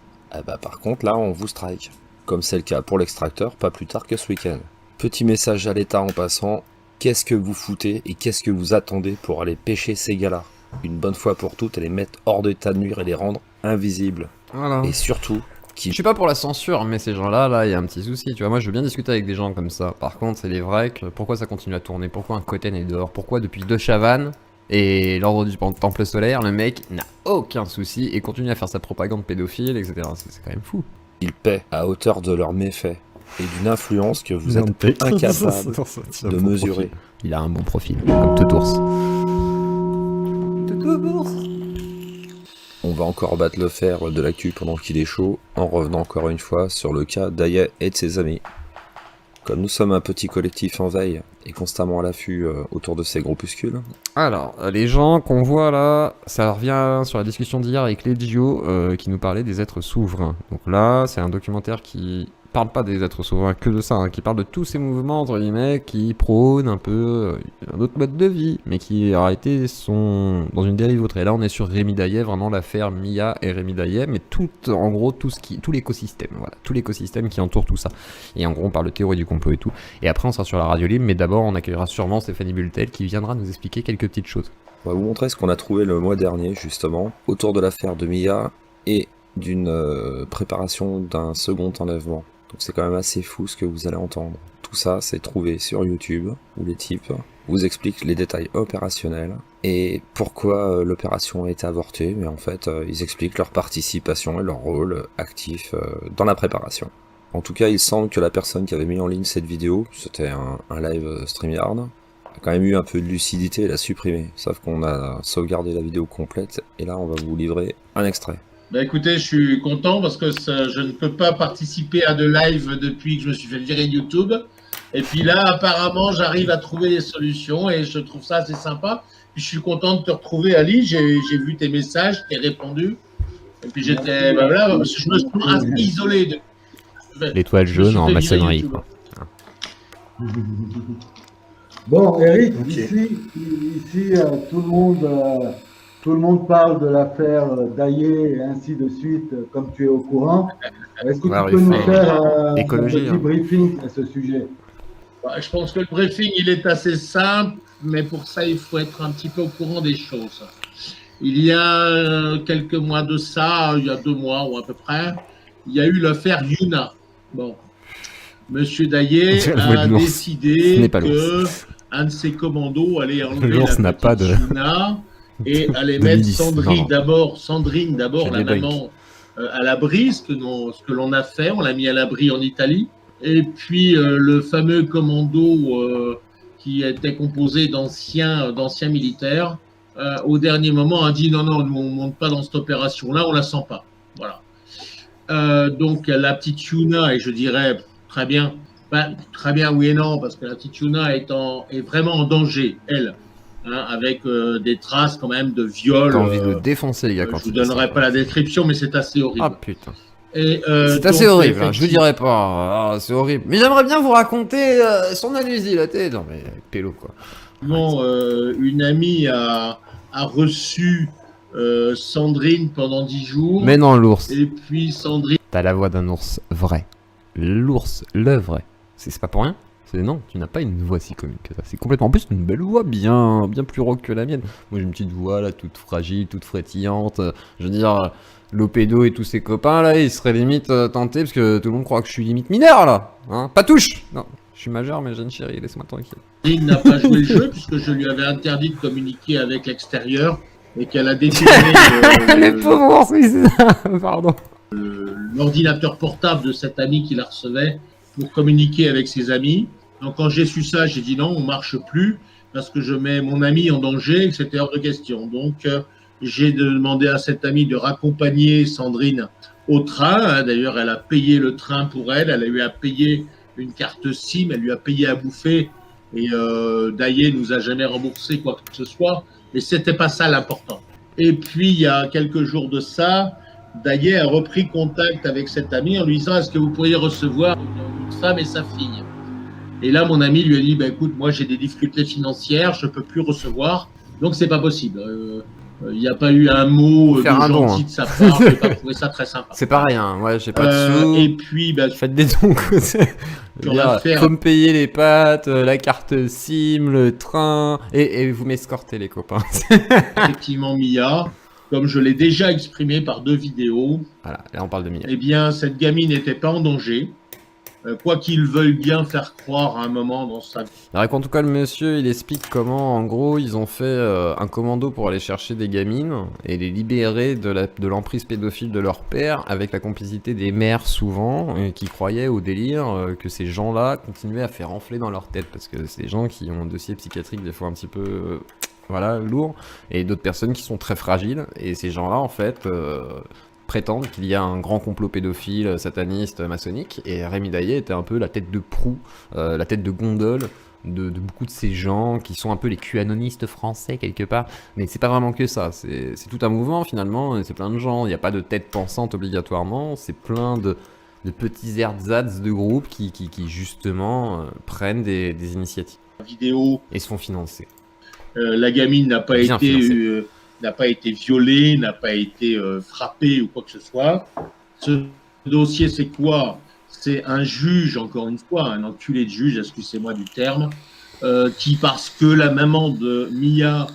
par contre là on vous strike. Comme c'est le cas pour l'extracteur, pas plus tard que ce week-end. Petit message à l'État en passant, qu'est-ce que vous foutez et qu'est-ce que vous attendez pour aller pêcher ces gars-là? Une bonne fois pour toutes et les mettre hors d'état de nuire et les rendre invisibles. Voilà. Et surtout... Je suis pas pour la censure, mais ces gens-là, il y a un petit souci, tu vois. Moi, je veux bien discuter avec des gens comme ça. Par contre, c'est les vrais que pourquoi ça continue à tourner, pourquoi un Cotten est dehors, pourquoi depuis 2 Chavannes et l'ordre du Temple solaire, le mec n'a aucun souci et continue à faire sa propagande pédophile, etc. C'est quand même fou. Ils paient à hauteur de leurs méfaits et d'une influence que vous êtes incapable de mesurer. Profil. Il a un bon profil, comme tout ours. On va encore battre le fer de l'actu pendant qu'il est chaud, en revenant encore une fois sur le cas d'Aya et de ses amis. Comme nous sommes un petit collectif en veille et constamment à l'affût autour de ces groupuscules. Alors, les gens qu'on voit là, ça revient sur la discussion d'hier avec Legio qui nous parlait des êtres souverains. Donc là, c'est un documentaire qui parle pas des êtres souverains que de ça, hein, qui parle de tous ces mouvements entre guillemets qui prônent un peu un autre mode de vie, mais qui en réalité sont dans une dérive autre. Et là on est sur Rémi Daillet, vraiment l'affaire Mia et Rémi Daillet, mais tout en gros tout l'écosystème, voilà, tout l'écosystème qui entoure tout ça. Et en gros on parle de théorie du complot et tout. Et après on sera sur la radio libre, mais d'abord on accueillera sûrement Stéphanie Bultel qui viendra nous expliquer quelques petites choses. On va vous montrer ce qu'on a trouvé le mois dernier justement autour de l'affaire de Mia et d'une préparation d'un second enlèvement. Donc c'est quand même assez fou ce que vous allez entendre. Tout ça, c'est trouvé sur YouTube, où les types vous expliquent les détails opérationnels et pourquoi l'opération a été avortée, mais en fait, ils expliquent leur participation et leur rôle actif dans la préparation. En tout cas, il semble que la personne qui avait mis en ligne cette vidéo, c'était un live StreamYard, a quand même eu un peu de lucidité et l'a supprimé. Sauf qu'on a sauvegardé la vidéo complète, et là, on va vous livrer un extrait. Bah écoutez, je suis content parce que je ne peux pas participer à de live depuis que je me suis fait virer de YouTube. Et puis là, apparemment, j'arrive à trouver des solutions et je trouve ça assez sympa. Puis je suis content de te retrouver, Ali. J'ai vu tes messages, t'ai répondu. Et puis j'étais, voilà, parce que je me suis isolé. L'étoile jaune en maçonnerie, quoi. Bon, Eric, ici tout le monde parle de l'affaire Daillet et ainsi de suite, comme tu es au courant. Est-ce que tu peux nous faire un petit briefing à ce sujet? Je pense que le briefing, il est assez simple, mais pour ça, il faut être un petit peu au courant des choses. Il y a quelques mois de ça, il y a 2 mois ou à peu près, il y a eu l'affaire Yuna. Bon, Monsieur Daillet a décidé que un de ses commandos allait enlever la petite Yuna et aller mettre Sandrine d'abord, la maman, à l'abri, ce que l'on a fait, on l'a mis à l'abri en Italie. Et puis le fameux commando qui était composé d'anciens militaires, au dernier moment a dit non, on ne monte pas dans cette opération-là, on la sent pas. Voilà. Donc la petite Yuna, et je dirais très bien oui et non, parce que la petite Yuna est vraiment en danger, elle. Hein, avec des traces quand même de viol. T'as envie de le défoncer, les gars. Je vous donnerai pas la description, mais c'est assez horrible. Ah putain. C'est assez horrible, hein, je vous dirais pas. C'est horrible. Mais j'aimerais bien vous raconter son allusie, là. Non mais pélo quoi. Bon, une amie a reçu Sandrine pendant 10 jours. Mais non, l'ours. Et puis Sandrine. T'as la voix d'un ours vrai. L'ours, le vrai. C'est pas pour rien. Non, tu n'as pas une voix si comique que ça. C'est complètement, en plus, une belle voix, bien plus rock que la mienne. Moi, j'ai une petite voix, là, toute fragile, toute frétillante. Je veux dire, l'Opédo et tous ses copains, là, ils seraient limite tentés, parce que tout le monde croit que je suis limite mineur, là. Hein, pas touche. Non, je suis majeur, mais jeune chérie, laisse-moi tranquille. Il n'a pas joué le jeu, puisque je lui avais interdit de communiquer avec l'extérieur, et qu'elle a détourné le pauvre ours, oui, c'est ça. Pardon. L'ordinateur portable de cet ami qui la recevait pour communiquer avec ses amis. Donc quand j'ai su ça, j'ai dit non, on marche plus parce que je mets mon ami en danger et que c'était hors de question. Donc j'ai demandé à cet ami de raccompagner Sandrine au train. D'ailleurs, elle a payé le train pour elle. Elle a eu à payer une carte SIM. Elle lui a payé à bouffer Et Daillé nous a jamais remboursé quoi que ce soit, mais c'était pas ça l'important. Et puis, il y a quelques jours de ça, Daillé a repris contact avec cet ami en lui disant « Est-ce que vous pourriez recevoir une femme et sa fille ?» Et là, mon ami lui a dit « Écoute, moi j'ai des difficultés financières, je peux plus recevoir, donc c'est pas possible. » Il n'y a pas eu un mot gentil de sa part, j'ai pas trouvé ça très sympa. C'est pareil, hein. Ouais, j'ai pas de sous. Et puis, faites des dons. Faut me payer les pâtes, la carte SIM, le train, et vous m'escortez les copains. Effectivement, Mia, comme je l'ai déjà exprimé par 2 vidéos. Voilà, là on parle de Mia. Eh bien, cette gamine n'était pas en danger. Quoi qu'ils veuillent bien faire croire à un moment dans sa vie. Alors, en tout cas, le monsieur, il explique comment, en gros, ils ont fait un commando pour aller chercher des gamines et les libérer de l'emprise pédophile de leur père, avec la complicité des mères souvent, qui croyaient au délire que ces gens-là continuaient à faire enfler dans leur tête, parce que c'est des gens qui ont un dossier psychiatrique des fois un petit peu... voilà, lourd, et d'autres personnes qui sont très fragiles, et ces gens-là, en fait... prétendent qu'il y a un grand complot pédophile, sataniste, maçonnique, et Rémi Daillé était un peu la tête de proue, la tête de gondole de beaucoup de ces gens qui sont un peu les QAnonistes français quelque part, mais c'est pas vraiment que ça, c'est tout un mouvement finalement, c'est plein de gens, il n'y a pas de tête pensante obligatoirement, c'est plein de petits ersatz de groupes qui justement prennent des initiatives vidéo et se font financer. La gamine n'a pas été violée, n'a pas été frappée ou quoi que ce soit. Ce dossier, c'est quoi? C'est un juge, encore une fois, un enculé de juge, excusez-moi du terme, qui, parce que la maman de Mia,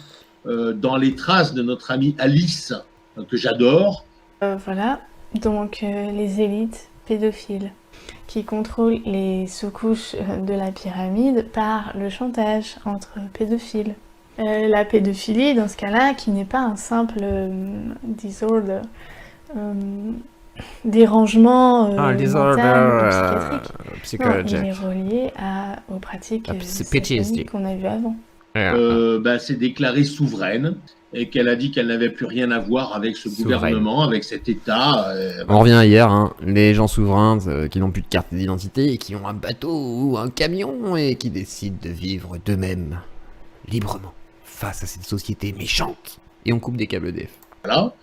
dans les traces de notre amie Alice, que j'adore. Voilà, donc les élites pédophiles qui contrôlent les sous-couches de la pyramide par le chantage entre pédophiles. La pédophilie, dans ce cas-là, qui n'est pas un simple disorder, dérangement mental, psychiatrique. Non, il est relié aux pratiques sataniques qu'on a vues avant. C'est déclaré souveraine et qu'elle a dit qu'elle n'avait plus rien à voir avec ce gouvernement, avec cet État. On revient hier, hein, les gens souverains qui n'ont plus de carte d'identité et qui ont un bateau ou un camion et qui décident de vivre d'eux-mêmes librement face à cette société méchante. Et on coupe des câbles DF. Voilà.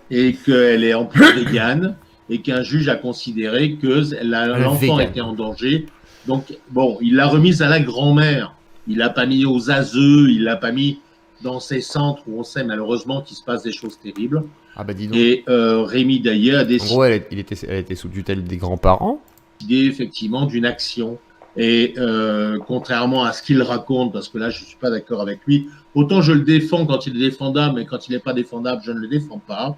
Et qu'elle est en plus végane et qu'un juge a considéré que l'enfant était en danger. Donc, bon, il l'a remise à la grand-mère. Il l'a pas mis aux ASE, il l'a pas mis dans ces centres où on sait malheureusement qu'il se passe des choses terribles. Ah bah dis donc. Et Rémi Daillé a décidé... En gros, elle était sous tutelle des grands-parents. Effectivement d'une action. Et contrairement à ce qu'il raconte, parce que là je ne suis pas d'accord avec lui, autant je le défends quand il est défendable, mais quand il n'est pas défendable, je ne le défends pas.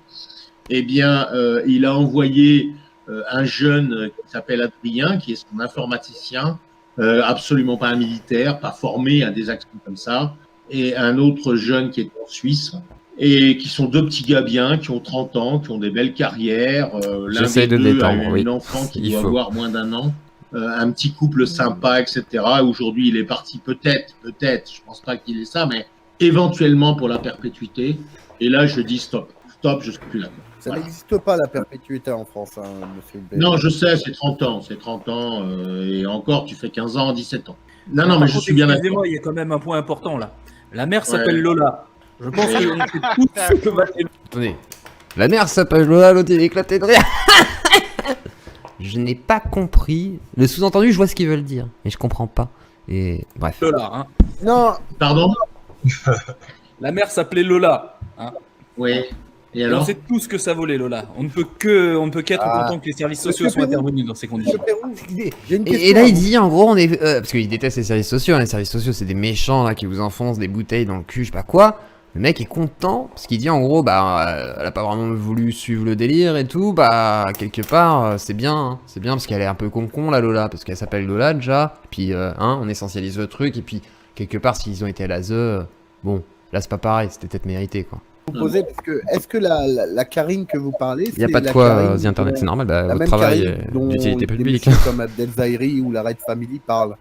Eh bien, il a envoyé un jeune qui s'appelle Adrien, qui est son informaticien, absolument pas un militaire, pas formé à des actions comme ça, et un autre jeune qui est en Suisse, et qui sont 2 petits gars bien, qui ont 30 ans, qui ont des belles carrières. L'un des deux a eu une enfant qui doit avoir moins d'1 an. Un petit couple sympa, etc. Aujourd'hui, il est parti peut-être, je pense pas qu'il ait ça, mais éventuellement pour la perpétuité. Et là, je dis stop, je suis plus là. Ça n'existe pas la perpétuité en France, hein, monsieur Bell. Non, je sais, c'est 30 ans, et encore, tu fais 15 ans, 17 ans. Non, mais je suis bien d'accord. Excusez-moi, il y a quand même un point important là. La mère s'appelle Lola. Je pense qu'on sait tous ce que va... Attendez, la mère s'appelle Lola, l'autre il est éclaté de rire. Je n'ai pas compris. Le sous-entendu, je vois ce qu'ils veulent dire, mais je comprends pas. Et bref. Lola, hein. Non. Pardon. La mère s'appelait Lola. Hein. Oui. Et alors on sait tout ce que ça volait, Lola. On ne peut qu'être content que les services sociaux soient intervenus dans ces conditions. Et là, il dit, en gros, on est... parce qu'il déteste les services sociaux. Hein. Les services sociaux, c'est des méchants là qui vous enfoncent des bouteilles dans le cul, je sais pas quoi. Le mec est content, parce qu'il dit en gros, bah, elle a pas vraiment voulu suivre le délire et tout, bah, quelque part, c'est bien, hein. C'est bien parce qu'elle est un peu con la Lola, parce qu'elle s'appelle Lola déjà, puis, on essentialise le truc, et puis, quelque part, s'ils ont été à l'ASE, bon, là c'est pas pareil, c'était peut-être mérité, quoi. Vous posez, parce que, est-ce que la Karine que vous parlez, il n'y a pas de quoi, The Internet, c'est normal, bah, votre travail est d'utilité publique. Comme Abdel Zahiri ou la Red Family parlent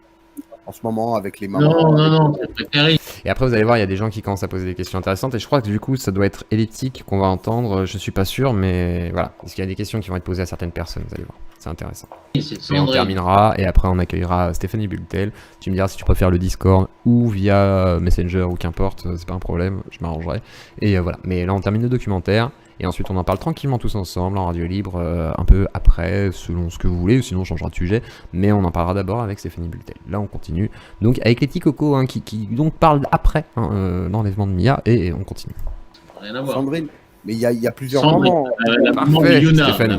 en ce moment avec les mamans. Non, c'est pas Karine. Et après, vous allez voir, il y a des gens qui commencent à poser des questions intéressantes. Et je crois que du coup, ça doit être elliptique qu'on va entendre. Je suis pas sûr, mais voilà. Parce qu'il y a des questions qui vont être posées à certaines personnes, vous allez voir. C'est intéressant. Et on terminera et après on accueillera Stéphanie Bultel. Tu me diras si tu préfères le Discord ou via Messenger ou qu'importe, c'est pas un problème, je m'arrangerai. Et voilà, mais là on termine le documentaire et ensuite on en parle tranquillement tous ensemble en radio libre un peu après, selon ce que vous voulez, sinon on changera de sujet. Mais on en parlera d'abord avec Stéphanie Bultel. Là on continue donc avec les petits cocos hein, qui donc parlent après l'enlèvement de Mia et on continue. Rien à voir. Sandrine. Mais il y a plusieurs Sandrine, moments. La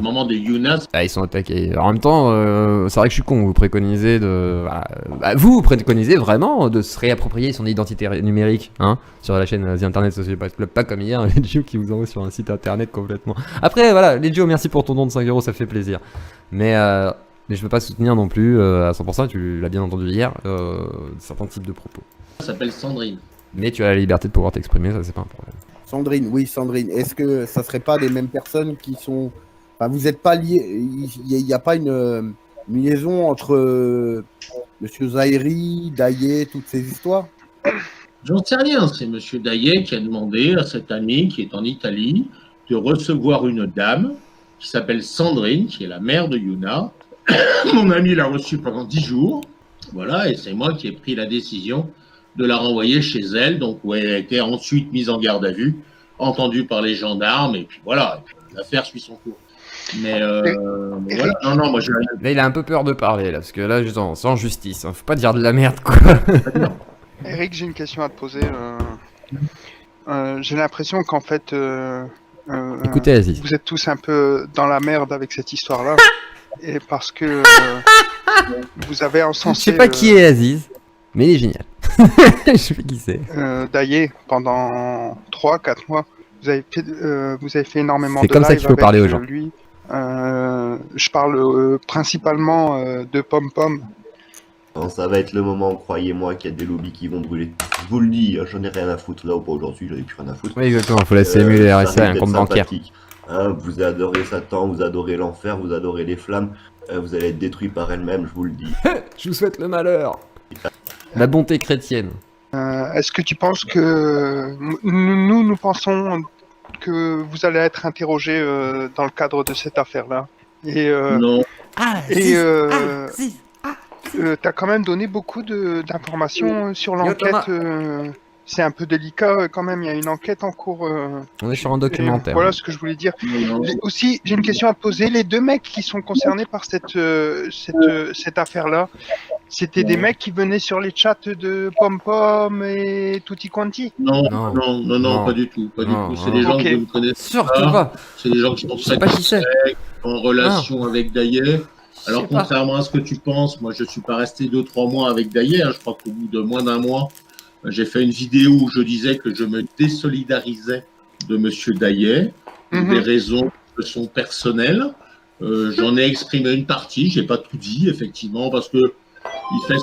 maman des Yuna. Ah, ils sont attaqués. En même temps, c'est vrai que je suis con. Vous préconisez vous préconisez vraiment de se réapproprier son identité numérique, hein, sur la chaîne The Internet Sociopath Club, pas comme hier, les Joe qui vous envoie sur un site internet complètement. Après, voilà, les Joe, merci pour ton don de 5 €, ça fait plaisir. Mais je veux pas soutenir non plus à 100%. Tu l'as bien entendu hier, certains types de propos. Ça s'appelle Sandrine. Mais tu as la liberté de pouvoir t'exprimer, ça c'est pas un problème. Sandrine, oui, Sandrine. Est-ce que ça serait pas les mêmes personnes qui sont... Enfin, vous n'êtes pas liés... Il n'y a pas une liaison entre Monsieur Zahiri, Daillé, toutes ces histoires? J'en sais rien. C'est Monsieur Daillé qui a demandé à cet ami qui est en Italie de recevoir une dame qui s'appelle Sandrine, qui est la mère de Yuna. Mon ami l'a reçue pendant 10 jours. Voilà, et c'est moi qui ai pris la décision de la renvoyer chez elle, donc où elle a été ensuite mise en garde à vue, entendue par les gendarmes, et puis voilà, l'affaire suit son cours. Mais voilà, non, moi j'ai rien. Là, il a un peu peur de parler, là, parce que là, justement, c'est en justice, hein, faut pas dire de la merde, quoi. Eric, j'ai une question à te poser. J'ai l'impression qu'en fait, écoutez, Aziz, vous êtes tous un peu dans la merde avec cette histoire-là, et parce que vous avez encensé... Je sais pas qui est Aziz, mais il est génial. Je sais qui c'est. Daillé, pendant 3-4 mois, vous avez fait énormément de live. C'est comme ça qu'il faut parler aux gens. Lui. Je parle principalement de Pom Pom. Non, ça va être le moment, croyez-moi, qu'il y a des lobbies qui vont brûler. Je vous le dis, j'en ai rien à foutre. Là, pour aujourd'hui, j'en ai plus rien à foutre. Oui, exactement, faut laisser émuler les RSA et un compte bancaire. Hein, vous adorez Satan, vous adorez l'enfer, vous adorez les flammes. Vous allez être détruits par elles-mêmes, je vous le dis. Je vous souhaite le malheur. La bonté chrétienne. Est-ce que tu penses que nous pensons que vous allez être interrogé dans le cadre de cette affaire-là? Et non. T'as quand même donné beaucoup d'informations sur l'enquête. C'est un peu délicat quand même. Il y a une enquête en cours. On est sur un documentaire. Voilà ce que je voulais dire. Aussi, j'ai une question à te poser. Les deux mecs qui sont concernés par cette affaire-là, c'était des mecs qui venaient sur les chats de Pom Pom et Tutti Quanti? Non, pas du tout. C'est des gens que vous ne connaissez surtout pas. C'est des gens qui sont très en relation avec Daillé. Alors, contrairement à ce que tu penses, moi, je ne suis pas resté 2-3 mois avec Daillé. Hein. Je crois qu'au bout de moins d'un mois, j'ai fait une vidéo où je disais que je me désolidarisais de Monsieur Daillé, pour des raisons qui sont personnelles. J'en ai exprimé une partie, j'ai pas tout dit, effectivement, parce que il fait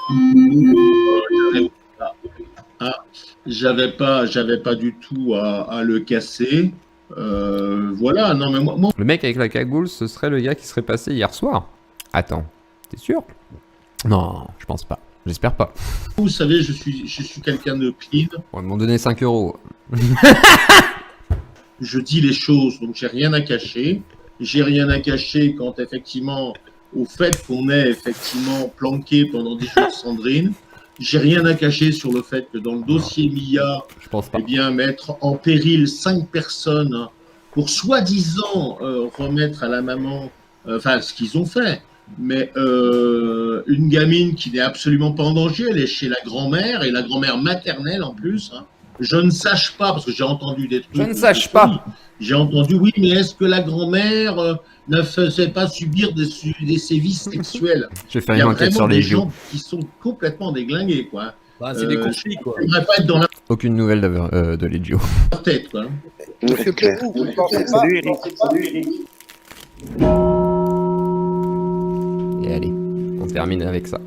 j'avais pas du tout à le casser. Voilà, non mais moi... Le mec avec la cagoule, ce serait le gars qui serait passé hier soir. Attends, t'es sûr? Non, je pense pas. J'espère pas. Vous savez, je suis quelqu'un de clean. On va m'en donner 5 €. Je dis les choses, donc j'ai rien à cacher. J'ai rien à cacher quant effectivement au fait qu'on ait effectivement planqué pendant 10 jours Sandrine. J'ai rien à cacher sur le fait que dans le dossier Mia, eh bien, mettre en péril 5 personnes pour soi-disant remettre à la maman, enfin ce qu'ils ont fait. Mais une gamine qui n'est absolument pas en danger, elle est chez la grand-mère, et la grand-mère maternelle en plus. Hein. Je ne sache pas, parce que j'ai entendu des trucs. Je ne sache pas. J'ai entendu, oui, mais est-ce que la grand-mère ne faisait pas subir des sévices sexuels? Je vais faire une enquête sur les gens qui sont complètement déglingués, quoi. Bah, c'est des conflits, quoi. Je ne pas être dans la aucune nouvelle de Legio. tête, quoi. Salut Eric. Et allez, on termine avec ça.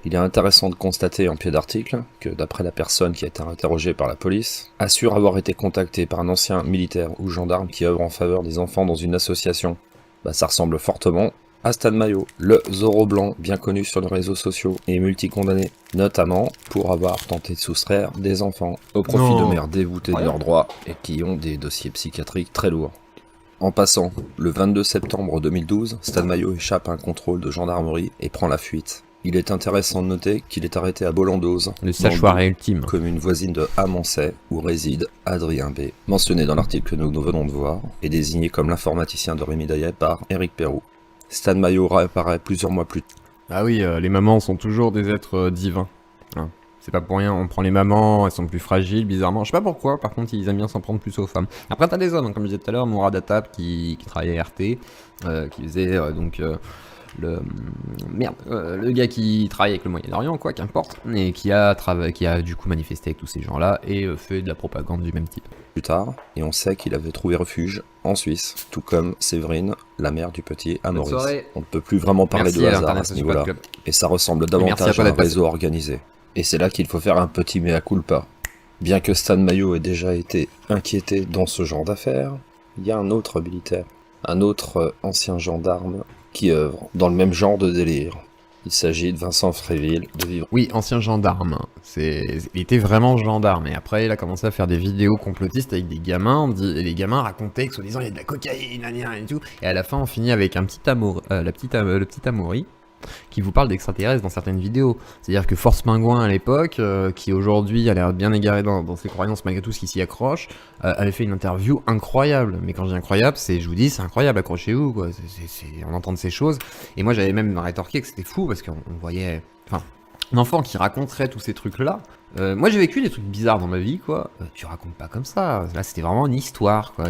Il est intéressant de constater en pied d'article que, d'après la personne qui a été interrogée par la police, assure avoir été contacté par un ancien militaire ou gendarme qui œuvre en faveur des enfants dans une association. Bah, ça ressemble fortement à Stan Mayo, le Zorro blanc bien connu sur les réseaux sociaux et multi-condamné, notamment pour avoir tenté de soustraire des enfants au profit de mères dévoutées de leurs droits et qui ont des dossiers psychiatriques très lourds. En passant, le 22 septembre 2012, Stan Mayo échappe à un contrôle de gendarmerie et prend la fuite. Il est intéressant de noter qu'il est arrêté à Bollandose, le Sachoir ultime, commune voisine de Amancet, où réside Adrien B, mentionné dans l'article que nous venons de voir, et désigné comme l'informaticien de Rémi Daillet par Éric Perroux. Stan Mayo réapparaît plusieurs mois plus tard. Ah oui, les mamans sont toujours des êtres divins. Hein. C'est pas pour rien, on prend les mamans, elles sont plus fragiles, bizarrement. Je sais pas pourquoi, par contre, ils aiment bien s'en prendre plus aux femmes. Après, t'as des hommes, hein, comme je disais tout à l'heure, Mourad Attab qui travaillait à RT, qui faisait le gars qui travaille avec le Moyen-Orient, quoi, qu'importe, et qui a du coup manifesté avec tous ces gens-là et fait de la propagande du même type. Plus tard, et on sait qu'il avait trouvé refuge en Suisse, tout comme Séverine, la mère du petit à Maurice. On ne peut plus vraiment parler de hasard à ce niveau-là, et ça ressemble davantage à un réseau organisé. Et c'est là qu'il faut faire un petit mea culpa. Bien que Stan Mayo ait déjà été inquiété dans ce genre d'affaires, il y a un autre militaire, un autre ancien gendarme qui œuvre dans le même genre de délire. Il s'agit de Vincent Fréville de Vivre. Oui, ancien gendarme. Il était vraiment gendarme. Et après, il a commencé à faire des vidéos complotistes avec des gamins. Et les gamins racontaient que soi-disant il y a de la cocaïne, et tout. Et à la fin, on finit avec un petit le petit Amaury qui vous parle d'extraterrestres dans certaines vidéos. C'est-à-dire que Force Pingouin à l'époque, qui aujourd'hui a l'air bien égaré dans ses croyances malgré tout ce qui s'y accroche, avait fait une interview incroyable. Mais quand je dis incroyable, je vous dis, c'est incroyable, accrochez-vous, quoi. On entend de ces choses. Et moi j'avais même rétorqué que c'était fou parce qu'on voyait... Enfin, un enfant qui raconterait tous ces trucs-là. Moi j'ai vécu des trucs bizarres dans ma vie, quoi. Tu racontes pas comme ça. Là c'était vraiment une histoire, quoi.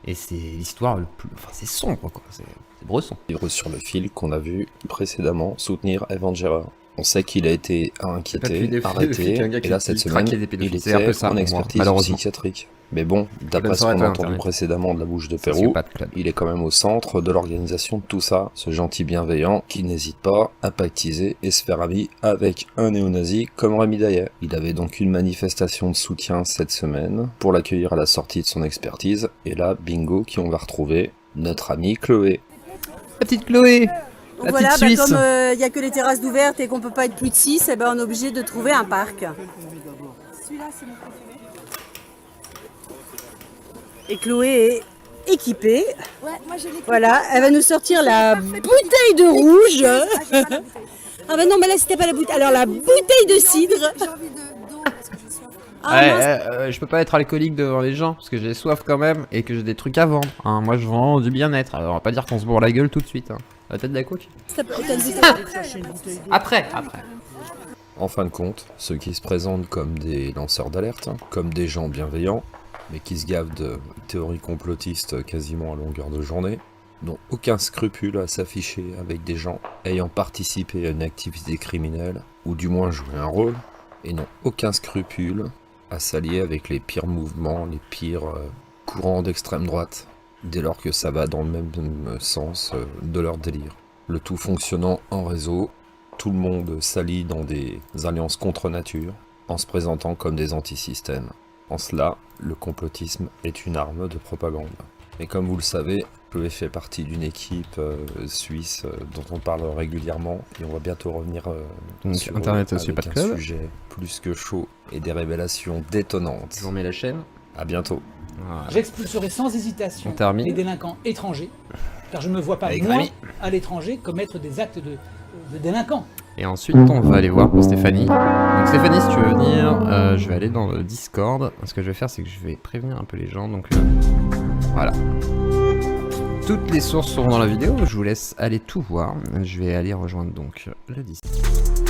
Et c'est l'histoire le plus... Enfin, c'est sombre, quoi. C'est Bresson. Livre sur le fil qu'on a vu précédemment soutenir Evan Gerard. On sait qu'il a été inquiété, arrêté, et là cette semaine, il était en expertise psychiatrique. Mais bon, d'après ce qu'on a entendu précédemment de la bouche de Perroux, il est quand même au centre de l'organisation de tout ça, ce gentil bienveillant qui n'hésite pas à pactiser et se faire ami avec un néo-nazi comme Rémi Daillet. Il avait donc une manifestation de soutien cette semaine pour l'accueillir à la sortie de son expertise, et là, bingo, qui on va retrouver notre amie Chloé. La petite Chloé. Voilà, comme il n'y a que les terrasses d'ouvertes et qu'on peut pas être plus de 6, eh ben, on est obligé de trouver un parc. Celui-là, c'est mon préféré. Et Chloé est équipée. Ouais, moi voilà, elle va nous sortir la bouteille de rouge. Ah ben non, mais là c'était pas la bouteille. Alors la bouteille de cidre. J'ai envie d'eau parce que je suis soif. Je peux pas être alcoolique devant les gens parce que j'ai soif quand même et que j'ai des trucs à vendre. Hein. Moi je vends du bien-être. Alors on va pas dire qu'on se bourre la gueule tout de suite. Hein. T'as de la coke? Après. En fin de compte, ceux qui se présentent comme des lanceurs d'alerte, comme des gens bienveillants, mais qui se gavent de théories complotistes quasiment à longueur de journée, n'ont aucun scrupule à s'afficher avec des gens ayant participé à une activité criminelle, ou du moins joué un rôle, et n'ont aucun scrupule à s'allier avec les pires mouvements, les pires courants d'extrême droite, dès lors que ça va dans le même sens de leur délire. Le tout fonctionnant en réseau, tout le monde s'allie dans des alliances contre nature, en se présentant comme des antisystèmes. En cela, le complotisme est une arme de propagande. Et comme vous le savez, Chloé fait partie d'une équipe suisse dont on parle régulièrement, et on va bientôt revenir sur Internet avec un sujet plus que chaud et des révélations détonnantes. Je vous remets la chaîne. À bientôt. Voilà. J'expulserai sans hésitation les délinquants étrangers, car je ne me vois pas, moi, à l'étranger, commettre des actes de délinquants. Et ensuite, on va aller voir pour Stéphanie. Donc Stéphanie, si tu veux venir, je vais aller dans le Discord. Ce que je vais faire, c'est que je vais prévenir un peu les gens. Donc voilà. Toutes les sources seront dans la vidéo. Je vous laisse aller tout voir. Je vais aller rejoindre donc le Discord.